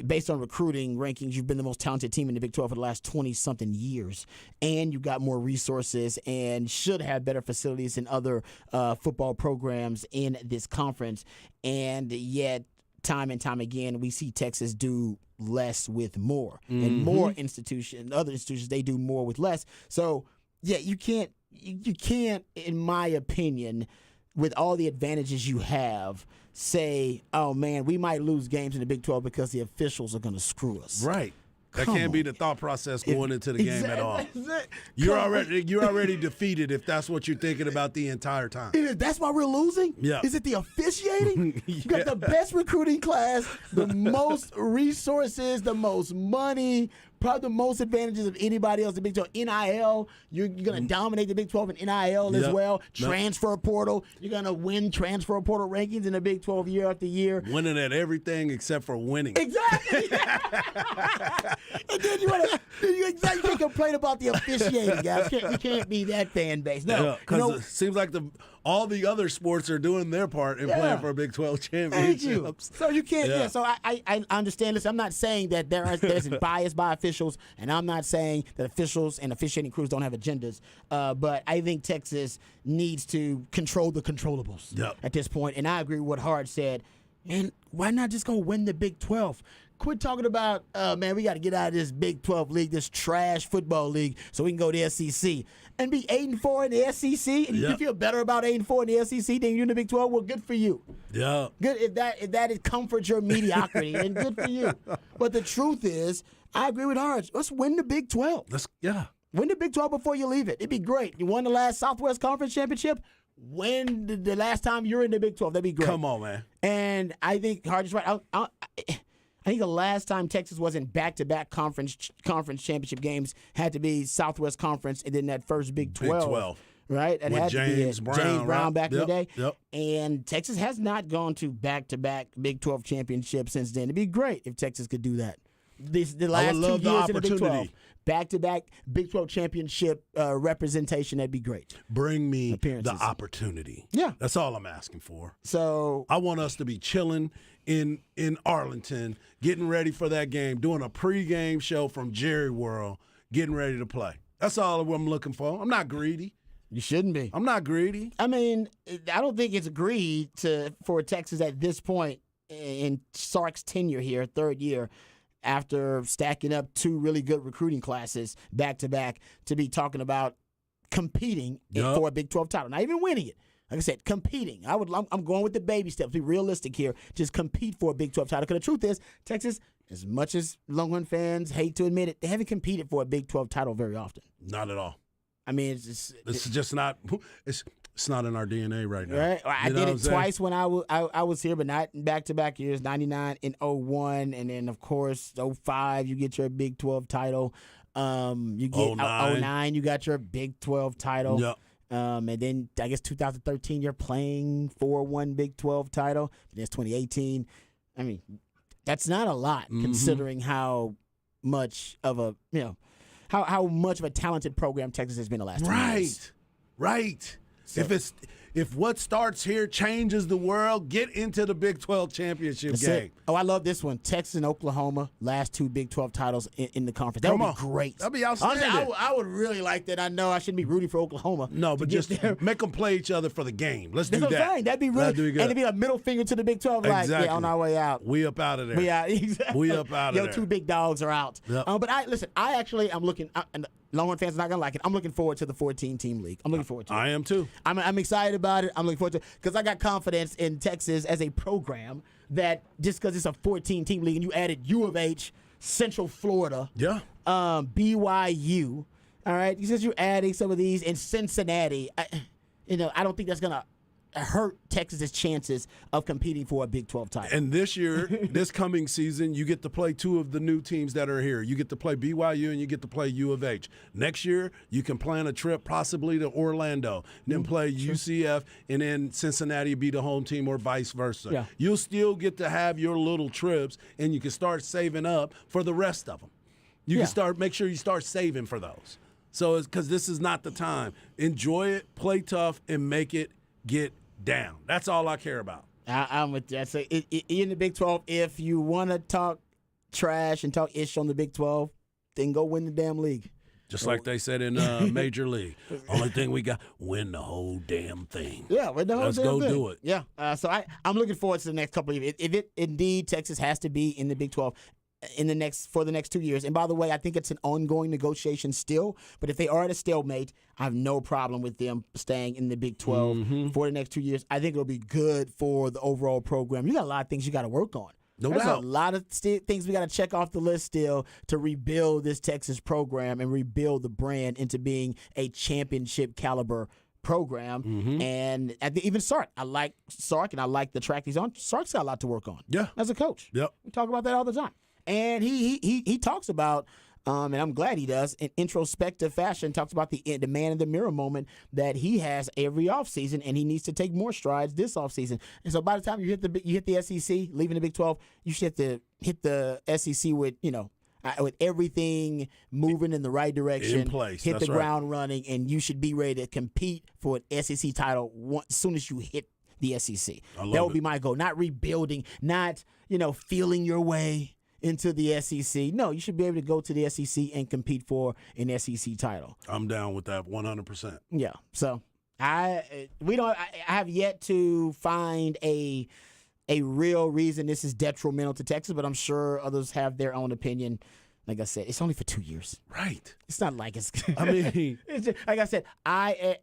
based on recruiting rankings, you've been the most talented team in the Big 12 for the last 20-something years. And you got more resources and should have better facilities than other football programs in this conference. And yet, time and time again, we see Texas do less with more. And more other institutions, they do more with less. So, yeah, you can't, in my opinion, with all the advantages you have, say, oh, man, we might lose games in the Big 12 because the officials are going to screw us. Right. That Come can't be on. the thought process going into the game at all. You're You're already defeated if that's what you're thinking about the entire time. That's why we're losing? Yeah. Is it the officiating? You got the best recruiting class, the most resources, the most money, probably the most advantages of anybody else in the Big 12. NIL, you're going to dominate the Big 12 in NIL as Yep. well. Yep. Transfer portal, you're going to win transfer portal rankings in the Big 12 year after year. Winning at everything except for winning. Exactly. And then you can't complain about the officiating, guys. You can't be that fan base. No, Because it seems like all the other sports are doing their part in playing for a Big 12 Thank you. championships. So you can't. Yeah. So I understand this. I'm not saying that there's bias by officials, and I'm not saying that officials and officiating crews don't have agendas. But I think Texas needs to control the controllables at this point. And I agree with what Hard said. And why not just go win the Big 12? Quit talking about, man, we got to get out of this Big 12 league, this trash football league, so we can go to the SEC. And be 8-4 in the SEC, and you feel better about 8-4 in the SEC than you in the Big 12, well, good for you. Yeah. Good if that comforts your mediocrity, and good for you. But the truth is, I agree with Harge. Let's win the Big 12. Win the Big 12 before you leave it. It'd be great. You won the last Southwest Conference Championship. Win the last time you're in the Big 12. That'd be great. Come on, man. And I think Harge is right. I think the last time Texas was in back-to-back conference championship games had to be Southwest Conference and then that first Big 12. Big 12. Right? It With had to be James it. Brown, James Brown right? back in the day. Yep. And Texas has not gone to back-to-back Big 12 championships since then. It'd be great if Texas could do that. The last love 2 the years in the Big 12. opportunity. Back-to-back Big 12 championship representation, that'd be great. Bring me Appearances. the opportunity. Yeah. That's all I'm asking for. So I want us to be chilling in Arlington, getting ready for that game, doing a pregame show from Jerry World, getting ready to play. That's all I'm looking for. I'm not greedy. you shouldn't be. I'm not greedy. I mean, I don't think it's agreed for Texas at this point in Sark's tenure here, third year, after stacking up 2 really good recruiting classes back to back, to be talking about competing for a Big 12 title, not even winning it. Like I said, competing. I'm going with the baby steps. Be realistic here. Just compete for a Big 12 title. Because the truth is, Texas, as much as Longhorn fans hate to admit it, they haven't competed for a Big 12 title very often. Not at all. I mean, it's just not. It's not in our DNA right now. right. I You know did what I'm it saying? twice when I was here, but not in back-to-back years. 99 and 01, and then of course 05. You get your Big 12 title. You get 09. You got your Big 12 title. Yep. And then I guess 2013 you're playing for one Big 12 title. That's 2018. I mean, that's not a lot considering how much of a how much of a talented program Texas has been the last 2 years. Right. So- If what starts here changes the world, get into the Big 12 championship That's game. it. Oh, I love this one. Texas and Oklahoma, last 2 Big 12 titles in the conference. That Come would on. be great. That'd be outstanding. Honestly, I would really like that. I know I shouldn't be rooting for Oklahoma. No, to but get just there. make them play each other for the game. Let's do That's what I'm that. saying. That'd be really That'd be good. And it'd be a middle finger to the Big 12, like, Exactly. yeah, on our way out. We up out of there. We out. Exactly. We up out of Your there. 2 big dogs are out. Yep. But I'm looking, and Longhorn fans are not going to like it. I'm looking forward to the 14-team league. I'm looking forward to it. I am too. I'm excited about it. I'm looking forward to it because I got confidence in Texas as a program that just because it's a 14-team league and you added U of H, Central Florida, Yeah. BYU, all right, since you're adding some of these in Cincinnati, I don't think that's going to hurt Texas's chances of competing for a Big 12 title. And this year, this coming season, you get to play two of the new teams that are here. You get to play BYU and you get to play U of H. Next year, you can plan a trip possibly to Orlando, then play UCF, and then Cincinnati be the home team or vice versa. Yeah. You'll still get to have your little trips, and you can start saving up for the rest of them. You can make sure you start saving for those. So it's because this is not the time. Enjoy it, play tough, and make it get down. That's all I care about. I'm with you. I say in the Big 12, if you want to talk trash and talk ish on the Big 12, then go win the damn league. Just like they said in Major League. Only thing we got, win the whole damn thing. Yeah, win the whole Let's damn go thing. do it. Yeah. So I'm looking forward to the next couple of years. If it indeed Texas has to be in the Big 12 for the next 2 years. And by the way, I think it's an ongoing negotiation still. But if they are at a stalemate, I have no problem with them staying in the Big 12 for the next 2 years. I think it'll be good for the overall program. You got a lot of things you got to work on. There's a lot of things we got to check off the list still to rebuild this Texas program and rebuild the brand into being a championship caliber program. And I think even Sark, I like Sark and I like the track he's on. Sark's got a lot to work on. Yeah. As a coach. Yep. We talk about that all the time. And he talks about, and I'm glad he does, in introspective fashion, talks about the man in the mirror moment that he has every offseason, and he needs to take more strides this offseason. And so by the time you hit the SEC, leaving the Big 12, you should hit the SEC with, with everything moving in the right direction. In place. Hit That's the right. ground running, and you should be ready to compete for an SEC title as soon as you hit the SEC. That would be my goal. Not rebuilding, not, feeling your way into the SEC. No, you should be able to go to the SEC and compete for an SEC title. I'm down with that 100%. Yeah. So I have yet to find a real reason this is detrimental to Texas, but I'm sure others have their own opinion. Like I said, it's only for 2 years. Right. It's not like it's. I mean, it's just, like I said, I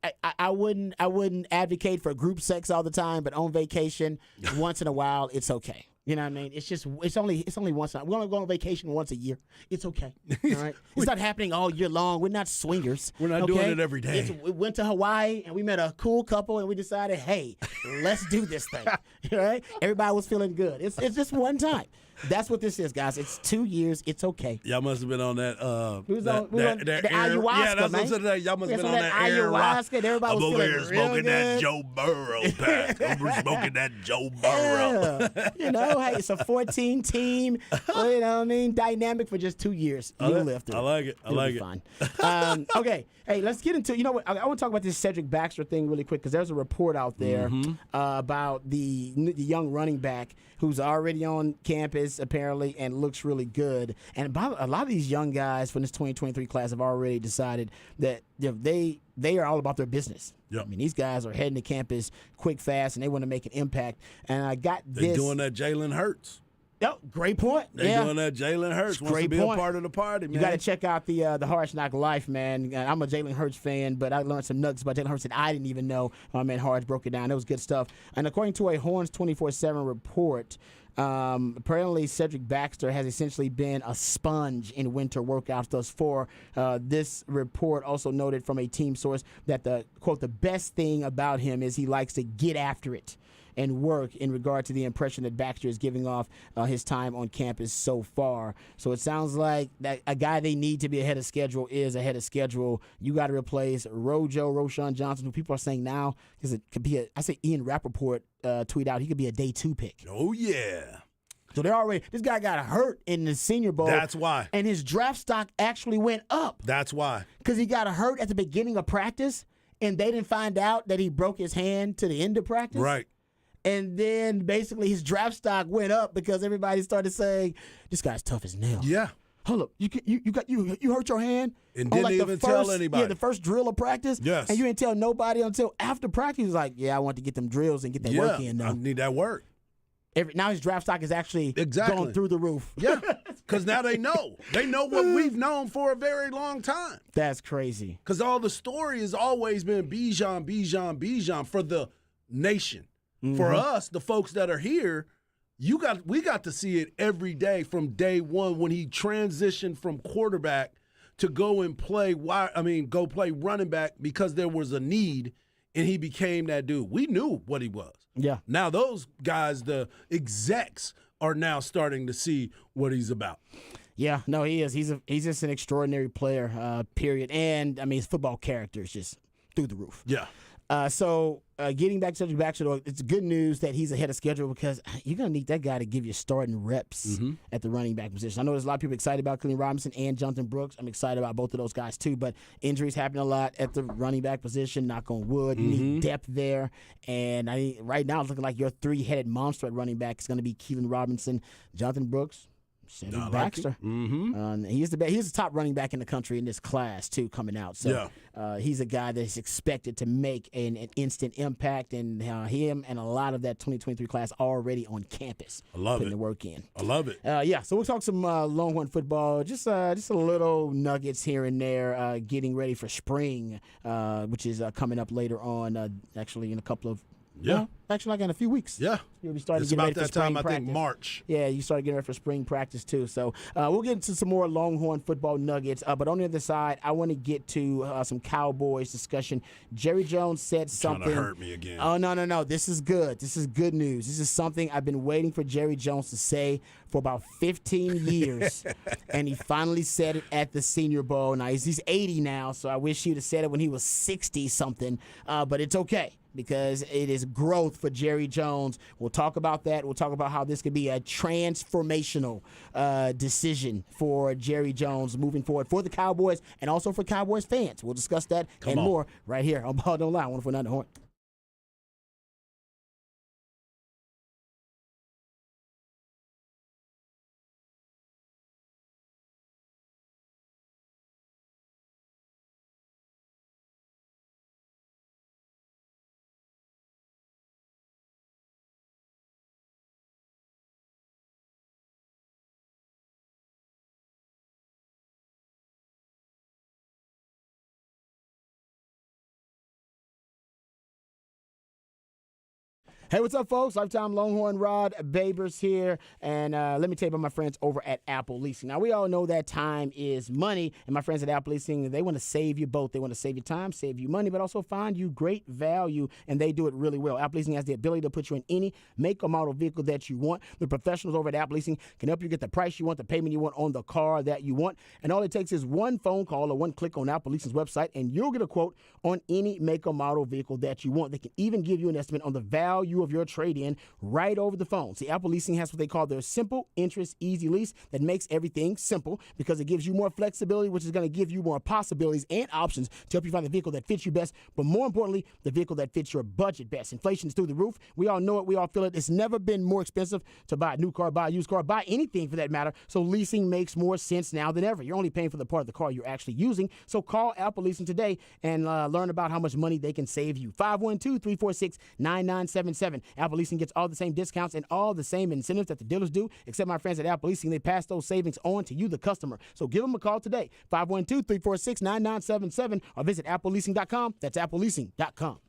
wouldn't advocate for group sex all the time, but on vacation once in a while, it's okay. You know what I mean? It's only once. We only go on vacation once a year. It's okay. All right. It's not happening all year long. We're not swingers. We're not doing it every day. We went to Hawaii and we met a cool couple and we decided, hey, let's do this thing. All right. Everybody was feeling good. It's just one time. That's what this is, guys. It's 2 years. It's okay. Y'all must have been on that. We was on the ayahuasca, yeah, that's man. what I'm saying. Y'all must have We been was on that ayahuasca, and everybody I'm was over feeling here real smoking good. that Joe Burrow pack. I'm smoking that Joe Burrow. Yeah. Hey, it's a 14 team. Well, you know what I mean? Dynamic for just 2 years. You'll live through I like it. I You'll like be it. Fine. Okay. Hey, let's get into. You know what? I want to talk about this Cedric Baxter thing really quick because there's a report out there about the young running back who's already on campus apparently and looks really good. And about a lot of these young guys from this 2023 class have already decided that they are all about their business. Yep. I mean, these guys are heading to campus quick, fast, and they want to make an impact. And I got They're this. doing that Jalen Hurts. Oh, great point. They're doing that Jalen Hurts. Wants Great to be point. a part of the party, man. You got to check out the Harsh Knock Life, man. I'm a Jalen Hurts fan, but I learned some nuggets about Jalen Hurts that I didn't even know. My man Harsh broke it down. It was good stuff. And according to a Horns 24/7 report, apparently Cedric Baxter has essentially been a sponge in winter workouts thus far. This report also noted from a team source that the best thing about him is he likes to get after it and work in regard to the impression that Baxter is giving off his time on campus so far. So it sounds like that a guy they need to be ahead of schedule is ahead of schedule. You got to replace Roschon Johnson, who people are saying now could be I say Ian Rappaport tweet out he could be a day 2 pick. Oh, yeah. So they're already this guy got hurt in the Senior Bowl. That's why. And his draft stock actually went up That's why. because he got hurt at the beginning of practice, and they didn't find out that he broke his hand to the end of practice. Right. And then basically his draft stock went up because everybody started saying, "This guy's tough as nails." Yeah. Hold up, you hurt your hand And on, didn't the even tell first- anybody. Yeah, the first drill of practice. Yes. And you didn't tell nobody until after practice. He was like, "Yeah, I want to get them drills and get that work in." I Though need that work. now his draft stock is actually Exactly. going through the roof. Yeah. Because now they know. They know what we've known for a very long time. That's crazy. Because all the story has always been Bijan for the nation. For us, the folks that are here, we got to see it every day from day one when he transitioned from quarterback to go play running back because there was a need and he became that dude. We knew what he was. Yeah. Now those guys, the execs, are now starting to see what he's about. Yeah, no, he is. He's just an extraordinary player, period. And, I mean, his football character is just through the roof. Yeah. So getting back to Cedric Baxter, it's good news that he's ahead of schedule because you're going to need that guy to give you starting reps at the running back position. I know there's a lot of people excited about Clean Robinson and Jonathan Brooks. I'm excited about both of those guys too, but injuries happen a lot at the running back position, knock on wood. You need depth there. And right now it's looking like your three-headed monster at running back is going to be Keelan Robinson, Jonathan Brooks, Cedric Baxter. He's the top running back in the country in this class too, coming out. So he's a guy that's expected to make an instant impact, and him and a lot of that 2023 class already on campus. I love putting it. the work in. I love it. So we'll talk some Longhorn football, just a little nuggets here and there, getting ready for spring, which is coming up later on, actually in a couple of actually like in a few weeks. Yeah. You'll be starting It's to get about ready for that time, spring I practice. think, March. Yeah, you start getting ready for spring practice too. So we'll get into some more Longhorn football nuggets. But on the other side, I want to get to some Cowboys discussion. Jerry Jones said something. Trying to hurt me again. Oh, no. This is good. This is good news. This is something I've been waiting for Jerry Jones to say for about 15 years. And he finally said it at the Senior Bowl. Now, he's 80 now, so I wish he would have said it when he was 60-something. But it's okay, because it is growth for Jerry Jones. We'll talk about that. We'll talk about how this could be a transformational decision for Jerry Jones moving forward for the Cowboys and also for Cowboys fans. We'll discuss that more right here on Ball Don't Lie, 104.9 The Horn. Hey, what's up, folks? Lifetime Longhorn Rod Babers here. And let me tell you about my friends over at Apple Leasing. Now, we all know that time is money. And my friends at Apple Leasing, they want to save you both. They want to save you time, save you money, but also find you great value. And they do it really well. Apple Leasing has the ability to put you in any make or model vehicle that you want. The professionals over at Apple Leasing can help you get the price you want, the payment you want on the car that you want. And all it takes is one phone call or one click on Apple Leasing's website, and you'll get a quote on any make or model vehicle that you want. They can even give you an estimate on the value of your trade-in right over the phone. See, Apple Leasing has what they call their simple interest easy lease that makes everything simple because it gives you more flexibility, which is going to give you more possibilities and options to help you find the vehicle that fits you best, but more importantly, the vehicle that fits your budget best. Inflation is through the roof. We all know it. We all feel it. It's never been more expensive to buy a new car, buy a used car, buy anything for that matter. So leasing makes more sense now than ever. You're only paying for the part of the car you're actually using. So call Apple Leasing today and learn about how much money they can save you. 512-346-9977. Apple Leasing gets all the same discounts and all the same incentives that the dealers do, except my friends at Apple Leasing, they pass those savings on to you, the customer. So give them a call today, 512-346-9977, or visit appleleasing.com. That's appleleasing.com.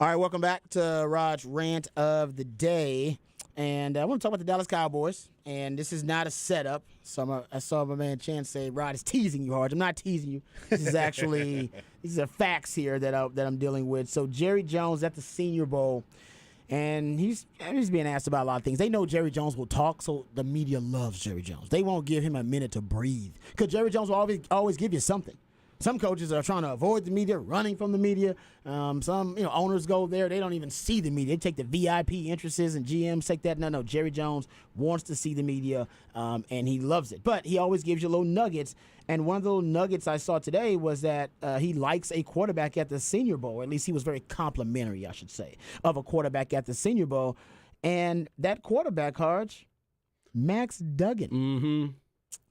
All right, welcome back to Rod's Rant of the Day. And I want to talk about the Dallas Cowboys. And this is not a setup. So I saw my man Chan say, Rod is teasing you hard. I'm not teasing you. This is actually, these are facts here that I'm dealing with. So Jerry Jones at the Senior Bowl. And he's being asked about a lot of things. They know Jerry Jones will talk, so the media loves Jerry Jones. They won't give him a minute to breathe. Because Jerry Jones will always give you something. Some coaches are trying to avoid the media, running from the media. Some owners go there. They don't even see the media. They take the VIP interests and GMs take that. No, Jerry Jones wants to see the media, and he loves it. But he always gives you little nuggets. And one of the little nuggets I saw today was that he likes a quarterback at the Senior Bowl. At least he was very complimentary, I should say, of a quarterback at the Senior Bowl. And that quarterback, Harge, Max Duggan. Mm-hmm.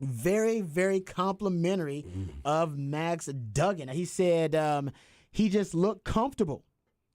Very, very complimentary of Max Duggan. He said he just looked comfortable.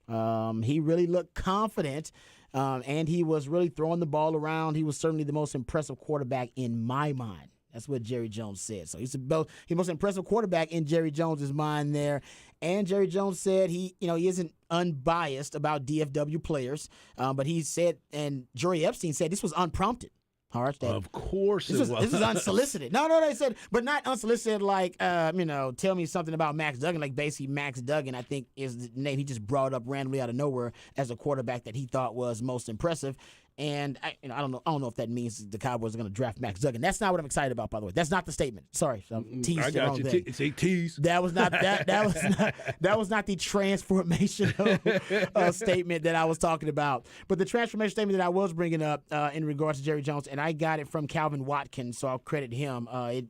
He really looked confident, and he was really throwing the ball around. He was certainly the most impressive quarterback in my mind. That's what Jerry Jones said. So he's the most impressive quarterback in Jerry Jones's mind there. And Jerry Jones said he isn't unbiased about DFW players, but he said, and Jory Epstein said this was unprompted. Of course this is unsolicited. No, they said, but not unsolicited like, tell me something about Max Duggan. Like basically Max Duggan, I think, is the name he just brought up randomly out of nowhere as a quarterback that he thought was most impressive. And I don't know if that means the Cowboys are going to draft Max Duggan. That's not what I'm excited about, by the way. That's not the statement. Sorry, so teased I the got wrong you. thing. It's a tease. That was not that was not the transformational statement that I was talking about. But the transformation statement that I was bringing up in regards to Jerry Jones, and I got it from Calvin Watkins, so I'll credit him.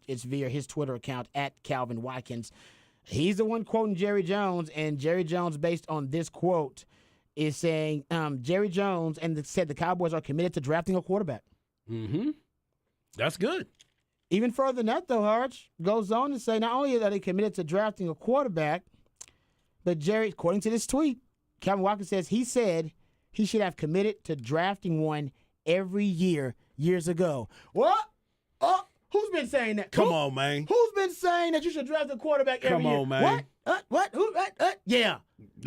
It's via his Twitter account at Calvin Watkins. He's the one quoting Jerry Jones, and Jerry Jones, based on this quote, is saying Jerry Jones said the Cowboys are committed to drafting a quarterback. Mm-hmm. That's good. Even further than that, though, Harge goes on to say not only are they committed to drafting a quarterback, but Jerry, according to this tweet, Calvin Watkins says he said he should have committed to drafting one every year years ago. What? Oh, who's been saying that? Come on, man. Who's been saying that you should draft a quarterback every year? Come on, man. What? Who? Yeah.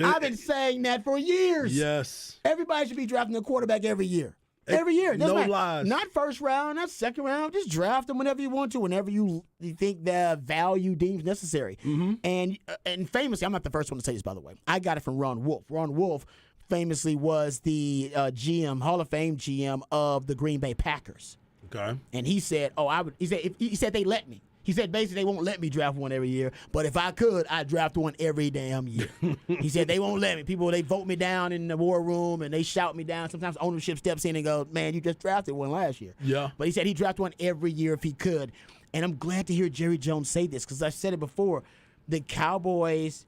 I've been saying that for years. Yes. Everybody should be drafting a quarterback every year. Every year. No lies. Not first round, not second round. Just draft them whenever you want to, whenever you think the value deems necessary. Mm-hmm. And famously, I'm not the first one to say this, by the way. I got it from Ron Wolf. Ron Wolf famously was the GM, Hall of Fame GM of the Green Bay Packers. Okay. And he said, he said they let me. He said basically they won't let me draft one every year, but if I could, I'd draft one every damn year. He said they won't let me. People, they vote me down in the war room and they shout me down. Sometimes ownership steps in and goes, man, you just drafted one last year. Yeah. But he said he'd draft one every year if he could. And I'm glad to hear Jerry Jones say this because I said it before. The Cowboys,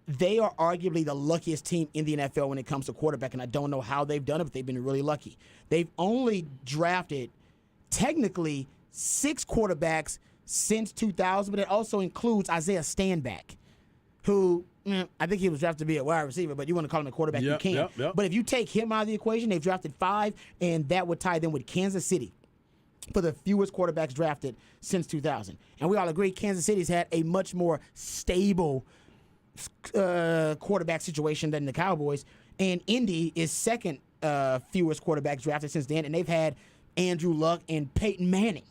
they are arguably the luckiest team in the NFL when it comes to quarterback, and I don't know how they've done it, but they've been really lucky. They've only drafted technically 6 quarterbacks since 2000, but it also includes Isaiah Stanback, who I think he was drafted to be a wide receiver, but you want to call him a quarterback, you can. Yep. But if you take him out of the equation, they've drafted 5, and that would tie them with Kansas City for the fewest quarterbacks drafted since 2000. And we all agree Kansas City's had a much more stable quarterback situation than the Cowboys. And Indy is second fewest quarterbacks drafted since then, and they've had Andrew Luck and Peyton Manning.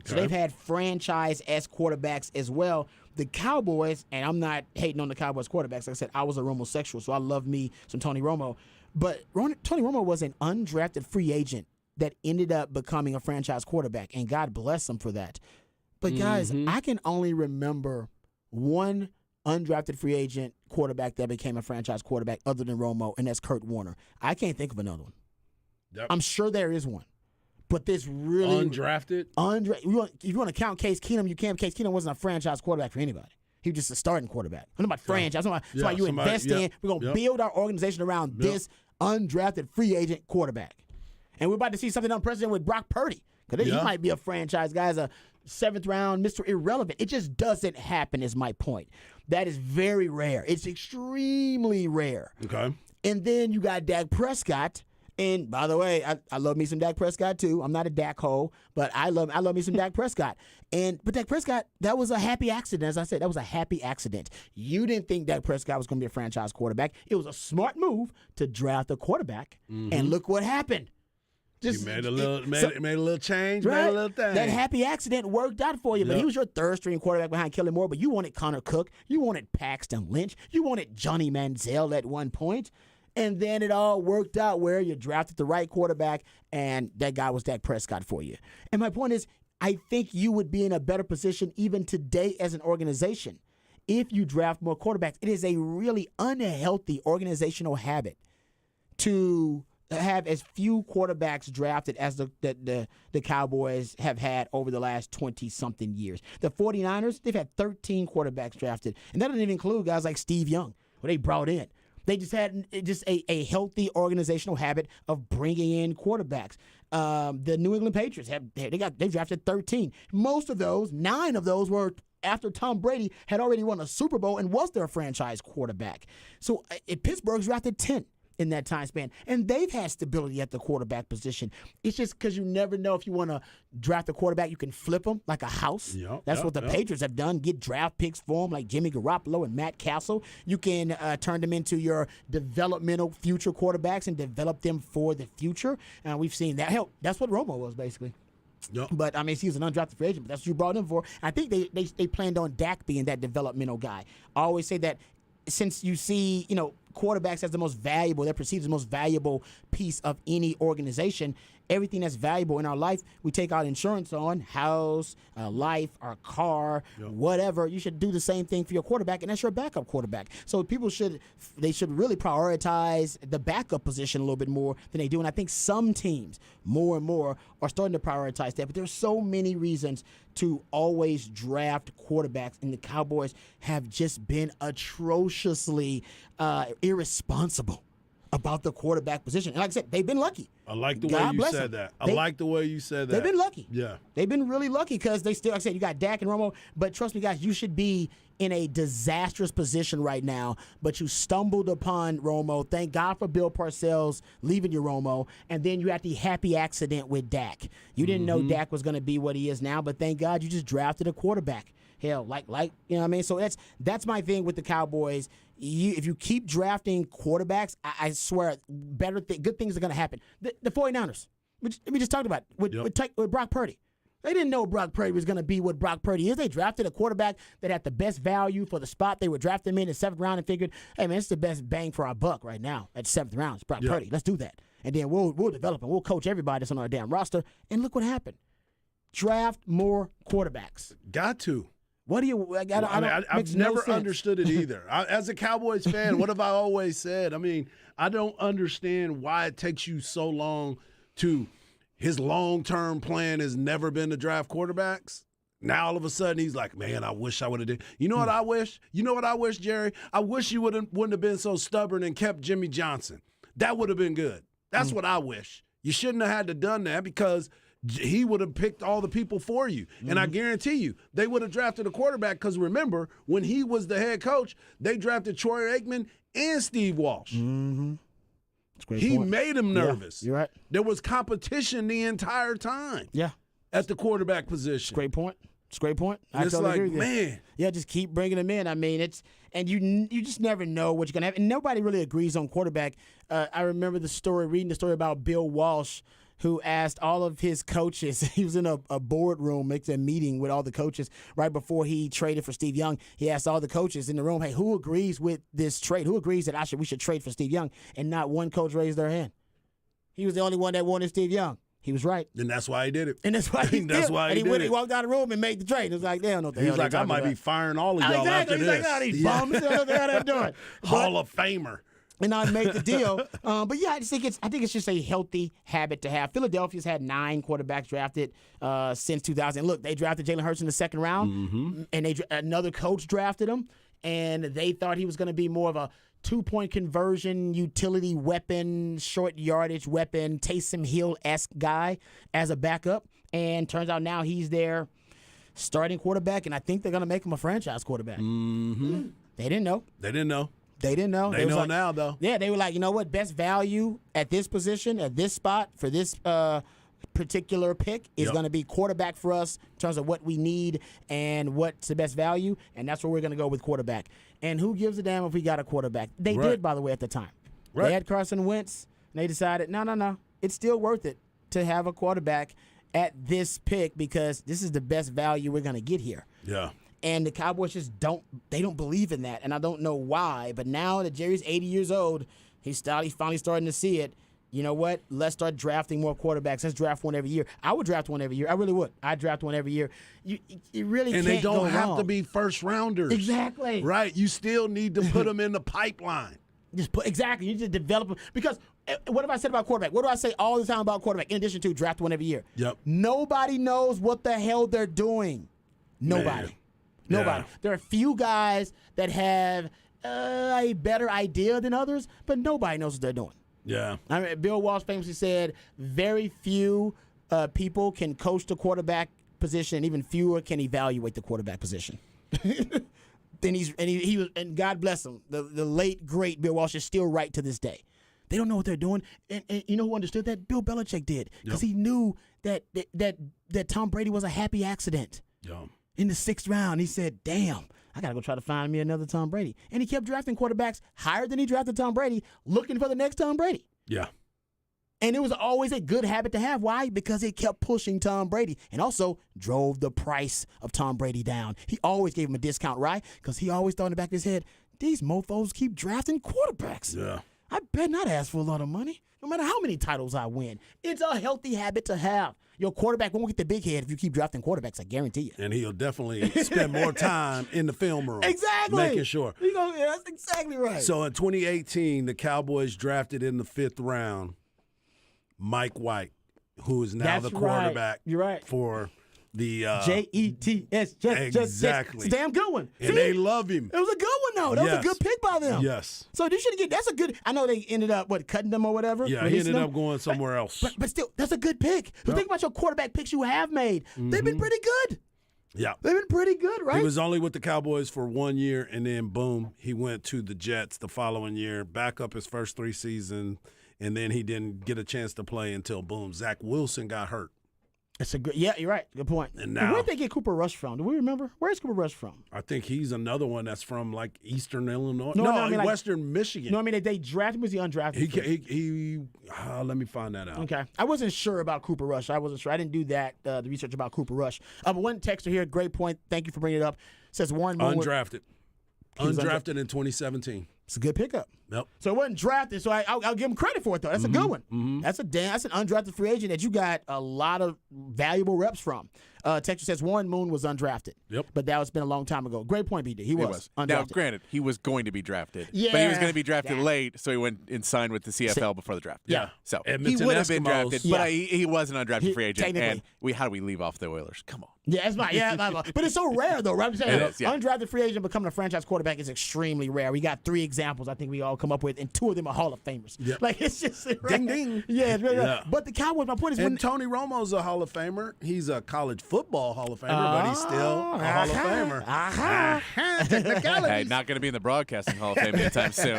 So they've had franchise-esque quarterbacks as well. The Cowboys, and I'm not hating on the Cowboys quarterbacks. Like I said, I was a Romo-sexual, so I love me some Tony Romo. But Tony Romo was an undrafted free agent that ended up becoming a franchise quarterback, and God bless him for that. But, guys, I can only remember one undrafted free agent quarterback that became a franchise quarterback other than Romo, and that's Kurt Warner. I can't think of another one. Yep. I'm sure there is one. But this really undrafted. If you want to count Case Keenum, you can. Case Keenum wasn't a franchise quarterback for anybody. He was just a starting quarterback. I'm not about franchise. I'm about you invest in. We're gonna build our organization around this undrafted free agent quarterback, and we're about to see something unprecedented with Brock Purdy because he might be a franchise guy as a 7th round Mr. Irrelevant. It just doesn't happen. Is my point. That is very rare. It's extremely rare. Okay. And then you got Dak Prescott. And by the way, I love me some Dak Prescott too. I'm not a Dak hole, but I love me some Dak Prescott. But Dak Prescott, that was a happy accident. As I said, that was a happy accident. You didn't think Dak Prescott was going to be a franchise quarterback. It was a smart move to draft a quarterback, and look what happened. You made a little change, right? made a little thing. That happy accident worked out for you, but he was your third string quarterback behind Kellen Moore. But you wanted Connor Cook, you wanted Paxton Lynch, you wanted Johnny Manziel at one point. And then it all worked out where you drafted the right quarterback, and that guy was Dak Prescott for you. And my point is, I think you would be in a better position even today as an organization if you draft more quarterbacks. It is a really unhealthy organizational habit to have as few quarterbacks drafted as the Cowboys have had over the last 20-something years. The 49ers, they've had 13 quarterbacks drafted, and that doesn't even include guys like Steve Young, who they brought in. They just had a healthy organizational habit of bringing in quarterbacks. The New England Patriots they drafted 13. Most of those, 9 of those, were after Tom Brady had already won a Super Bowl and was their franchise quarterback. So Pittsburgh's drafted 10 in that time span, and they've had stability at the quarterback position. It's just because you never know if you want to draft a quarterback, you can flip them like a house. That's what the Patriots have done. Get draft picks for them like Jimmy Garoppolo and Matt Castle. You can turn them into your developmental future quarterbacks and develop them for the future. We've seen that. Hell, that's what Romo was basically. Yep. But, I mean, he was an undrafted free agent, but that's what you brought him for. I think they planned on Dak being that developmental guy. I always say that since you see, quarterbacks as the most valuable, they're perceived as the most valuable piece of any organization. Everything that's valuable in our life, we take out insurance on, house, life, our car, whatever. You should do the same thing for your quarterback, and that's your backup quarterback. So people should really prioritize the backup position a little bit more than they do. And I think some teams, more and more, are starting to prioritize that. But there's so many reasons to always draft quarterbacks, and the Cowboys have just been atrociously irresponsible about the quarterback position. And like I said, they've been lucky. I like the way you said that. I like the way you said that. They've been lucky. Yeah. They've been really lucky because they still, like I said, you got Dak and Romo, but trust me, guys, you should be in a disastrous position right now, but you stumbled upon Romo. Thank God for Bill Parcells leaving you, Romo, and then you had the happy accident with Dak. You didn't know Dak was going to be what he is now, but thank God you just drafted a quarterback. Hell, like you know what I mean? So that's my thing with the Cowboys. If you keep drafting quarterbacks, I swear, good things are going to happen. The 49ers, we just talked about with Brock Purdy. They didn't know Brock Purdy was going to be what Brock Purdy is. They drafted a quarterback that had the best value for the spot. They would draft him in the 7th round and figured, hey, man, it's the best bang for our buck right now at 7th round. It's Brock Purdy. Let's do that. And then we'll develop and we'll coach everybody that's on our damn roster. And look what happened. Draft more quarterbacks. Got to. What do you? I've never understood it either. As a Cowboys fan, what have I always said? I mean, I don't understand why it takes you so long to. His long-term plan has never been to draft quarterbacks. Now all of a sudden he's like, man, I wish I would have did. You know what I wish? You know what I wish, Jerry? I wish you wouldn't have been so stubborn and kept Jimmy Johnson. That would have been good. That's what I wish. You shouldn't have had to done that because he would have picked all the people for you. And I guarantee you, they would have drafted a quarterback because remember, when he was the head coach, they drafted Troy Aikman and Steve Walsh. He made him nervous. Yeah, you're right. There was competition the entire time. Yeah. At the quarterback position. Great point. It's a great point. I it's totally like, agree with you. man. Yeah, just keep bringing them in. I mean, you just never know what you're going to have. And nobody really agrees on quarterback. I remember reading the story about Bill Walsh, who asked all of his coaches. He was in a boardroom, makes a meeting with all the coaches right before he traded for Steve Young. He asked all the coaches in the room, hey, who agrees with this trade? Who agrees that we should trade for Steve Young? And not one coach raised their hand. He was the only one that wanted Steve Young. He was right. And that's why he did it. And that's why he that's why he walked out of the room and made the trade. It was like, they don't know what the hell He's like, I might be firing all of y'all after He's this. like, oh, these bums, what the hell they're doing. Hall of Famer. And I made the deal. But yeah, I think it's just a healthy habit to have. Philadelphia's had 9 quarterbacks drafted since 2000. Look, they drafted Jalen Hurts in the 2nd round, and another coach drafted him, and they thought he was going to be more of a 2-point conversion, utility weapon, short yardage weapon, Taysom Hill-esque guy as a backup. And turns out now he's their starting quarterback, and I think they're going to make him a franchise quarterback. They didn't know. They didn't know. They was know like, now, though. Yeah, they were like, you know what? Best value at this position, at this spot, for this particular pick is Yep. going to be quarterback for us in terms of what we need and what's the best value, and that's where we're going to go with quarterback. And who gives a damn if we got a quarterback? They Right. did, by the way, at the time. Right. They had Carson Wentz, and they decided, no, it's still worth it to have a quarterback at this pick because this is the best value we're going to get here. Yeah. And the Cowboys just don't believe in that. And I don't know why. But now that Jerry's 80 years old, he's finally starting to see it. You know what? Let's start drafting more quarterbacks. Let's draft one every year. I would draft one every year. I really would. I'd draft one every year. You really And can't they don't go have wrong. to be first rounders. Exactly. Right. You still need to put them in the pipeline. Exactly. You need to develop them. Because what have I said about quarterback? What do I say all the time about quarterback in addition to draft one every year? Yep. Nobody knows what the hell they're doing. Nobody. Man. Nobody. Yeah. There are a few guys that have a better idea than others, but nobody knows what they're doing. Yeah. I mean, Bill Walsh famously said very few people can coach the quarterback position, and even fewer can evaluate the quarterback position. And God bless him, the late great Bill Walsh is still right to this day. They don't know what they're doing, and you know who understood that? Bill Belichick did, because he knew that Tom Brady was a happy accident. Yeah. In the 6th round, he said, damn, I got to go try to find me another Tom Brady. And he kept drafting quarterbacks higher than he drafted Tom Brady, looking for the next Tom Brady. Yeah. And it was always a good habit to have. Why? Because it kept pushing Tom Brady and also drove the price of Tom Brady down. He always gave him a discount, right? Because he always thought in the back of his head, these mofos keep drafting quarterbacks. Yeah. I better not ask for a lot of money, no matter how many titles I win. It's a healthy habit to have. Your quarterback won't get the big head if you keep drafting quarterbacks, I guarantee you. And he'll definitely spend more time in the film room. Exactly. Making sure. Yeah, that's exactly right. So in 2018, the Cowboys drafted in the 5th round Mike White, who is now That's the right. quarterback You're right. for the Jets. Exactly. It's a damn good one. and See? they love him. It was a good one, though. That was a Yes. good pick by them. Yes. So you should get. That's a good. I know they ended up cutting them or whatever. Yeah, he releasing ended them. up going somewhere else. But still, that's a good pick. So think about your quarterback picks you have made. They've been pretty good. Yeah. They've been pretty good, right? He was only with the Cowboys for 1 year, and then boom, he went to the Jets the following year, back up his first 3 seasons, and then he didn't get a chance to play until boom, Zach Wilson got hurt. It's a good. Yeah, you're right. Good point. And now- where'd they get Cooper Rush from? Do we remember? Where's Cooper Rush from? I think he's another one that's from like Eastern Illinois. No, I mean, like- Western Michigan. No, I mean they drafted him. Was he undrafted? He let me find that out. Okay. I wasn't sure about Cooper Rush. I wasn't sure. I didn't do that, the research about Cooper Rush. But one texter here, great point. Thank you for bringing it up. Says Warren Moon. Undrafted. was Undrafted in 2017. It's a good pickup. Yep. So it wasn't drafted, so I'll give him credit for it, though. That's a good one. That's an undrafted free agent that you got a lot of valuable reps from. Texas says Warren Moon was undrafted. Yep. But that was been a long time ago. Great point, BD. He was undrafted. Now, granted, he was going to be drafted. But he was Yeah. going to be drafted late, so he went and signed with the CFL before the draft. Yeah. So Edmonton he would have been Eskimos. drafted, Yeah. but he was an undrafted free agent. Technically. And how do we leave off the Oilers? Come on. Yeah, it's not. Yeah, but it's so rare, though, right? I'm saying, It is, yeah. undrafted free agent becoming a franchise quarterback is extremely rare. We got 3 examples I think we all come up with, and 2 of them are Hall of Famers. Yep. Like, it's just Ding, ding. Yeah, it's really rare. Yeah. But the Cowboys, my point is, when And Tony Romo's a Hall of Famer. He's a college football Hall of Famer, but he's still a Hall of Famer. Technicalities. Hey, not going to be in the Broadcasting Hall of Fame anytime soon.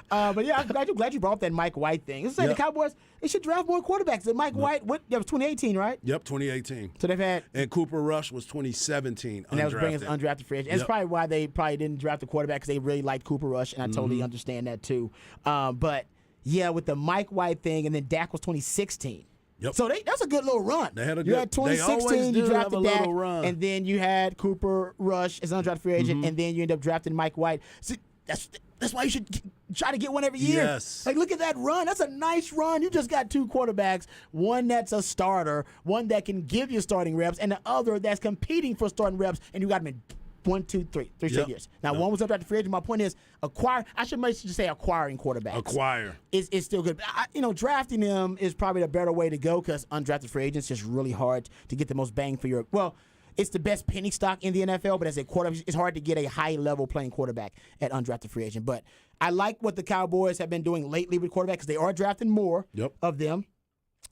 but yeah, I'm glad you brought up that Mike White thing. It's like Yep. the Cowboys, they should draft more quarterbacks. And Mike White, that was 2018, right? Yep, 2018. So they've had, And Cooper Rush was 2017. and that was bringing us undrafted. undrafted free agents. That's Yep. probably why they probably didn't draft the quarterback, because they really liked Cooper Rush, and I totally understand that too. But yeah, with the Mike White thing, and then Dak was 2016. Yep. So that's a good little run. They had a you good- had they always 2016, you do have drafted a Dak, little run. and then you had Cooper Rush as an undrafted free agent, and then you end up drafting Mike White. See, that's why you should try to get one every year. Yes. Like, look at that run. That's a nice run. You just got 2 quarterbacks, one that's a starter, one that can give you starting reps, and the other that's competing for starting reps, and you got them in 1, 2, 3 straight Yep. years. Now, Yep. one was undrafted free agent. My point is, I should just say acquiring quarterbacks. Acquire. Is still good. Drafting them is probably the better way to go, because undrafted free agents is just really hard to get the most bang for your. Well, it's the best penny stock in the NFL, but as a quarterback, it's hard to get a high level playing quarterback at undrafted free agent. But I like what the Cowboys have been doing lately with quarterbacks, because they are drafting more Yep. of them.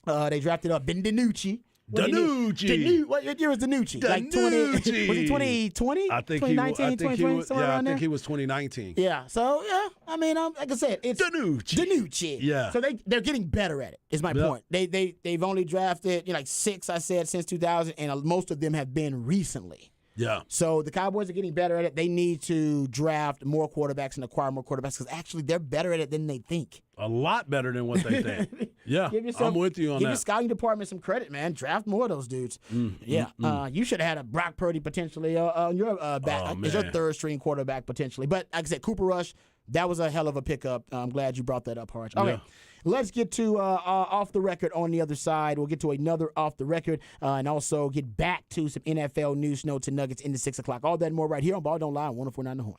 They drafted Ben DiNucci. Danucci. What year was Danucci? Like 20, was it 2020? I think 2019, 2020, somewhere I around think there? he was 2019. Yeah. So yeah, I mean, like I said, it's Danucci. Yeah. So they're getting better at it. Is my Yep. point. They've only drafted like 6, I said, since 2000, and most of them have been recently. Yeah. So the Cowboys are getting better at it. They need to draft more quarterbacks and acquire more quarterbacks because actually they're better at it than they think. A lot better than what they think. Yeah. I'm with you on Give that. your scouting department some credit, man. Draft more of those dudes. You should have had a Brock Purdy potentially on your back. Is your man. third string quarterback potentially. But like I said, Cooper Rush, that was a hell of a pickup. I'm glad you brought that up, Harch. All right. Let's get to off the record on the other side. We'll get to another off the record and also get back to some NFL news, notes, and nuggets in the 6 o'clock. All that and more right here on Ball Don't Lie on 104.9 The Horn.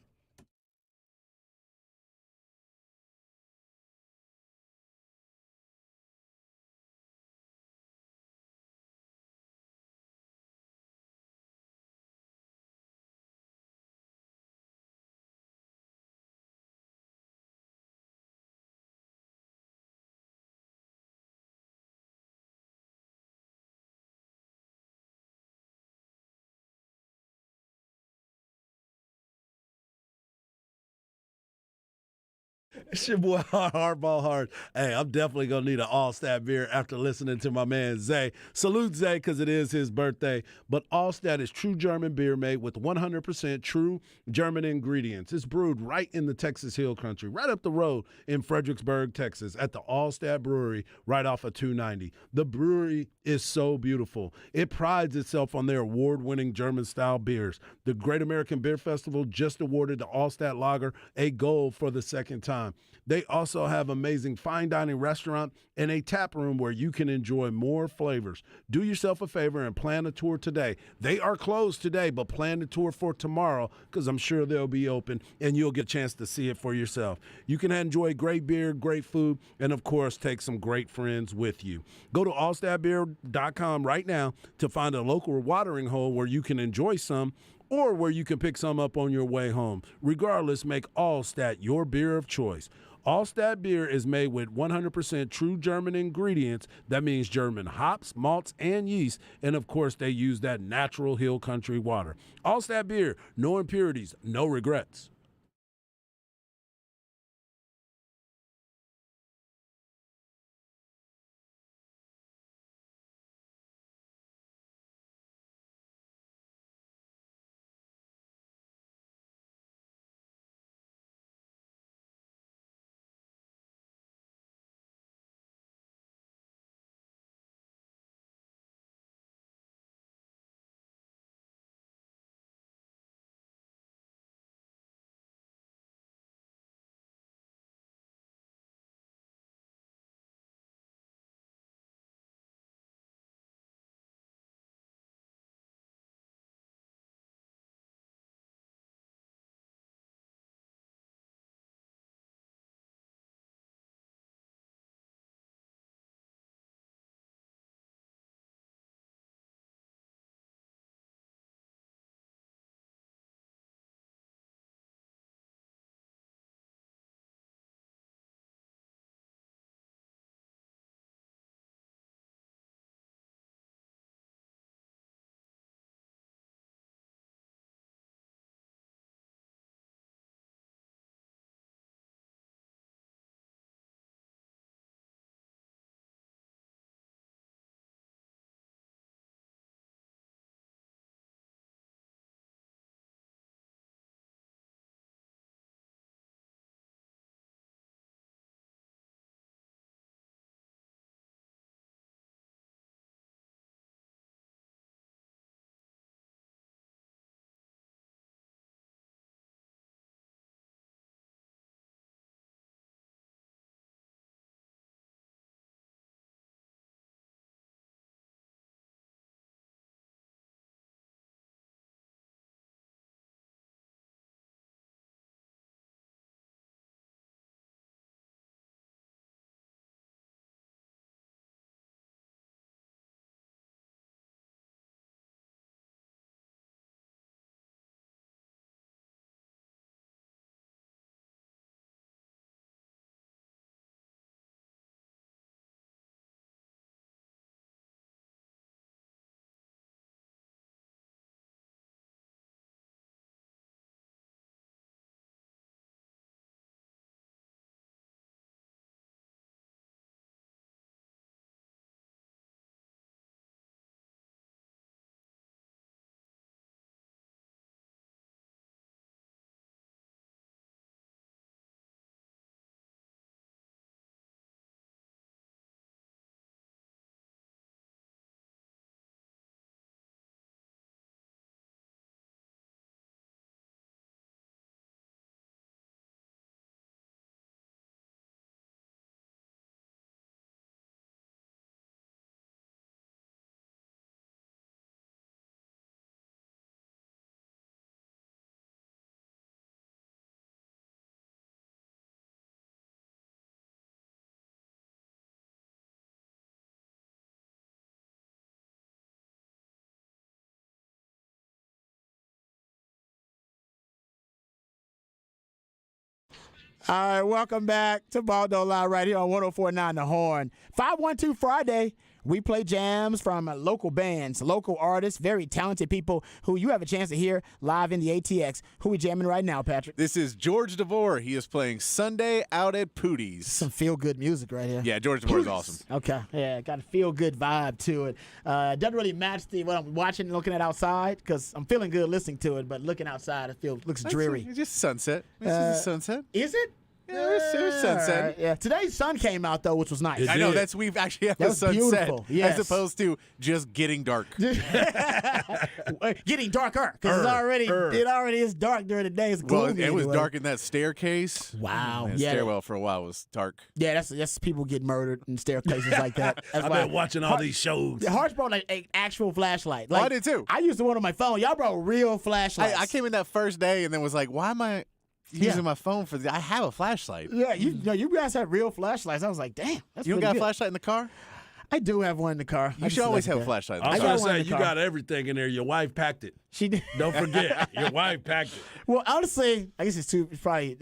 It's your boy Hardball Hard. Hey, I'm definitely going to need an Allstat beer after listening to my man Zay. Salute Zay because it is his birthday. But Allstat is true German beer made with 100% true German ingredients. It's brewed right in the Texas Hill Country, right up the road in Fredericksburg, Texas, at the Allstat Brewery right off of 290. The brewery is so beautiful. It prides itself on their award-winning German-style beers. The Great American Beer Festival just awarded the Allstat Lager a gold for the second time. They also have amazing fine dining restaurant and a tap room where you can enjoy more flavors. Do yourself a favor and plan a tour today. They are closed today, but plan the tour for tomorrow because I'm sure they'll be open and you'll get a chance to see it for yourself. You can enjoy great beer, great food, and of course, take some great friends with you. Go to allstatbeer.com right now to find a local watering hole where you can enjoy some or where you can pick some up on your way home. Regardless, make Allstat your beer of choice. Allstat beer is made with 100% true German ingredients. That means German hops, malts, and yeast. And of course, they use that natural hill country water. Allstat beer, no impurities, no regrets. All right, welcome back to Ball Don't Lie right here on 104.9 The Horn. 512 Friday. We play jams from local bands, local artists, very talented people who you have a chance to hear live in the ATX. Who we jamming right now, Patrick? This is George DeVore. He is playing Sunday out at Pootie's. Some feel-good music right here. Yeah, George DeVore is awesome. Okay, yeah, got a feel-good vibe to it. Doesn't really match what I'm watching and looking at outside because I'm feeling good listening to it, but looking outside, it looks dreary. It's just sunset. It's just sunset. Is it? Yeah, it was sunset. All right, yeah. Today's sun came out though, which was nice. It I know did. we've actually had That the was sunset beautiful, yes. as opposed to just getting dark. Getting darker because it already is dark during the day. It's Well, gloomy. it was anyway. dark in that staircase. Wow. The Yeah. stairwell for a while was dark. Yeah, that's people get murdered in staircases like that. That's I've why been watching all these shows. Harsh brought an actual flashlight. Oh, I did too. I used the one on my phone. Y'all brought real flashlights. I came in that first day and then was like, why am I using my phone for I have a flashlight. Yeah, you guys have real flashlights. I was like, damn, that's You don't pretty got a good. flashlight in the car? I do have one in the car. You should always have a flashlight in the I was I car. got going to one in say, the you car. got everything in there. Your wife packed it. She did. Don't forget, your wife packed it. Well, honestly, I guess it's probably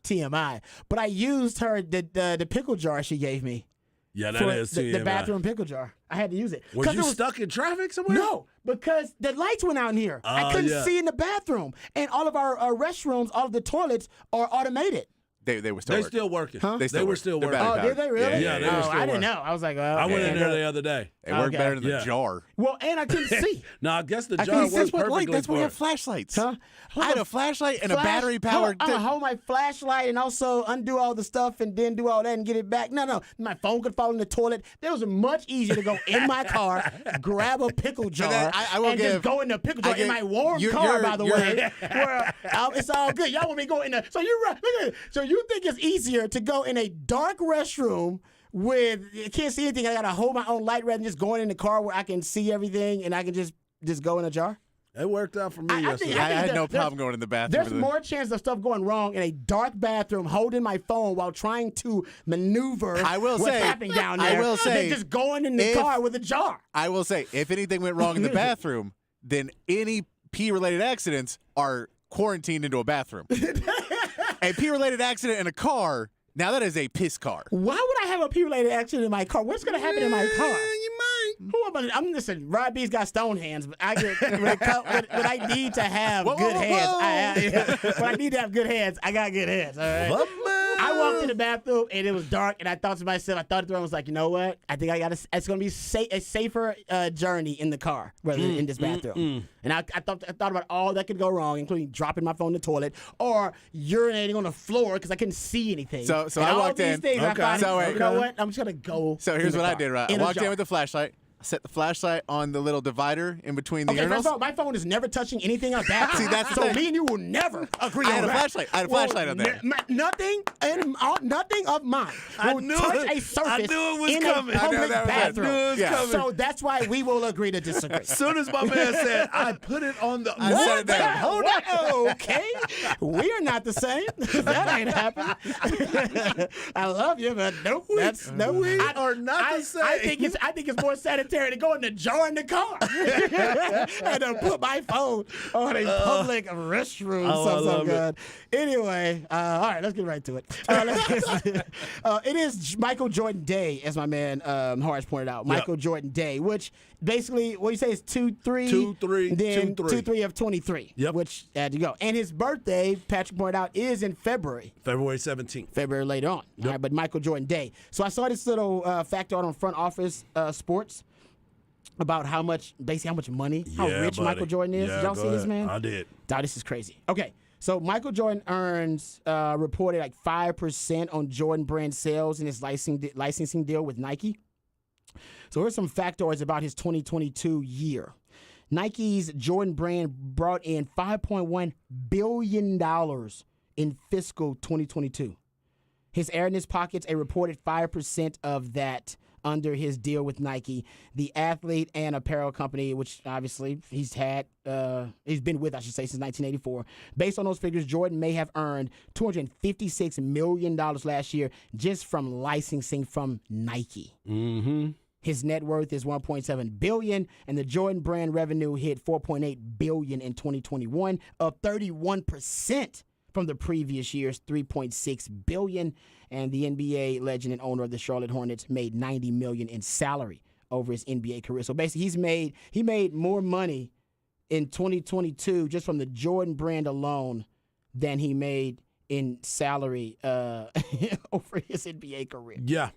TMI, but I used the pickle jar she gave me Yeah, that for is the TMI. bathroom pickle jar. I had to use it. Were 'Cause you it was- stuck in traffic somewhere? No, because the lights went out in here. I couldn't yeah. see in the bathroom, and all of our restrooms, all of the toilets are automated. They were still They're working. still working. Huh? They still They were work. still They're working. battery Oh, did they really? Yeah, they were oh, still I didn't working. know. I was like, I went in okay. there the other day. They work Okay. better than Yeah. the jar. Well, and I couldn't see. No, I guess the I jar couldn't worked see That's what perfectly that's why we for have it. flashlights. Huh? I had a flashlight and a battery powered. I'm gonna hold my flashlight and also undo all the stuff and then do all that and get it back. No, my phone could fall in the toilet. It was much easier to go in my car, grab a pickle jar, then I will and just give- go in the pickle jar I give- in my warm you're- car. you're- By the you're- way, where it's all good. Y'all want me to go in there? So you're right. Look at it. So you think it's easier to go in a dark restroom with you can't see anything? I gotta hold my own light rather than just going in the car where I can see everything and I can just go in a jar. It worked out for me I think- yesterday. I had no there's- problem going in the bathroom. There's with it. more chance of stuff going wrong in a dark bathroom, holding my phone while trying to maneuver I will what's say- happening down I there will say, than just going in the if- car with a jar. I will say, if anything went wrong in the bathroom, then any pee-related accidents are quarantined into a bathroom. A pee-related accident in a car, now that is a piss car. Why would I have a pee-related accident in my car? What's going to happen in my car? You might. Who am I? I'm listen. Rod B's got stone hands, but I get when I need to have Whoa, good whoa, hands. whoa. When I need to have good hands, I got good hands. All right. I walked in the bathroom and it was dark, and I thought to myself, I thought it through. I was like, you know what? I think I got. It's going to be a safer journey in the car rather than in this bathroom. And I thought about all that could go wrong, including dropping my phone in the toilet or urinating on the floor because I couldn't see anything. So And I all walked these in. Things, I Okay. thought, So you know wait. what? I'm just gonna go. So here's in the what I car, did, right? I a walked in jar. with the flashlight. I set the flashlight on the little divider in between the Okay, first urinals. of all, my phone is never touching anything on that. See, that's the so thing. me and you will never agree I on had a that. flashlight. I had a flashlight on there. Nothing of mine I will knew touch it. a surface I knew it was in coming. a I knew public that was it. bathroom. I knew it was Yeah. coming. So that's why we will agree to disagree. As soon as my man said, I put it on the. I set it down. Hold on. Okay. We are not the same. That ain't happening. I love you, but nope. That's no. We are not the same. I think it's more sanitary to go in the jar in the car and to put my phone on a public restroom. Oh, I so love it. good. Anyway, all right, let's get right to it. It is Michael Jordan Day, as my man Horace pointed out. Michael Jordan Day, which basically what you say is 2-3, 2-3, then 2-3. 2-3 of 23. Yep. Which had to go. And his birthday, Patrick pointed out, is in February. February 17th. February later on. All right, but Michael Jordan Day. So I saw this little fact out on Front Office Sports about how much money, how Yeah, rich buddy. Michael Jordan is. Yeah, Did y'all go see this, ahead. man? I did. Dog, this is crazy. Okay, so Michael Jordan earns reported like 5% on Jordan brand sales in his licensing deal with Nike. So here's some factoids about his 2022 year. Nike's Jordan brand brought in $5.1 billion in fiscal 2022. His aired in his pockets a reported 5% of that under his deal with Nike, the athlete and apparel company, which obviously he's been with, I should say, since 1984. Based on those figures, Jordan may have earned $256 million last year just from licensing from Nike. Mm-hmm. His net worth is $1.7 billion, and the Jordan brand revenue hit $4.8 billion in 2021, up 31% from the previous year's $3.6 billion. And the NBA legend and owner of the Charlotte Hornets made $90 million in salary over his NBA career. So basically, he made more money in 2022 just from the Jordan brand alone than he made in salary over his NBA career. Yeah.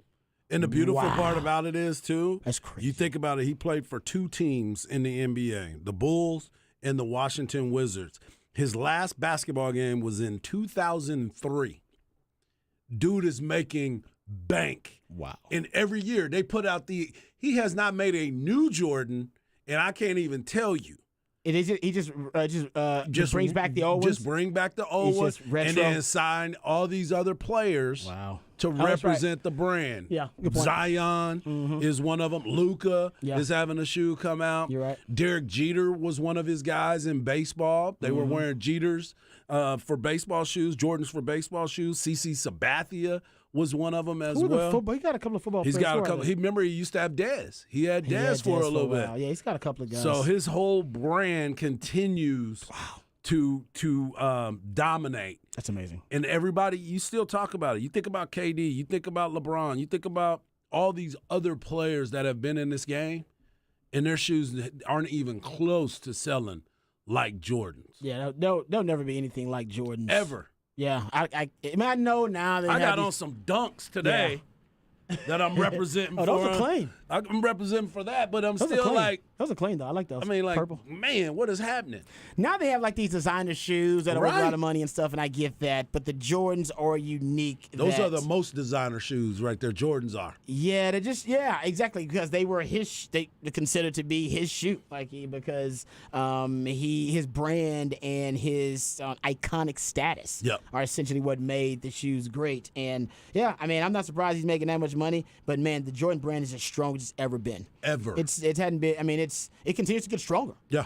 And the beautiful Wow. part about it is, too, That's crazy. you think about it, he played for 2 teams in the NBA, the Bulls and the Washington Wizards. His last basketball game was in 2003. Dude is making bank. Wow. And every year they put out he has not made a new Jordan, and I can't even tell you. It is. He just brings back the old ones. Just bring back the old It's ones just retro. and then sign all these other players Wow. to that's right. represent the brand. Yeah, good point. Zion is one of them. Luka Yeah. is having a shoe come out. You're right. Derek Jeter was one of his guys in baseball. They were wearing Jeters for baseball shoes, Jordans for baseball shoes. CC Sabathia was one of them as Who the well. football? He got a couple of football. He's players got a too, I couple. think. Remember he used to have Dez. He had He Dez had for a little while. bit. Yeah, he's got a couple of guys. So his whole brand continues to dominate. That's amazing. And everybody, you still talk about it. You think about KD, you think about LeBron, you think about all these other players that have been in this game, and their shoes aren't even close to selling like Jordans. Yeah, they'll never be anything like Jordan's. Ever. Yeah, I know now that I got on some dunks today that I'm representing Oh, for. those are clean. I'm representing for that, but I'm Those are still clean. like, Those are clean though. I like those. I mean, like, purple. man, what is happening? Now they have like these designer shoes that are worth a Right. lot of money and stuff, and I get that. But the Jordans are unique. Those are that- the most designer shoes right there. Jordans are. Yeah, they're just exactly because they were they considered to be his shoe, because his brand and his iconic status Yep. are essentially what made the shoes great. And yeah, I mean, I'm not surprised he's making that much money, but man, the Jordan brand is as strong as it's ever been. Ever. It hadn't been. I mean, it continues to get stronger. Yeah.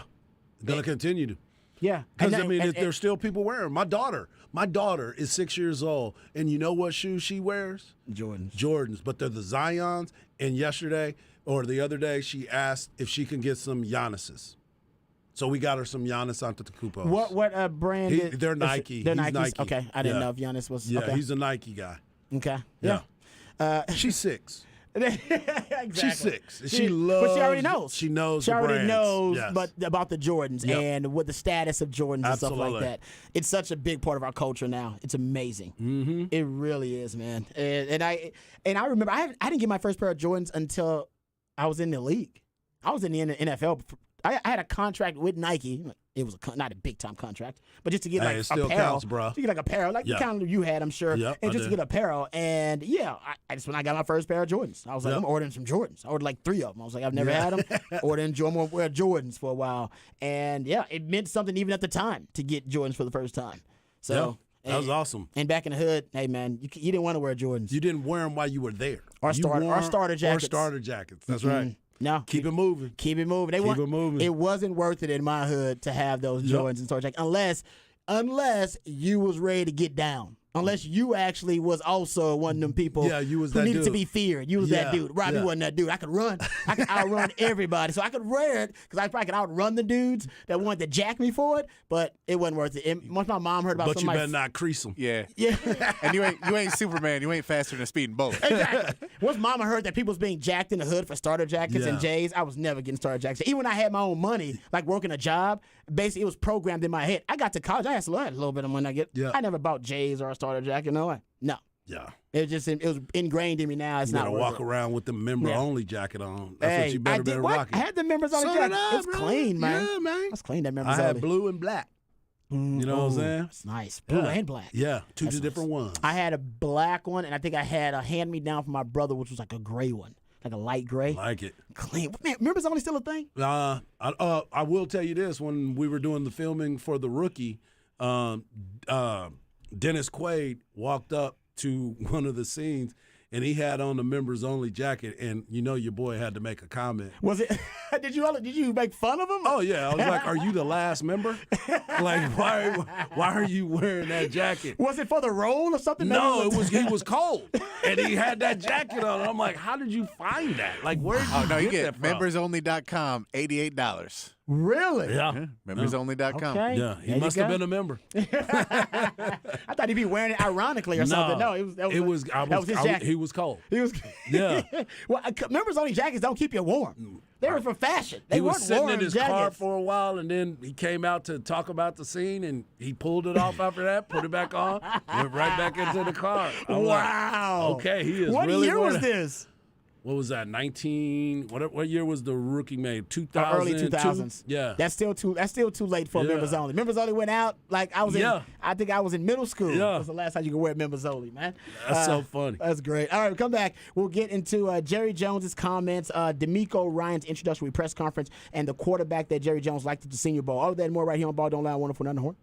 Going to continue to. Yeah, Because, And I mean, and- there's still people wearing. My daughter is 6 years old, and you know what shoes she wears? Jordans. Jordans, but they're the Zions. And yesterday or the other day, she asked if she can get some Giannis's. So we got her some Giannis Antetokounmpo. What brand? They're Nike. They're He's Nikes. Nike. Okay, I didn't Yeah. know if Giannis was. Yeah, okay. he's a Nike guy. Okay. Yeah. She's 6. Exactly. She's 6. She loves. But she already knows. She knows. She the already brands. knows, Yes. but about the Jordans Yep. and what the status of Jordans and stuff like Absolutely. that. It's such a big part of our culture now. It's amazing. Mm-hmm. It really is, man. And I remember I didn't get my first pair of Jordans until I was in the league. I was in the NFL. I had a contract with Nike. It was not a big time contract, but just to get Hey, like it still apparel. counts, bro. To get like apparel, like Yeah. the kind of you had, I'm sure, Yep, and I just to did. get apparel. And yeah, I just when I got my first pair of Jordans, I was like, Yep. I'm ordering some Jordans. I ordered like 3 of them. I was like, I've never had them. Ordering Jordans for a while, and yeah, it meant something even at the time to get Jordans for the first time. So Yeah, that was awesome. And back in the hood, hey man, you didn't want to wear Jordans. You didn't wear them while you were there. Or You starter- or wore- starter jackets. Or starter jackets. That's right. No, Keep it moving. Keep it moving. Keep it moving. It wasn't worth it in my hood to have those Yep. Jordans and Star Trek unless you was ready to get down. Unless you actually was also one of them people Yeah, you was who that needed to dude. be feared. You was that Yeah, dude. Robbie yeah. wasn't that dude. I could run. I could outrun everybody. So I could wear it because I probably could outrun the dudes that wanted to jack me for it, but it wasn't worth it. And once my mom heard about But you somebody... better not crease them. Yeah. Yeah. And you ain't Superman. You ain't faster than a speeding bullet. Exactly. Once mama heard that people was being jacked in the hood for starter jackets and Yeah. J's, I was never getting starter jackets. Even when I had my own money, like working a job, basically it was programmed in my head. I got to college, I had a little bit of money I get. Yeah. I never bought J's or a starter jacket. No way. No. Yeah. It was ingrained in me now. It's You not gotta worth walk it. around with the member only jacket on. That's Hey, what you better I did be what? rocking. I had the members on So the did jacket. I, It's bro. clean, man. Yeah, man. It's clean, that members I had only. blue and black. You know what I'm saying? It's nice. Blue and black. Yeah, two That's different ones. I had a black one, and I think I had a hand-me-down from my brother, which was like a gray one. Like a light gray. Like it. Clean. Man, members only still a thing? I will tell you this: when we were doing the filming for The Rookie, Dennis Quaid walked up to one of the scenes, and he had on the members only jacket, and you know your boy had to make a comment. Was it? Did you make fun of him? Oh yeah, I was like, "Are you the last member? Like, why are you wearing that jacket?" Was it for the role or something? No, he was cold, and he had that jacket on. I'm like, "How did you find that? Like, where did you Oh no, you get that get from?" membersonly.com, $88. Really? Yeah, Membersonly.com. Okay. yeah. There He you must have go. been a member. I thought he'd be wearing it ironically or something. No, that was his jacket. He was cold. He was. Yeah. Well, members only jackets don't keep you warm. They were for fashion. They He was weren't sitting warm in his car jackets. for a while, and then he came out to talk about the scene, and he pulled it off after that, put it back on, went right back into the car. I'm like, Wow. okay, he is What really year was going to- this? What was that? 19? What year was the rookie made? 2000. Early 2000s. Yeah. That's still too late for Yeah. members only. Members only went out like I was in. Yeah. I think I was in middle school. Yeah. That's the last time you could wear members only, man. That's so funny. That's great. All right, come back. We'll get into Jerry Jones's comments, D'Amico Ryan's introductory press conference, and the quarterback that Jerry Jones liked at the Senior Bowl. All of that and more right here on Ball Don't Lie. Wonderful, nothing horn.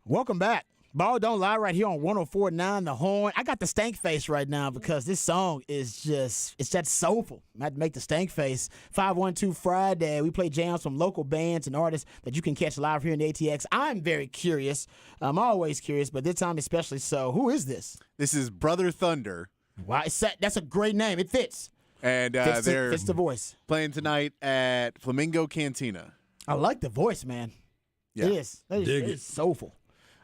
Welcome back. Ball Don't Lie right here on 104.9 The Horn. I got the stank face right now because this song is just, it's that soulful. I had to make the stank face. 512 Friday, we play jams from local bands and artists that you can catch live here in the ATX. I'm very curious. I'm always curious, but this time especially so. Who is this? This is Brother Thunder. Wow, that's a great name. It fits. And they're fits the voice. playing tonight at Flamingo Cantina. I like the voice, man. Yeah. It is. It is soulful.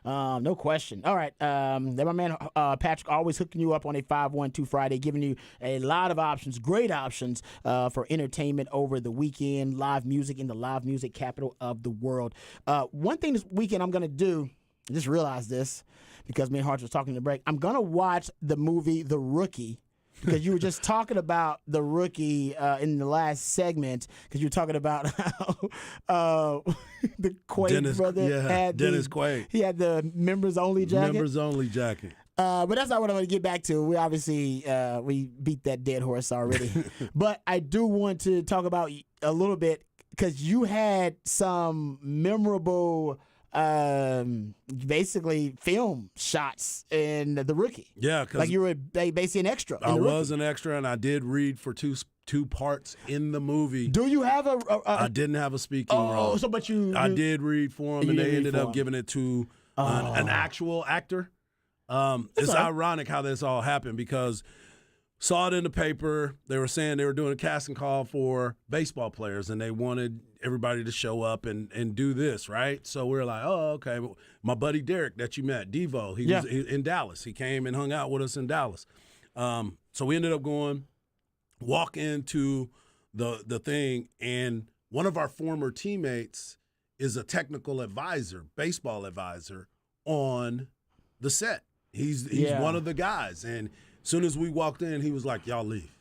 No question. All right. Then my man Patrick always hooking you up on a 512 Friday, giving you a lot of options, great options for entertainment over the weekend, live music in the live music capital of the world. One thing this weekend I'm going to do, I just realized this because me and Hart was talking in the break, I'm going to watch the movie The Rookie. Because you were just talking about The Rookie in the last segment, because you were talking about how the Quaid brother had Dennis Quaid. He had the members-only jacket. Members-only jacket. But that's not what I'm going to get back to. We obviously we beat that dead horse already. But I do want to talk about a little bit, because you had some memorable basically film shots in The Rookie. Yeah, because like you were basically an extra. I was an extra, and I did read for two parts in the movie. Do you have I didn't have a speaking role. So, but I did read for him, and they ended up giving it to an actual actor. It's ironic how this all happened, because saw it in the paper. They were saying they were doing a casting call for baseball players, and they wanted everybody to show up and do this, right? So we were like, oh, okay. My buddy Derek that you met, Devo, he was in Dallas. He came and hung out with us in Dallas. So we ended up walk into the thing, and one of our former teammates is a technical advisor, baseball advisor on the set. He's one of the guys, and as soon as we walked in, he was like, y'all leave.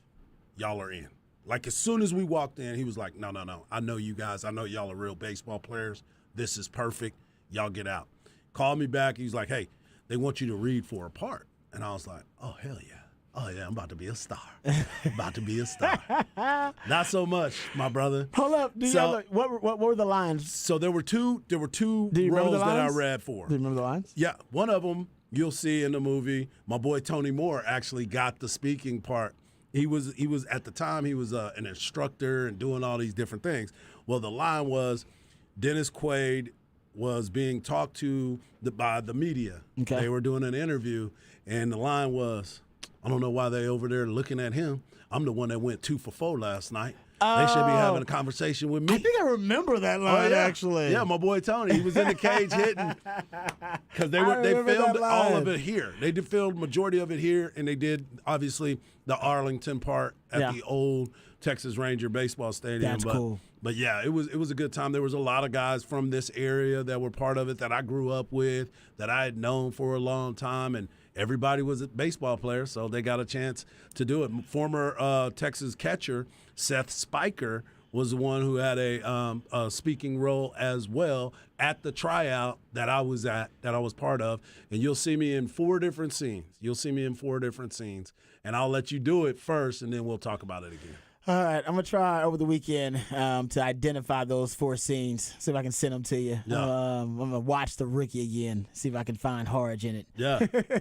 Y'all are in. Like, as soon as we walked in, he was like, no. I know you guys. I know y'all are real baseball players. This is perfect. Y'all get out. Called me back. He was like, hey, they want you to read for a part. And I was like, oh, hell yeah. Oh, yeah, I'm about to be a star. About to be a star. Not so much, my brother. Hold up. What were the lines? So there were two roles that I read for. Do you remember the lines? Yeah. One of them you'll see in the movie. My boy Tony Moore actually got the speaking part. He was at the time, he was an instructor and doing all these different things. Well, the line was Dennis Quaid was being talked to by the media. Okay. They were doing an interview, and the line was, I don't know why they over there looking at him. I'm the one that went 2 for 4 last night. They should be having a conversation with me. I think I remember that line, actually. Yeah, my boy Tony. He was in the cage hitting. Because they filmed all of it here. They did film majority of it here, and they did, obviously, the Arlington part at the old Texas Ranger baseball stadium. That's cool. But, yeah, it was a good time. There was a lot of guys from this area that were part of it that I grew up with, that I had known for a long time, and everybody was a baseball player, so they got a chance to do it. Former Texas catcher Seth Spiker was the one who had a speaking role as well at the tryout that I was part of. And you'll see me in 4 different scenes. And I'll let you do it first, and then we'll talk about it again. All right, I'm going to try over the weekend to identify those 4 scenes, see if I can send them to you. Yeah. I'm going to watch The Rookie again, see if I can find Harge in it. Yeah,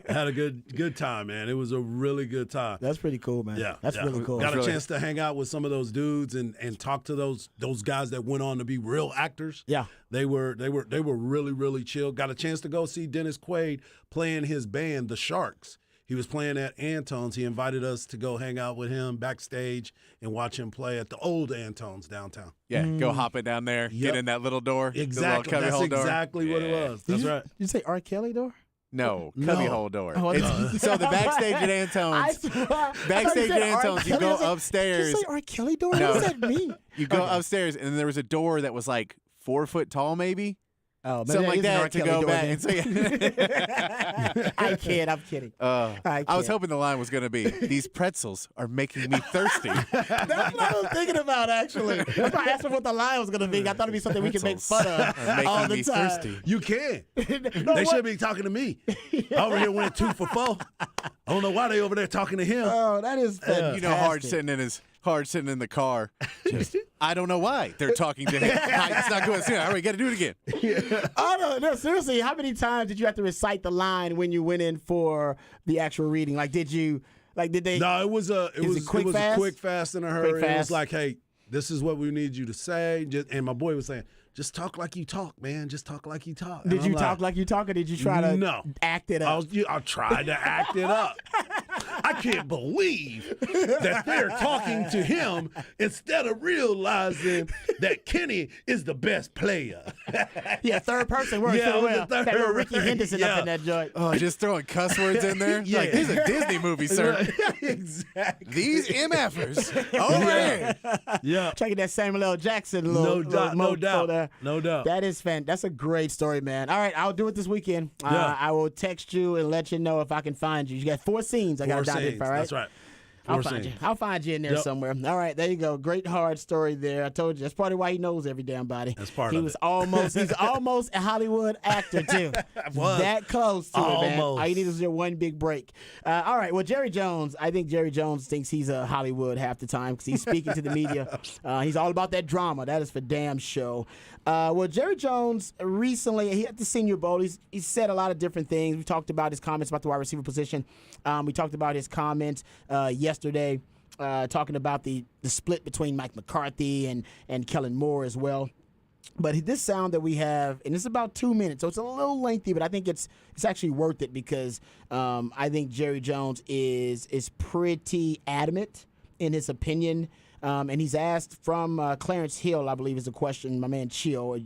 had a good time, man. It was a really good time. That's pretty cool, man. Yeah, that's really cool. Got a chance to hang out with some of those dudes and talk to those guys that went on to be real actors. Yeah. They were really, really chill. Got a chance to go see Dennis Quaid playing his band, The Sharks. He was playing at Antone's. He invited us to go hang out with him backstage and watch him play at the old Antone's downtown. Yeah, go hopping down there, get in that little door. Exactly. The little That's exactly what it was. That's right. Did you say R. Kelly door? No, cubbyhole door. Oh, so the backstage at Antone's, you go upstairs. Did you say R. Kelly door? No. What does that mean? You go upstairs, and then there was a door that was like 4 foot tall, maybe. Oh, something like that to go back. And so, I kid. I'm kidding. I was hoping the line was going to be, these pretzels are making me thirsty. That's what I was thinking about, actually. That's why I asked him what the line was going to be. I thought it'd be something we could make fun of all the time. You can. They should be talking to me. Over here went 2 for 4. I don't know why they over there talking to him. Oh, that is fantastic. You know, Hard sitting in the car. Just, I don't know why they're talking to him. It's not going. All right, got to do it again. Oh no, seriously, how many times did you have to recite the line when you went in for the actual reading? Like, did they? No, it was a quick, fast? a quick, fast, in a hurry. Quick, It fast? was like, hey, this is what we need you to say. And my boy was saying, just talk like you talk, man. Just talk like you talk. And Did you I'm talk like you talk, or did you try to No. act it up? I tried to act it up. I can't believe that they're talking to him instead of realizing that Kenny is the best player. Yeah, third person works Yeah, so it was well. the third That little Ricky person. Henderson up Yeah. in that joint. Oh, just throwing cuss words in there. Yeah. Like, this is a Disney movie, sir. Exactly. These MFers over here. Yeah. Checking that Samuel L. Jackson little No mojo doubt. there. No doubt. That is That's a great story, man. All right, I'll do it this weekend. Yeah. I will text you and let you know if I can find you. You got 4 scenes I got to identify, right? That's right. I'll 4 find scenes. you. I'll find you in there Yep. somewhere. All right, there you go. Great hard story there. I told you that's probably why he knows every damn body. That's part he of was it. He's almost a Hollywood actor too. was. That close to it, man. Almost. All you need is your one big break. All right. Well, Jerry Jones. I think Jerry Jones thinks he's a Hollywood half the time because he's speaking to the media. He's all about that drama. That is for damn show. Well, Jerry Jones recently, he at the Senior Bowl, he said a lot of different things. We talked about his comments about the wide receiver position. We talked about his comments yesterday, talking about the split between Mike McCarthy and Kellen Moore as well. But this sound that we have, and it's about 2 minutes, so it's a little lengthy, but I think it's actually worth it because I think Jerry Jones is pretty adamant in his opinion. And he's asked from Clarence Hill, I believe is the question. My man Chill,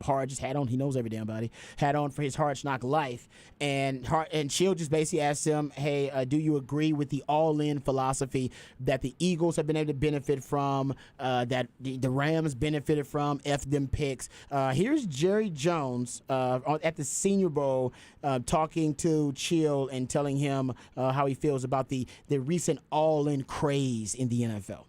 Hard just had on. He knows every damn body. Had on for his Hard Knock Life, and Chill just basically asked him, "Hey, do you agree with the all-in philosophy that the Eagles have been able to benefit from, that the Rams benefited from? F them picks." Here's Jerry Jones at the Senior Bowl talking to Chill and telling him how he feels about the recent all-in craze in the NFL.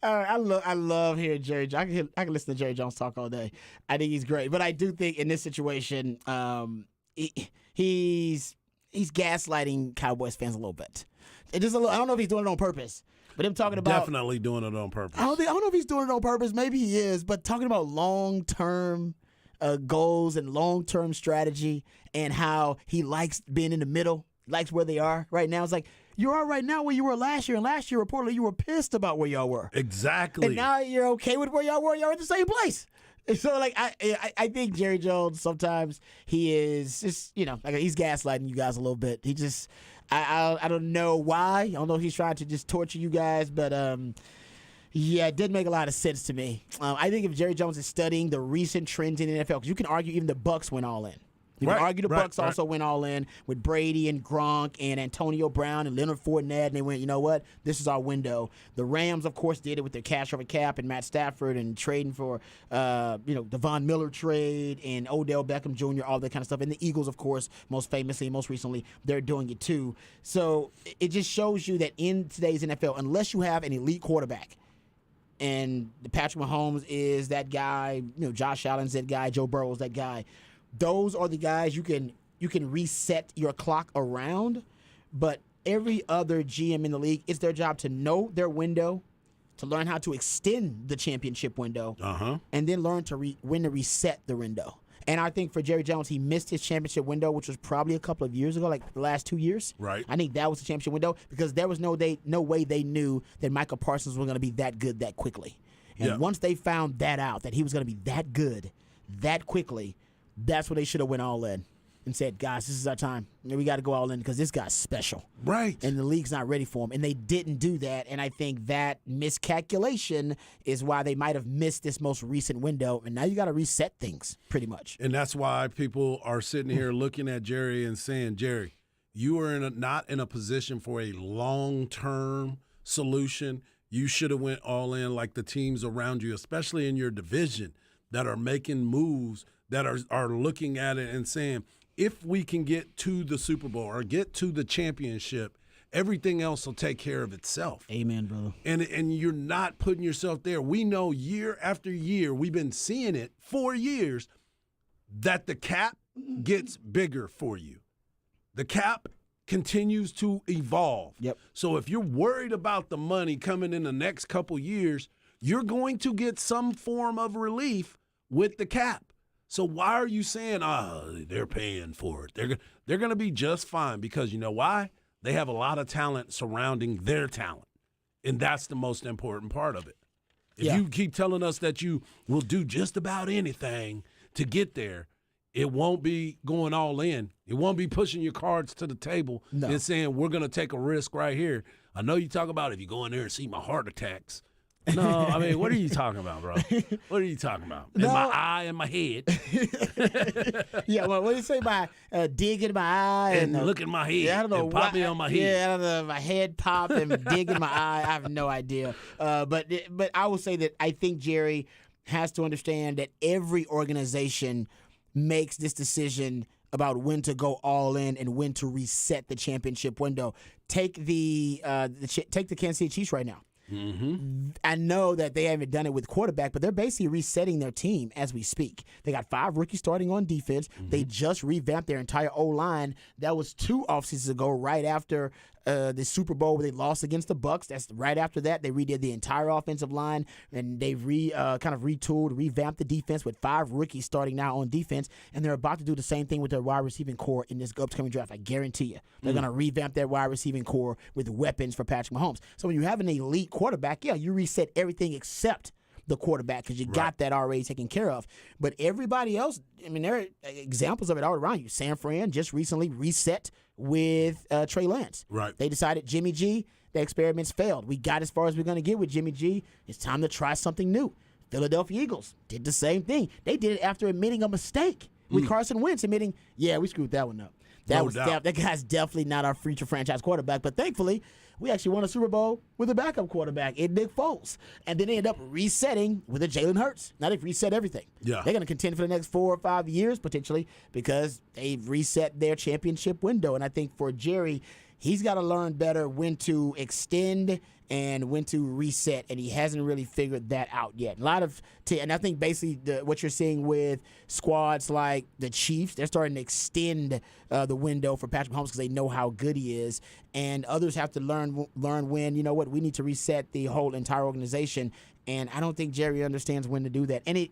I love hearing Jerry. I can listen to Jerry Jones talk all day. I think he's great, but I do think in this situation, he's gaslighting Cowboys fans a little bit. I don't know if he's doing it on purpose, but him talking about Definitely doing it on purpose. I don't know if he's doing it on purpose. Maybe he is, but talking about long-term goals and long-term strategy and how he likes being in the middle, likes where they are right now. It's like, You are right now where you were last year, and last year reportedly you were pissed about where y'all were. Exactly. And now you're okay with where y'all were. Y'all at the same place. And so, like, I think Jerry Jones, sometimes he is just, like he's gaslighting you guys a little bit. He just, I don't know why. I don't know if he's trying to just torture you guys, but yeah, it didn't make a lot of sense to me. I think if Jerry Jones is studying the recent trends in the NFL, because you can argue even the Bucs went all in. You can argue the Bucs also went all in with Brady and Gronk and Antonio Brown and Leonard Fournette, and they went, you know what? This is our window. The Rams, of course, did it with their cash over cap and Matt Stafford and trading for, the Von Miller trade and Odell Beckham Jr., all that kind of stuff. And the Eagles, of course, most famously and most recently, they're doing it too. So it just shows you that in today's NFL, unless you have an elite quarterback, and Patrick Mahomes is that guy, Josh Allen's that guy, Joe Burrow's that guy. Those are the guys you can reset your clock around, but every other GM in the league, it's their job to know their window, to learn how to extend the championship window, and then learn to when to reset the window. And I think for Jerry Jones, he missed his championship window, which was probably a couple of years ago, like the last 2 years. Right. I think that was the championship window because there was no way they knew that Michael Parsons was going to be that good that quickly. And once they found that out, that he was going to be that good that quickly, that's when they should have went all in and said, guys, this is our time. We got to go all in because this guy's special. Right. And the league's not ready for him. And they didn't do that. And I think that miscalculation is why they might have missed this most recent window. And now you got to reset things pretty much. And that's why people are sitting here looking at Jerry and saying, Jerry, you are not in a position for a long-term solution. You should have went all in like the teams around you, especially in your division, that are making moves, that are looking at it and saying, if we can get to the Super Bowl or get to the championship, everything else will take care of itself. Amen, brother. And you're not putting yourself there. We know year after year, we've been seeing it for years, that the cap gets bigger for you. The cap continues to evolve. Yep. So if you're worried about the money coming in the next couple years, you're going to get some form of relief with the cap. So why are you saying, they're paying for it? They're going to be just fine because you know why? They have a lot of talent surrounding their talent, and that's the most important part of it. If you keep telling us that you will do just about anything to get there, it won't be going all in. It won't be pushing your cards to the table and saying, we're going to take a risk right here. I know you talk about if you go in there and see my heart attacks. No, I mean, what are you talking about, bro? What are you talking about? In my eye and my head. Yeah, well, what do you say by dig in my eye? And look at my head. Yeah, I don't know. And pop me on my head. Yeah, I don't know. My head pop and dig in my eye. I have no idea. But I will say that I think Jerry has to understand that every organization makes this decision about when to go all in and when to reset the championship window. Take the Kansas City Chiefs right now. Mm-hmm. I know that they haven't done it with quarterback, but they're basically resetting their team as we speak. They got 5 rookies starting on defense. Mm-hmm. They just revamped their entire O-line. That was 2 offseasons ago, right after the Super Bowl where they lost against the Bucs. That's right after that. They redid the entire offensive line, and they kind of retooled, revamped the defense with 5 rookies starting now on defense, and they're about to do the same thing with their wide receiving core in this upcoming draft. I guarantee you. They're going to revamp their wide receiving core with weapons for Patrick Mahomes. So when you have an elite quarterback, you reset everything except the quarterback because you got that already taken care of. But everybody else, I mean, there are examples of it all around you. San Fran just recently reset with Trey Lance. Right. They decided Jimmy G, the experiments failed. We got as far as we're going to get with Jimmy G. It's time to try something new. Philadelphia Eagles did the same thing. They did it after admitting a mistake with Carson Wentz, admitting, we screwed that one up. That guy's definitely not our future franchise quarterback. But thankfully, we actually won a Super Bowl with a backup quarterback in Nick Foles. And then they end up resetting with a Jalen Hurts. Now they've reset everything. Yeah. They're going to contend for the next 4 or 5 years, potentially, because they've reset their championship window. And I think for Jerry, he's got to learn better when to extend and when to reset, and he hasn't really figured that out yet. And I think basically what you're seeing with squads like the Chiefs, they're starting to extend the window for Patrick Mahomes because they know how good he is, and others have to learn when, you know what, we need to reset the whole entire organization. And I don't think Jerry understands when to do that. And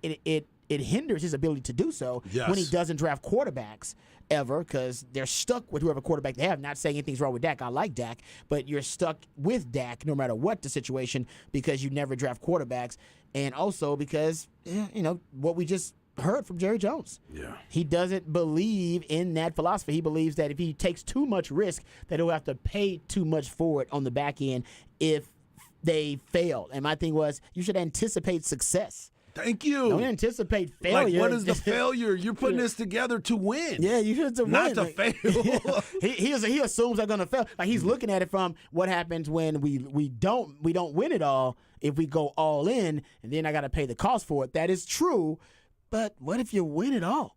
it hinders his ability to do so Yes. when he doesn't draft quarterbacks ever, because they're stuck with whoever quarterback they have. Not saying anything's wrong with Dak. I like Dak, but you're stuck with Dak no matter what the situation because you never draft quarterbacks, and also because what we just heard from Jerry Jones. Yeah. He doesn't believe in that philosophy. He believes that if he takes too much risk, that he'll have to pay too much for it on the back end if they fail. And my thing was, you should anticipate success. Thank you. Don't anticipate failure. Like, what is the failure? You're putting this together to win. Yeah, you should to Not win. to fail. He assumes they're gonna fail. Like, he's looking at it from what happens when we don't win it all if we go all in, and then I got to pay the cost for it. That is true. But what if you win it all?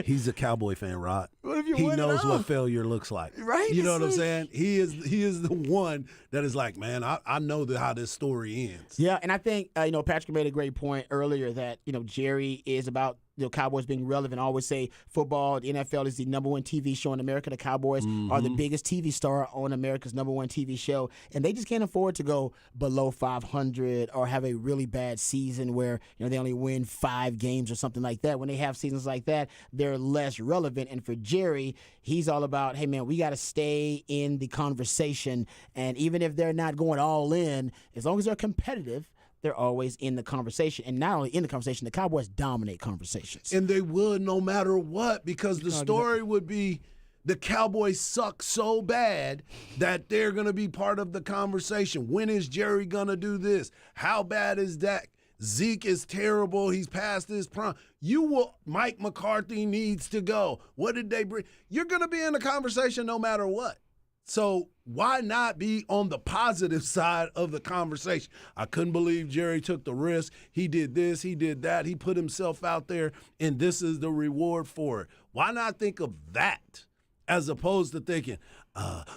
He's a Cowboy fan, Rod. What if you He win it knows all? what failure looks like. Right? You know what I'm It's like- saying? He is the one that is like, man, I know how this story ends. Yeah, and I think Patrick made a great point earlier that Jerry is about Cowboys being relevant. I always say football, the NFL is the number one TV show in America. The Cowboys are the biggest TV star on America's number one TV show, and they just can't afford to go below 500 or have a really bad season where they only win 5 games or something like that. When they have seasons like that, they're less relevant. And for Jerry, he's all about, hey man, we got to stay in the conversation, and even if they're not going all in, as long as they're competitive, they're always in the conversation. And not only in the conversation, the Cowboys dominate conversations. And they would no matter what, because the story would be the Cowboys suck so bad that they're going to be part of the conversation. When is Jerry going to do this? How bad is Dak? Zeke is terrible. He's past his prime. Mike McCarthy needs to go. What did they bring? You're going to be in the conversation no matter what. So why not be on the positive side of the conversation? I couldn't believe Jerry took the risk. He did this, he did that. He put himself out there, and this is the reward for it. Why not think of that as opposed to thinking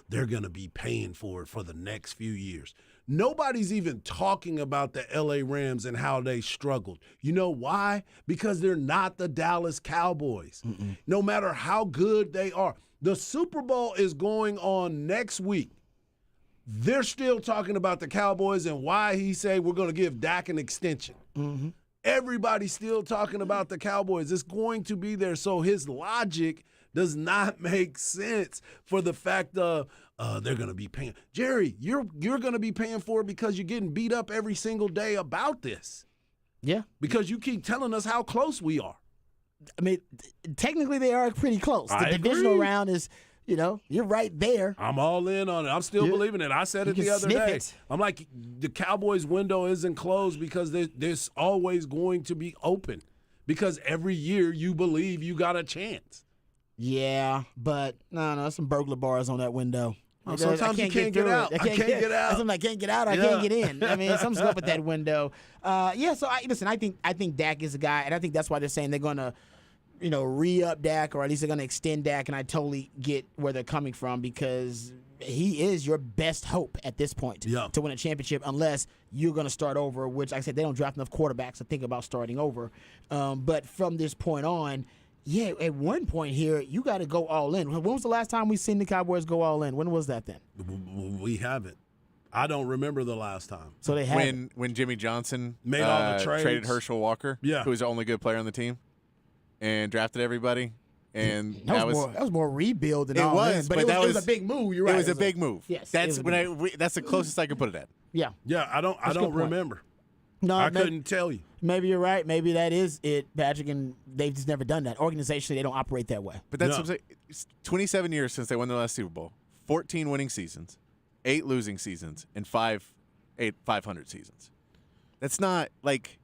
they're going to be paying for it for the next few years? Nobody's even talking about the LA Rams and how they struggled. You know why? Because they're not the Dallas Cowboys. No matter how good they are. The Super Bowl is going on next week. They're still talking about the Cowboys and why he said we're going to give Dak an extension. Everybody's still talking about the Cowboys. It's going to be there. So his logic does not make sense for the fact of they're going to be paying. Jerry, you're going to be paying for it because you're getting beat up every single day about this. Yeah. Because you keep telling us how close we are. I mean, technically they are pretty close. The I divisional agree. round is, you're right there. I'm all in on it. I'm still believing it. I said You it the can other sniff day. it. I'm like, the Cowboys window isn't closed because there's always going to be open. Because every year you believe you got a chance. Yeah, but no, there's some burglar bars on that window. Well, sometimes you can't get through out. it. I can't get out. Sometimes I can't get out. I Yeah. can't get in. I mean, something's up with that window. So I think Dak is a guy, and I think that's why they're saying they're gonna, re-up Dak, or at least they're gonna extend Dak. And I totally get where they're coming from because he is your best hope at this point to win a championship, unless you're gonna start over. Which, like I said, they don't draft enough quarterbacks to think about starting over. But from this point on. Yeah, at one point here, you got to go all in. When was the last time we seen the Cowboys go all in? When was that then? We haven't. I don't remember the last time. So they had When Jimmy Johnson Made all the trades. traded Herschel Walker, Yeah. who was the only good player on the team, and drafted everybody. And that was more rebuild than It all was, in. but But that it was was- a big move. You're right. it was a big move. Yes, it that's was a when big that's the closest I could put it at. Yeah. Yeah, I don't a good point. remember. No, I couldn't tell you. Maybe you're right. Maybe that is it, Patrick, and they've just never done that. Organizationally, they don't operate that way. But that's Yeah. what I'm saying. It's 27 years since they won their last Super Bowl, 14 winning seasons, 8 losing seasons, and 500 seasons. That's not like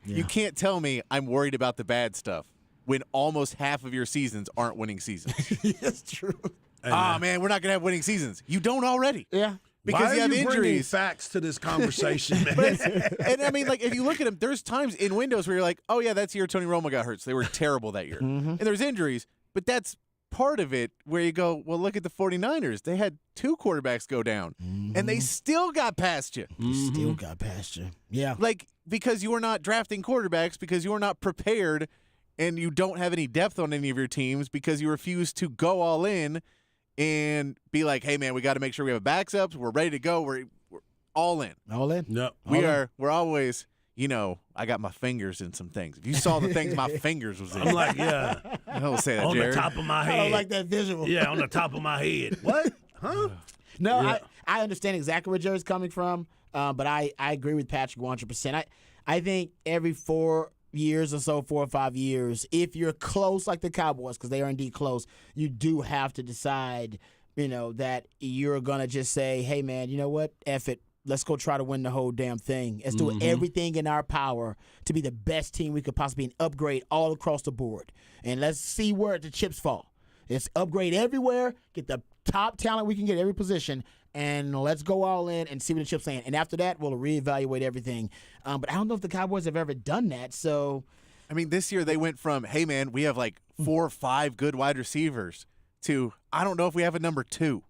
you can't tell me I'm worried about the bad stuff when almost half of your seasons aren't winning seasons. That's true. Man, we're not gonna have winning seasons. You don't already. Yeah. Because Why you are have you bringing injuries. facts to this conversation, man? And I mean, like, if you look at them, there's times in windows where you're like, oh, yeah, that's the year Tony Romo got hurt. So they were terrible that year. And there's injuries, but that's part of it where you go, well, look at the 49ers. They had 2 quarterbacks go down, and they still got past you. Still got past you. Yeah. Like, because you are not drafting quarterbacks, because you are not prepared, and you don't have any depth on any of your teams because you refuse to go all in and be like, hey, man, we got to make sure we have backs up. We're ready to go. We're all in. All in? No. We're always, I got my fingers in some things. If you saw the things my fingers was in, I'm like, yeah, I don't say that, on Jared. the top of my head. I don't like that visual. Yeah, on the top of my head. What? Huh? No, Yeah. I understand exactly where Jerry's coming from, but I agree with Patrick 100%. I think every 4 years or so, 4 or 5 years, if you're close like the Cowboys, because they are indeed close, you do have to decide, that you're going to just say, hey, man, you know what? F it. Let's go try to win the whole damn thing. Let's do everything in our power to be the best team we could possibly be and upgrade all across the board. And let's see where the chips fall. Let's upgrade everywhere, get the top talent we can get at every position, and let's go all in and see what the chips saying. And after that, we'll reevaluate everything. But I don't know if the Cowboys have ever done that. So, I mean, this year they went from, hey, man, we have like 4 or 5 good wide receivers to, I don't know if we have a number 2.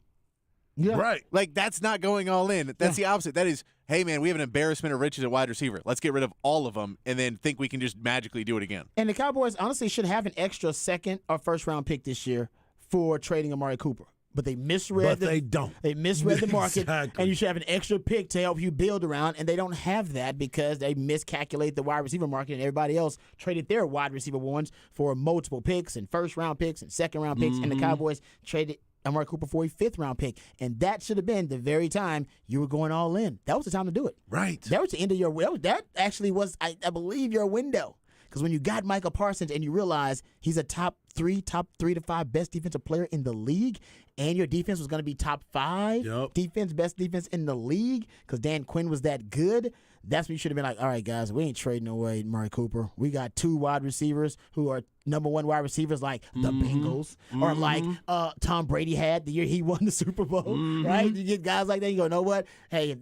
yeah. Right. Like, that's not going all in. That's the opposite. That is, hey, man, we have an embarrassment of riches at wide receiver. Let's get rid of all of them and then think we can just magically do it again. And the Cowboys honestly should have an extra second or first round pick this year for trading Amari Cooper. But they misread But they don't. They misread the market, Exactly. and you should have an extra pick to help you build around, and they don't have that because they miscalculate the wide receiver market, and everybody else traded their wide receiver ones for multiple picks and first-round picks and second-round picks, and the Cowboys traded Amari Cooper for a fifth-round pick, and that should have been the very time you were going all in. That was the time to do it. Right. That was the end of your. That actually was, I believe, your window. Because when you got Micah Parsons and you realize he's a top 3 to 5 best defensive player in the league, and your defense was going to be top 5 best defense in the league because Dan Quinn was that good, that's when you should have been like, all right, guys, we ain't trading away Amari Cooper. We got 2 wide receivers who are number 1 wide receivers like the Bengals or like Tom Brady had the year he won the Super Bowl, right? You get guys like that, you go, know what? Hey,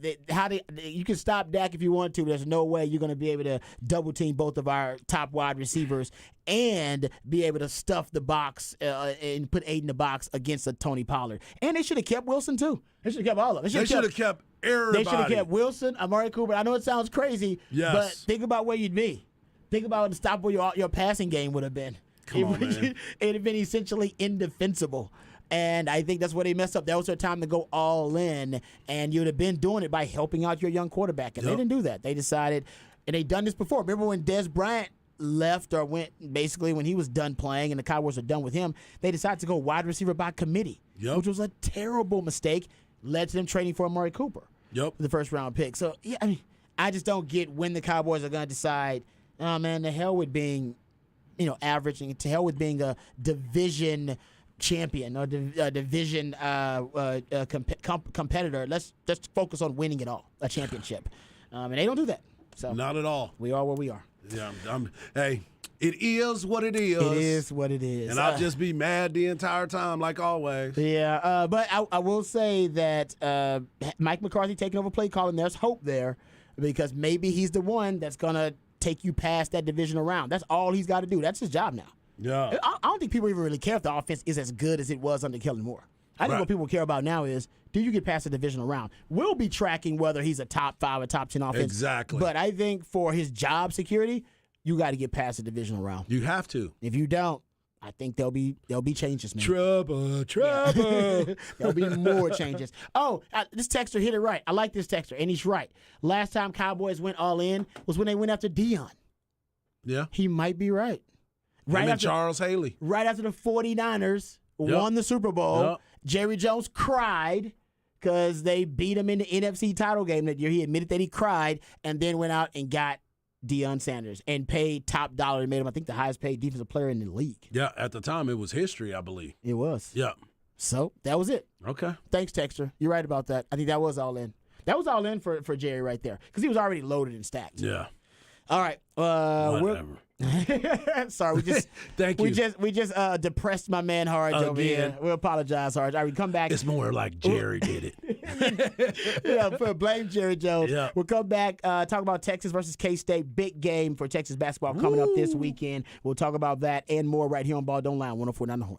you can stop Dak if you want to. There's no way you're going to be able to double team both of our top wide receivers and be able to stuff the box and put 8 in the box against a Tony Pollard. And they should have kept Wilson, too. They should have kept all of them. They should have kept everybody. They should have kept Wilson, Amari Cooper. I know it sounds crazy, Yes. but think about where you'd be. Think about what the stop where your passing game would have been. Come on, man. It would have been essentially indefensible. And I think that's where they messed up. That was their time to go all in, and you'd have been doing it by helping out your young quarterback. And they didn't do that. They decided, and they'd done this before. Remember when Des Bryant left or went, basically when he was done playing and the Cowboys were done with him, they decided to go wide receiver by committee, which was a terrible mistake, led to them trading for Amari Cooper. The first round pick. So, yeah, I mean, I just don't get when the Cowboys are going to decide, oh, man, the hell with being, average, and to hell with being a division champion or division competitor. Let's focus on winning it all, a championship. And they don't do that. So Not at all. we are where we are. Yeah, hey, it is what it is. It is what it is. And I'll just be mad the entire time, like always. Yeah, but I will say that Mike McCarthy taking over play calling, there's hope there because maybe he's the one that's going to take you past that divisional round. That's all he's got to do. That's his job now. Yeah. I don't think people even really care if the offense is as good as it was under Kellen Moore. I think what people care about now is, do you get past the divisional round? We'll be tracking whether he's a top 5 or top 10 offense. Exactly. But I think for his job security, you got to get past the divisional round. You have to. If you don't, I think there'll be changes, man. Trouble. There'll be more changes. Oh, this texter hit it right. I like this texter, and he's right. Last time Cowboys went all in was when they went after Dion. Yeah. He might be right. Right after Charles Haley. Right after the 49ers won the Super Bowl, Jerry Jones cried because they beat him in the NFC title game that year. He admitted that he cried and then went out and got Deion Sanders and paid top dollar and made him, I think, the highest paid defensive player in the league. Yeah, at the time it was history, I believe. It was. Yeah. So that was it. Okay. Thanks, Texter. You're right about that. I think that was all in. That was all in for Jerry right there because he was already loaded and stacked. Yeah. All right. Whatever. Sorry, we just Thank you. We just depressed my man Harge over here. We apologize, Harge. All right, we come back. It's more like Jerry did it. Yeah, blame Jerry Jones. Yeah. We'll come back, talk about Texas versus K-State. Big game for Texas basketball coming up this weekend. We'll talk about that and more right here on Ball Don't Lie on 104.9 The Horn.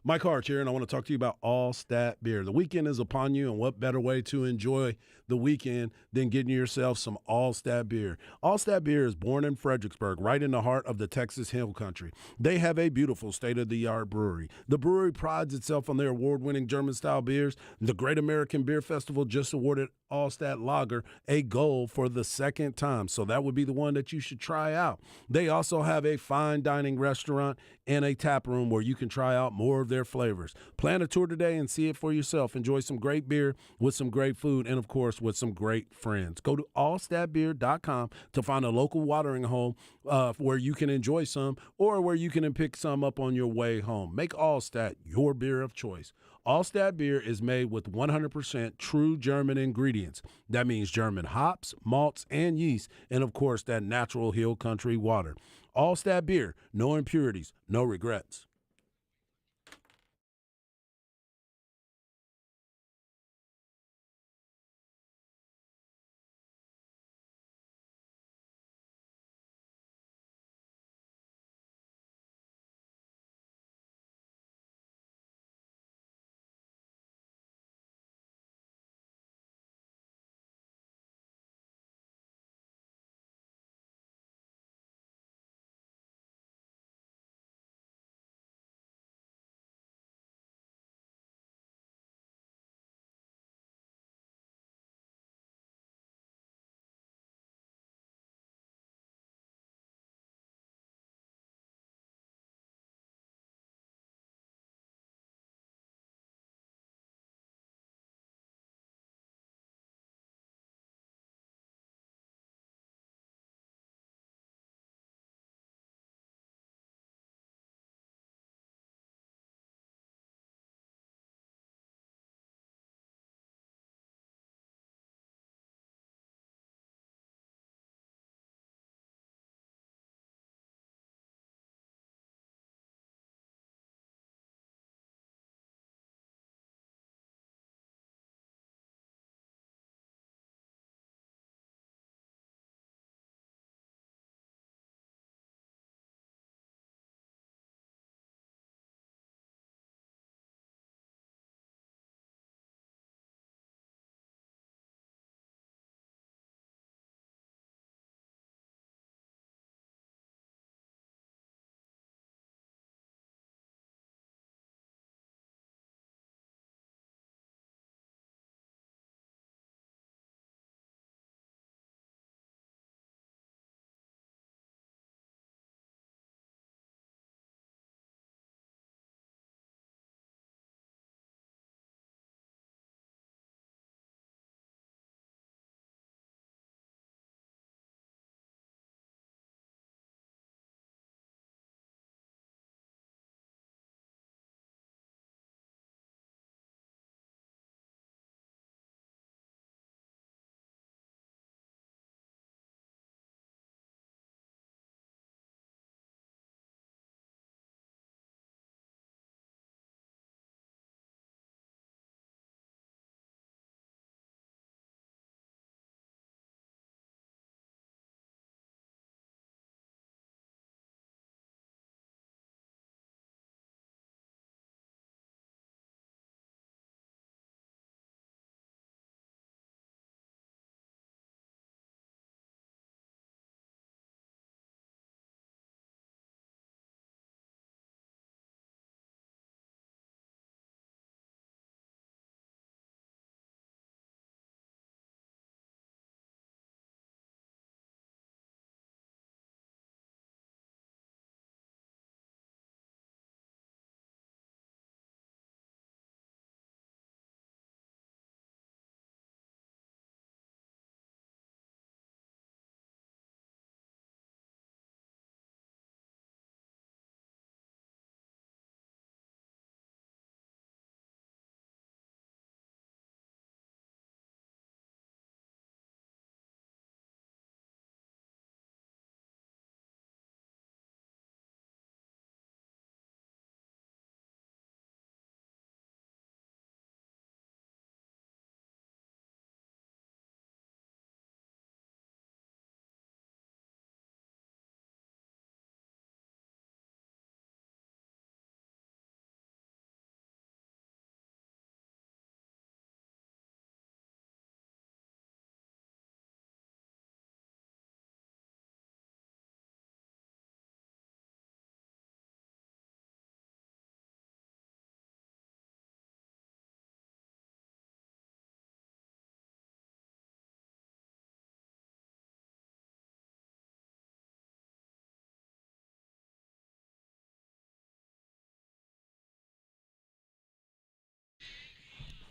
Mike Hart here, and I want to talk to you about All Stat Beer. The weekend is upon you, and what better way to enjoy the weekend than getting yourself some All Stat Beer? All Stat Beer is born in Fredericksburg, right in the heart of the Texas Hill Country. They have a beautiful state-of-the-art brewery. The brewery prides itself on their award-winning German-style beers. The Great American Beer Festival just awarded All Stat Lager a gold for the second time, so that would be the one that you should try out. They also have a fine dining restaurant and a tap room where you can try out more of their flavors. Plan a tour today and see it for yourself. Enjoy some great beer with some great food and, of course, with some great friends. Go to allstatbeer.com to find a local watering hole where you can enjoy some or where you can pick some up on your way home. Make Allstat your beer of choice. Allstat beer is made with 100% true German ingredients. That means German hops, malts, and yeast, and, of course, that natural hill country water. Allstat beer, no impurities, no regrets.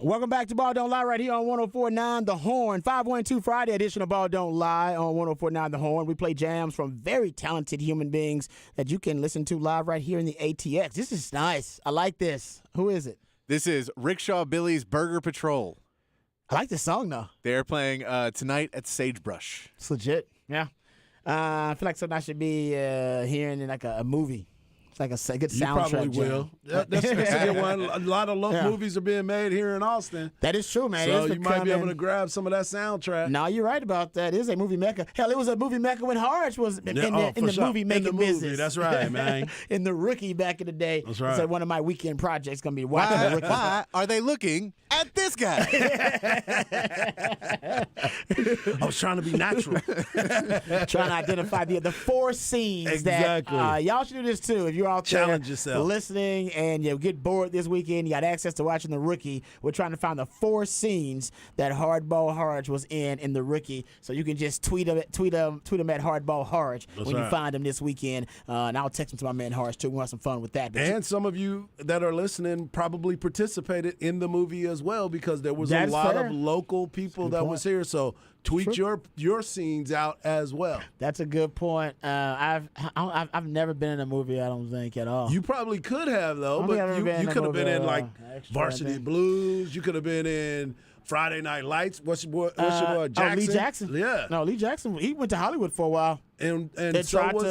Welcome back to Ball Don't Lie right here on 104.9 The Horn. 512 Friday edition of Ball Don't Lie on 104.9 The Horn. We play jams from very talented human beings that you can listen to live right here in the ATX. This is nice. I like this. Who is it? This is Rickshaw Billy's Burger Patrol. I like this song, though. They're playing tonight at Sagebrush. It's legit. Yeah. I feel like something I should be hearing in like a movie. It's like a good You soundtrack. probably jam. will. That's a good one. A lot of movies are being made here in Austin. That is true, man. So It's you might be able to becoming- grab some of that soundtrack. No, you're right about that. It is a movie mecca. Hell, it was a movie mecca when Harge was in Yeah, the for sure. movie In making the movie, business. that's right, man. In The Rookie back in the day. That's right. So one of my weekend projects going to be watching The Rookie. Why are they looking at this guy? I was trying to be natural. Trying to identify the four scenes Exactly. that y'all should do this too. If you're out there Challenge yourself. listening and you get bored this weekend, you got access to watching The Rookie. We're trying to find the four scenes that Hardball Harge was in The Rookie. So you can just tweet them at Hardball Harge when you right. find them this weekend. And I'll text them to my man Harge too. We'll have some fun with that. But And some of you that are listening probably participated in the movie as well because there was a That's lot fair. of local people that point. was here. So tweet your scenes out as well. that's a good point. I've never been in a movie, I don't think, at all. You probably could have though, I don't think I've but ever been in you a could have been movie, in like extra, Varsity I think. Blues. You could have been in Friday Night Lights. What's your boy Jackson? Lee Jackson. Yeah. No, Lee Jackson. He went to Hollywood for a while. And They so tried was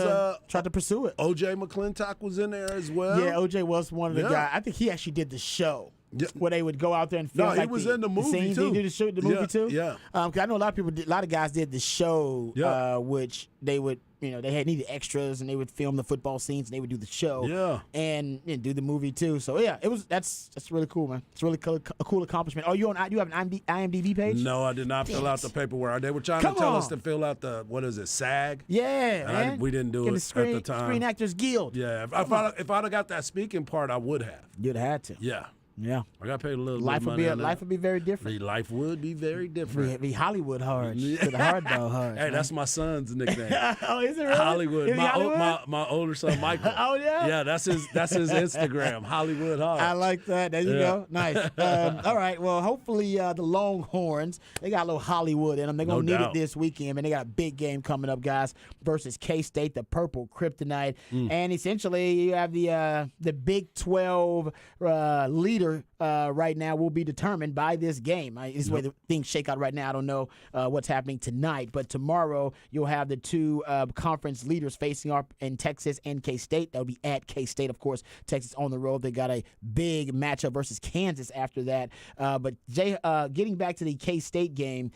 to pursue it. OJ McClintock was in there as well. Yeah, OJ was one of the Yeah. guys. I think he actually did the show. Yeah. Where they would go out there and film. No, he like was in the movie, scenes. too. He did the movie Yeah, too. yeah. 'Cause I know a lot of guys did the show, Yeah. which they would, they needed extras and they would film the football scenes and they would do the show. Yeah. And do the movie too. So yeah, that's really cool, man. It's really a cool accomplishment. Oh, you have an IMDb page? No, I did not fill out the paperwork. They were trying to Come tell us on. to fill out the SAG. Yeah, And man. we didn't do Get it the at the time. Screen Actors Guild. Yeah, if I'd have got that speaking part, I would have. You'd have had to. Yeah, Yeah. I got paid a little. Life would money on that. life would be very different. Life would be very different. Be Hollywood hard. To the hardball hard. Hey, that's my son's nickname. Oh, is it really? Hollywood. Is he My, Hollywood? my older son Michael. Oh, yeah? Yeah, that's his Instagram. Hollywood Hard. I like that. There you go. Nice. All right. Well, hopefully the Longhorns, they got a little Hollywood in them. They're going to No need doubt. it this weekend, man. They got a big game coming up, guys, versus K-State, the Purple Kryptonite. And essentially, you have the Big 12 leader right now will be determined by this game. This is the way the things shake out right now. I don't know what's happening tonight, but tomorrow you'll have the two conference leaders facing up in Texas and K-State. That'll be at K-State, of course. Texas on the road. They got a big matchup versus Kansas after that. But Jay, getting back to the K-State game,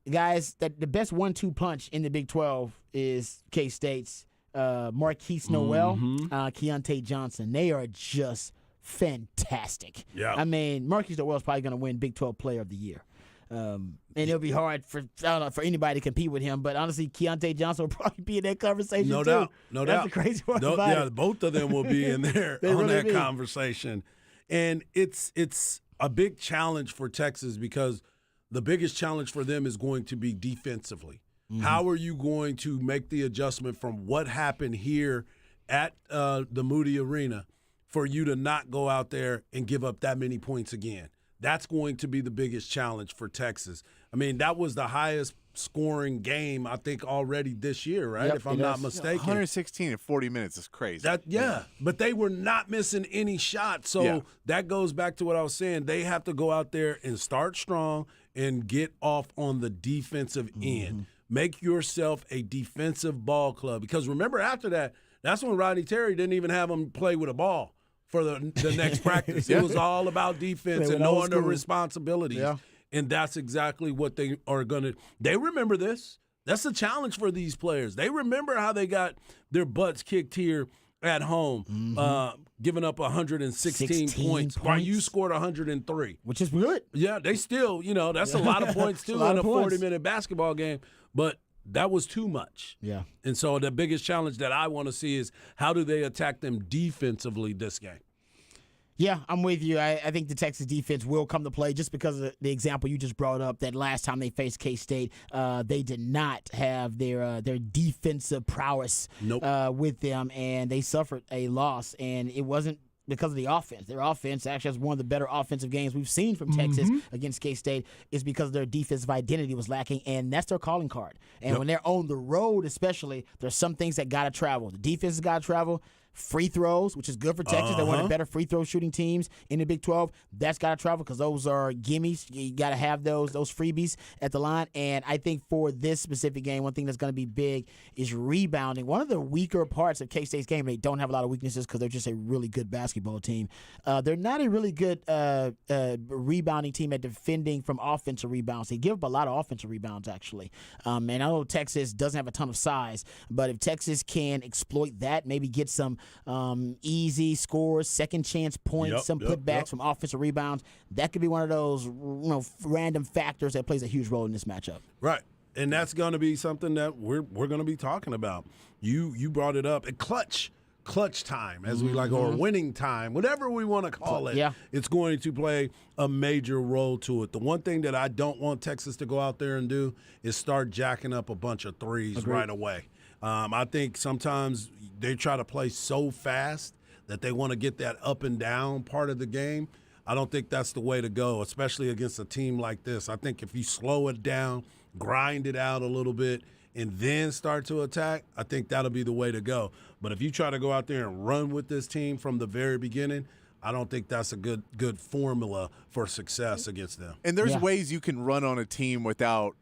guys, that the best 1-2 punch in the Big 12 is K-State's Marquise Noel, Keontae Johnson. They are just fantastic. Yeah. I mean, Marquise Noel's probably going to win Big 12 Player of the Year. And it'll be hard for anybody to compete with him. But honestly, Keontae Johnson will probably be in that conversation No too. doubt. No That's doubt. the crazy part No, about yeah, it. both of them will be in there They on really that be. conversation. And it's a big challenge for Texas because the biggest challenge for them is going to be defensively. Mm-hmm. How are you going to make the adjustment from what happened here at the Moody Arena for you to not go out there and give up that many points again? That's going to be the biggest challenge for Texas. I mean, that was the highest scoring game, I think, already this year, right? Yep, If I'm it not is. mistaken. 116 in 40 minutes is crazy. But they were not missing any shots. So Yeah. that goes back to what I was saying. They have to go out there and start strong and get off on the defensive end. Make yourself a defensive ball club. Because remember, after that, that's when Rodney Terry didn't even have them play with a ball for the next practice. It was all about defense They and went old knowing their school. responsibilities. Yeah. And that's exactly what they are going to – they remember this. That's a challenge for these players. They remember how they got their butts kicked here at home, giving up 116 points while you scored 103. Which is good. Yeah, they still, that's a lot of points too lot in a of points. 40-minute basketball game, but that was too much. Yeah. And so the biggest challenge that I want to see is how do they attack them defensively this game? Yeah, I'm with you. I think the Texas defense will come to play just because of the example you just brought up. That last time they faced K-State, they did not have their defensive prowess Nope. with them, and they suffered a loss. And it wasn't because of the offense. Their offense actually has one of the better offensive games we've seen from Texas against K-State is because their defensive identity was lacking, and that's their calling card. And when they're on the road especially, there's some things that got to travel. The defense has got to travel. Free throws, which is good for Texas. They're one of the better free throw shooting teams in the Big 12. That's got to travel because those are gimmies. You got to have those freebies at the line. And I think for this specific game, one thing that's going to be big is rebounding. One of the weaker parts of K-State's game, they don't have a lot of weaknesses because they're just a really good basketball team. They're not a really good rebounding team at defending from offensive rebounds. They give up a lot of offensive rebounds, actually. And I know Texas doesn't have a ton of size, but if Texas can exploit that, maybe get some easy scores, second chance points, some putbacks from offensive rebounds. That could be one of those random factors that plays a huge role in this matchup. Right. And that's going to be something that we're going to be talking about. You brought it up. And clutch time, as we like, or winning time, whatever we want to call it. Yeah. It's going to play a major role to it. The one thing that I don't want Texas to go out there and do is start jacking up a bunch of threes right away. I think sometimes they try to play so fast that they want to get that up and down part of the game. I don't think that's the way to go, especially against a team like this. I think if you slow it down, grind it out a little bit, and then start to attack, I think that'll be the way to go. But if you try to go out there and run with this team from the very beginning, I don't think that's a good formula for success against them. And there's ways you can run on a team without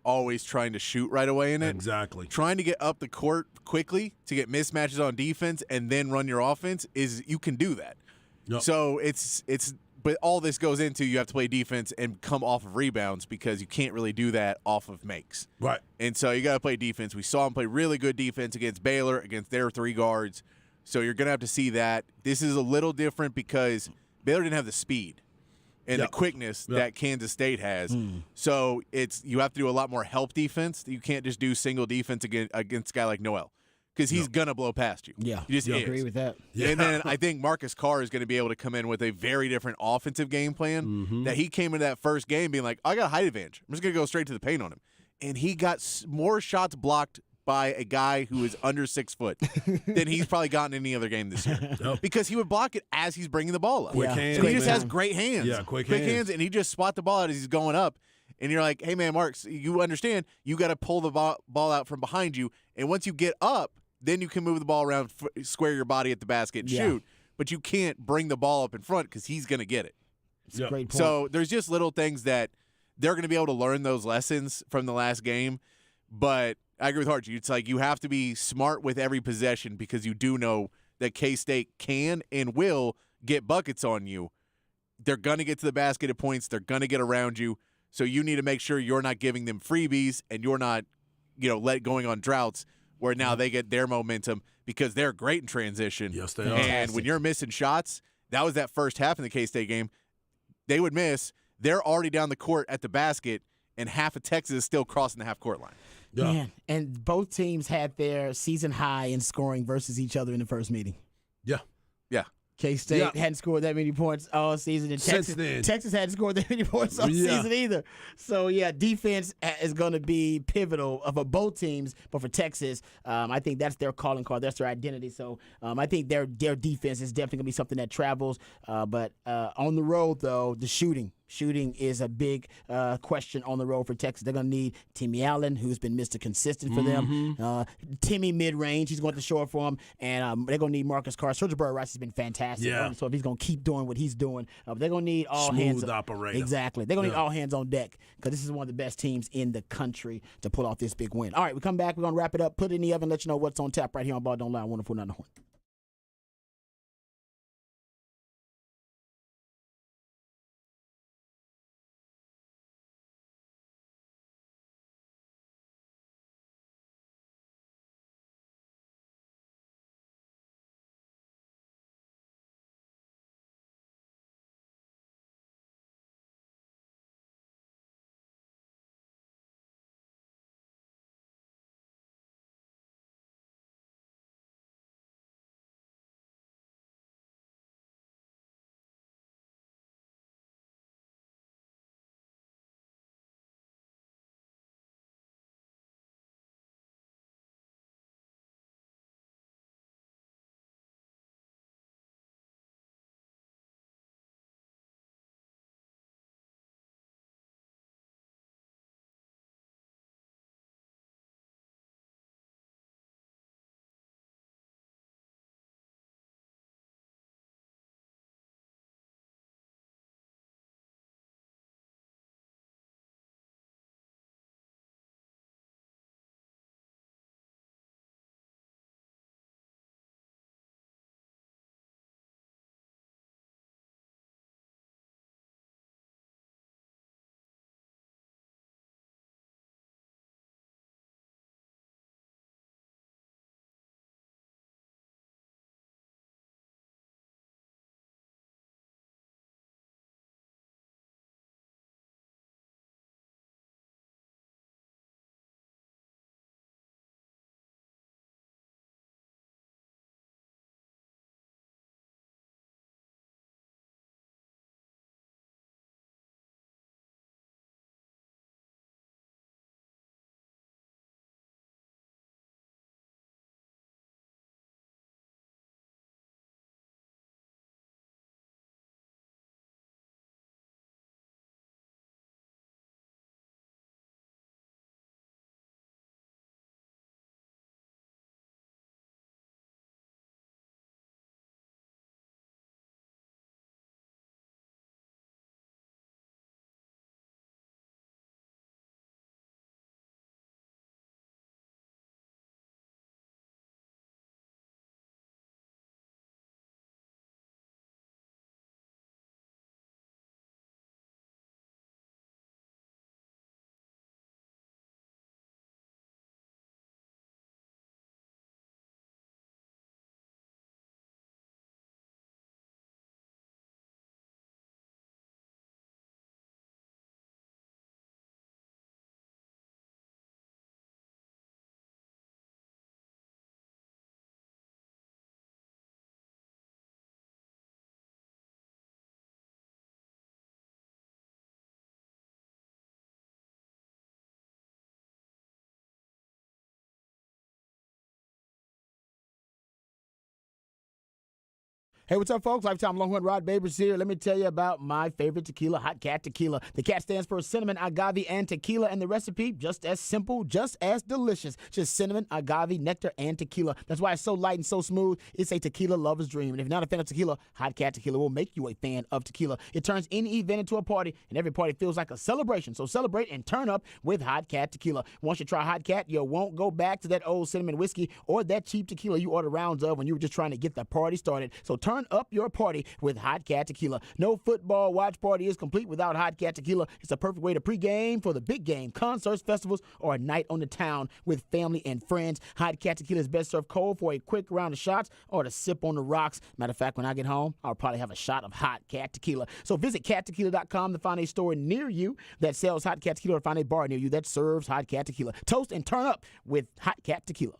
always trying to shoot right away in it. Exactly. Trying to get up the court quickly to get mismatches on defense and then run your offense you can do that. Yep. So but all this goes into you have to play defense and come off of rebounds because you can't really do that off of makes. Right. And so you got to play defense. We saw them play really good defense against Baylor, against their three guards. So you're going to have to see that. This is a little different because Baylor didn't have the speed and the quickness that Kansas State has. So you have to do a lot more help defense. You can't just do single defense against a guy like Noel because he's going to blow past you. Yeah, he just is. I agree with that. Yeah. And then I think Marcus Carr is going to be able to come in with a very different offensive game plan that he came into that first game being like, I got a height advantage. I'm just going to go straight to the paint on him. And he got more shots blocked by a guy who is under 6 foot than he's probably gotten in any other game this year. Because he would block it as he's bringing the ball up. Quick hands, So he just man. has great hands. Yeah, quick hands. And he just spot the ball out as he's going up. And you're like, hey, man, Marks, you understand you got to pull the ball out from behind you. And once you get up, then you can move the ball around, square your body at the basket and shoot. But you can't bring the ball up in front because he's going to get it. It's a great point. So there's just little things that they're going to be able to learn those lessons from the last game. But I agree with Archie. It's like you have to be smart with every possession because you do know that K-State can and will get buckets on you. They're going to get to the basket at points. They're going to get around you. So you need to make sure you're not giving them freebies and you're not, going on droughts where now they get their momentum because they're great in transition. Yes, they are. And when you're missing shots, that was that first half in the K-State game. They would miss. They're already down the court at the basket, and half of Texas is still crossing the half-court line. Yeah. Man, and both teams had their season high in scoring versus each other in the first meeting. Yeah. Yeah. K-State hadn't scored that many points all season, and Since then. Texas hadn't scored that many points all season either. So, defense is going to be pivotal for both teams, but for Texas, I think that's their calling card. That's their identity. So, I think their defense is definitely going to be something that travels. But on the road, though, the shooting. Shooting is a big question on the road for Texas. They're going to need Timmy Allen, who's been Mr. Consistent for them. Timmy mid-range, he's going to show up for them. And they're going to need Marcus Carr. Sergio Burrow-Rice has been fantastic. Yeah. So if he's going to keep doing what he's doing, they're going to need all hands. Smooth operator. Exactly. They're going to need all hands on deck because this is one of the best teams in the country to pull off this big win. All right, we come back. We're going to wrap it up, put it in the oven, let you know what's on tap right here on Ball Don't Lie. Wonderful, not the horn. Hey, what's up, folks? Lifetime Longhorn Rod Babers here. Let me tell you about my favorite tequila, Hot Cat Tequila. The cat stands for cinnamon, agave, and tequila, and the recipe just as simple, just as delicious. Just cinnamon, agave, nectar, and tequila. That's why it's so light and so smooth. It's a tequila lover's dream. And if you're not a fan of tequila, Hot Cat Tequila will make you a fan of tequila. It turns any event into a party, and every party feels like a celebration. So celebrate and turn up with Hot Cat Tequila. Once you try Hot Cat, you won't go back to that old cinnamon whiskey or that cheap tequila you ordered rounds of when you were just trying to get the party started. So turn up your party with Hot Cat Tequila. No football watch party is complete without Hot Cat Tequila. It's a perfect way to pregame for the big game, concerts, festivals, or a night on the town with family and friends. Hot Cat Tequila is best served cold for a quick round of shots or to sip on the rocks. Matter of fact, when I get home, I'll probably have a shot of Hot Cat Tequila. So visit cattequila.com to find a store near you that sells Hot Cat Tequila or find a bar near you that serves Hot Cat Tequila. Toast and turn up with Hot Cat Tequila.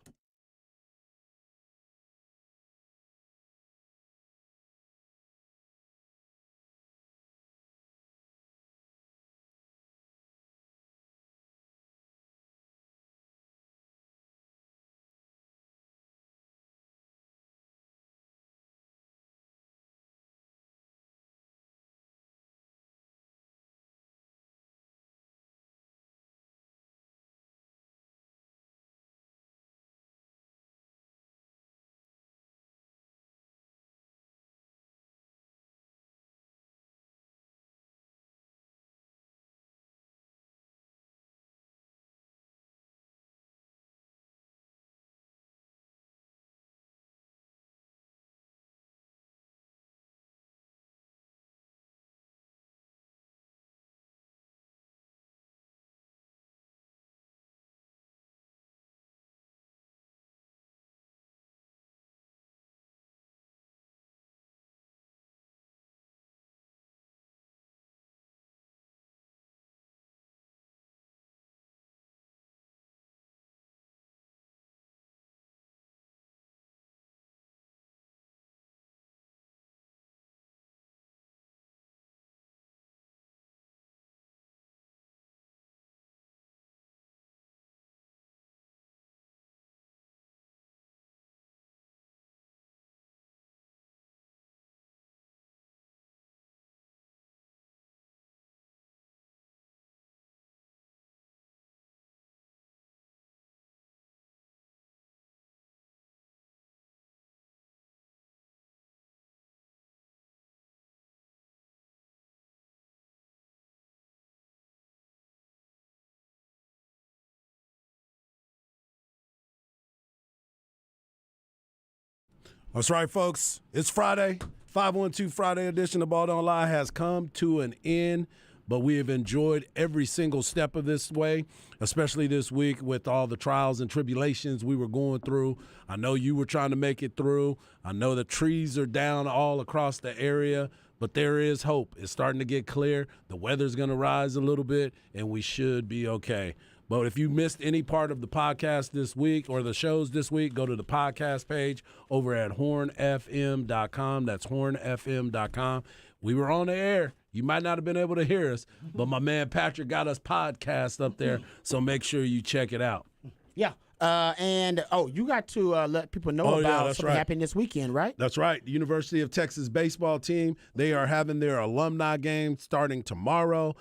That's right, folks. It's Friday. 512 Friday edition of Ball Don't Lie has come to an end, but we have enjoyed every single step of this way, especially this week with all the trials and tribulations we were going through. I know you were trying to make it through. I know the trees are down all across the area, but there is hope. It's starting to get clear. The weather's going to rise a little bit, and we should be okay. But if you missed any part of the podcast this week or the shows this week, go to the podcast page over at hornfm.com. That's hornfm.com. We were on the air. You might not have been able to hear us, but my man Patrick got us podcast up there, so make sure you check it out. Yeah. You got to let people know about something happening this weekend, right? That's right. The University of Texas baseball team, they are having their alumni game starting tomorrow.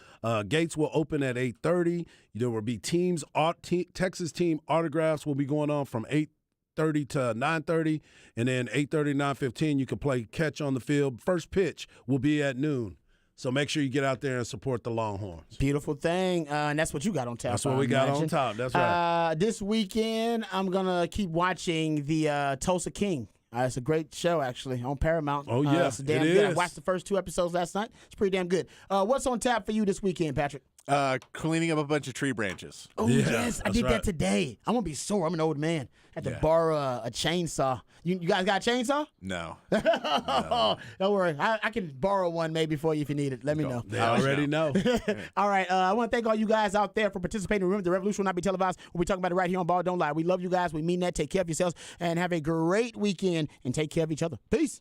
Gates will open at 8:30. There will be Texas team autographs will be going on from 8:30 to 9:30, and then 8:30 9:15 you can play catch on the field. First pitch will be at noon. So make sure you get out there and support the Longhorns. Beautiful thing. And that's what you got on tap. That's what we got on top. That's right. This weekend, I'm going to keep watching the Tulsa King. It's a great show, actually, on Paramount. Oh, yeah, it's damn it good. is. I watched the first 2 episodes last night. It's pretty damn good. What's on tap for you this weekend, Patrick? Cleaning up a bunch of tree branches. Oh, Yeah, yes. I did that today. I'm going to be sore. I'm an old man. I had to borrow a chainsaw. You guys got a chainsaw? No. Don't worry. I can borrow one maybe for you if you need it. Let me know. They already know. All right. I want to thank all you guys out there for participating. Remember, the revolution will not be televised. We'll be talking about it right here on Ball Don't Lie. We love you guys. We mean that. Take care of yourselves and have a great weekend and take care of each other. Peace.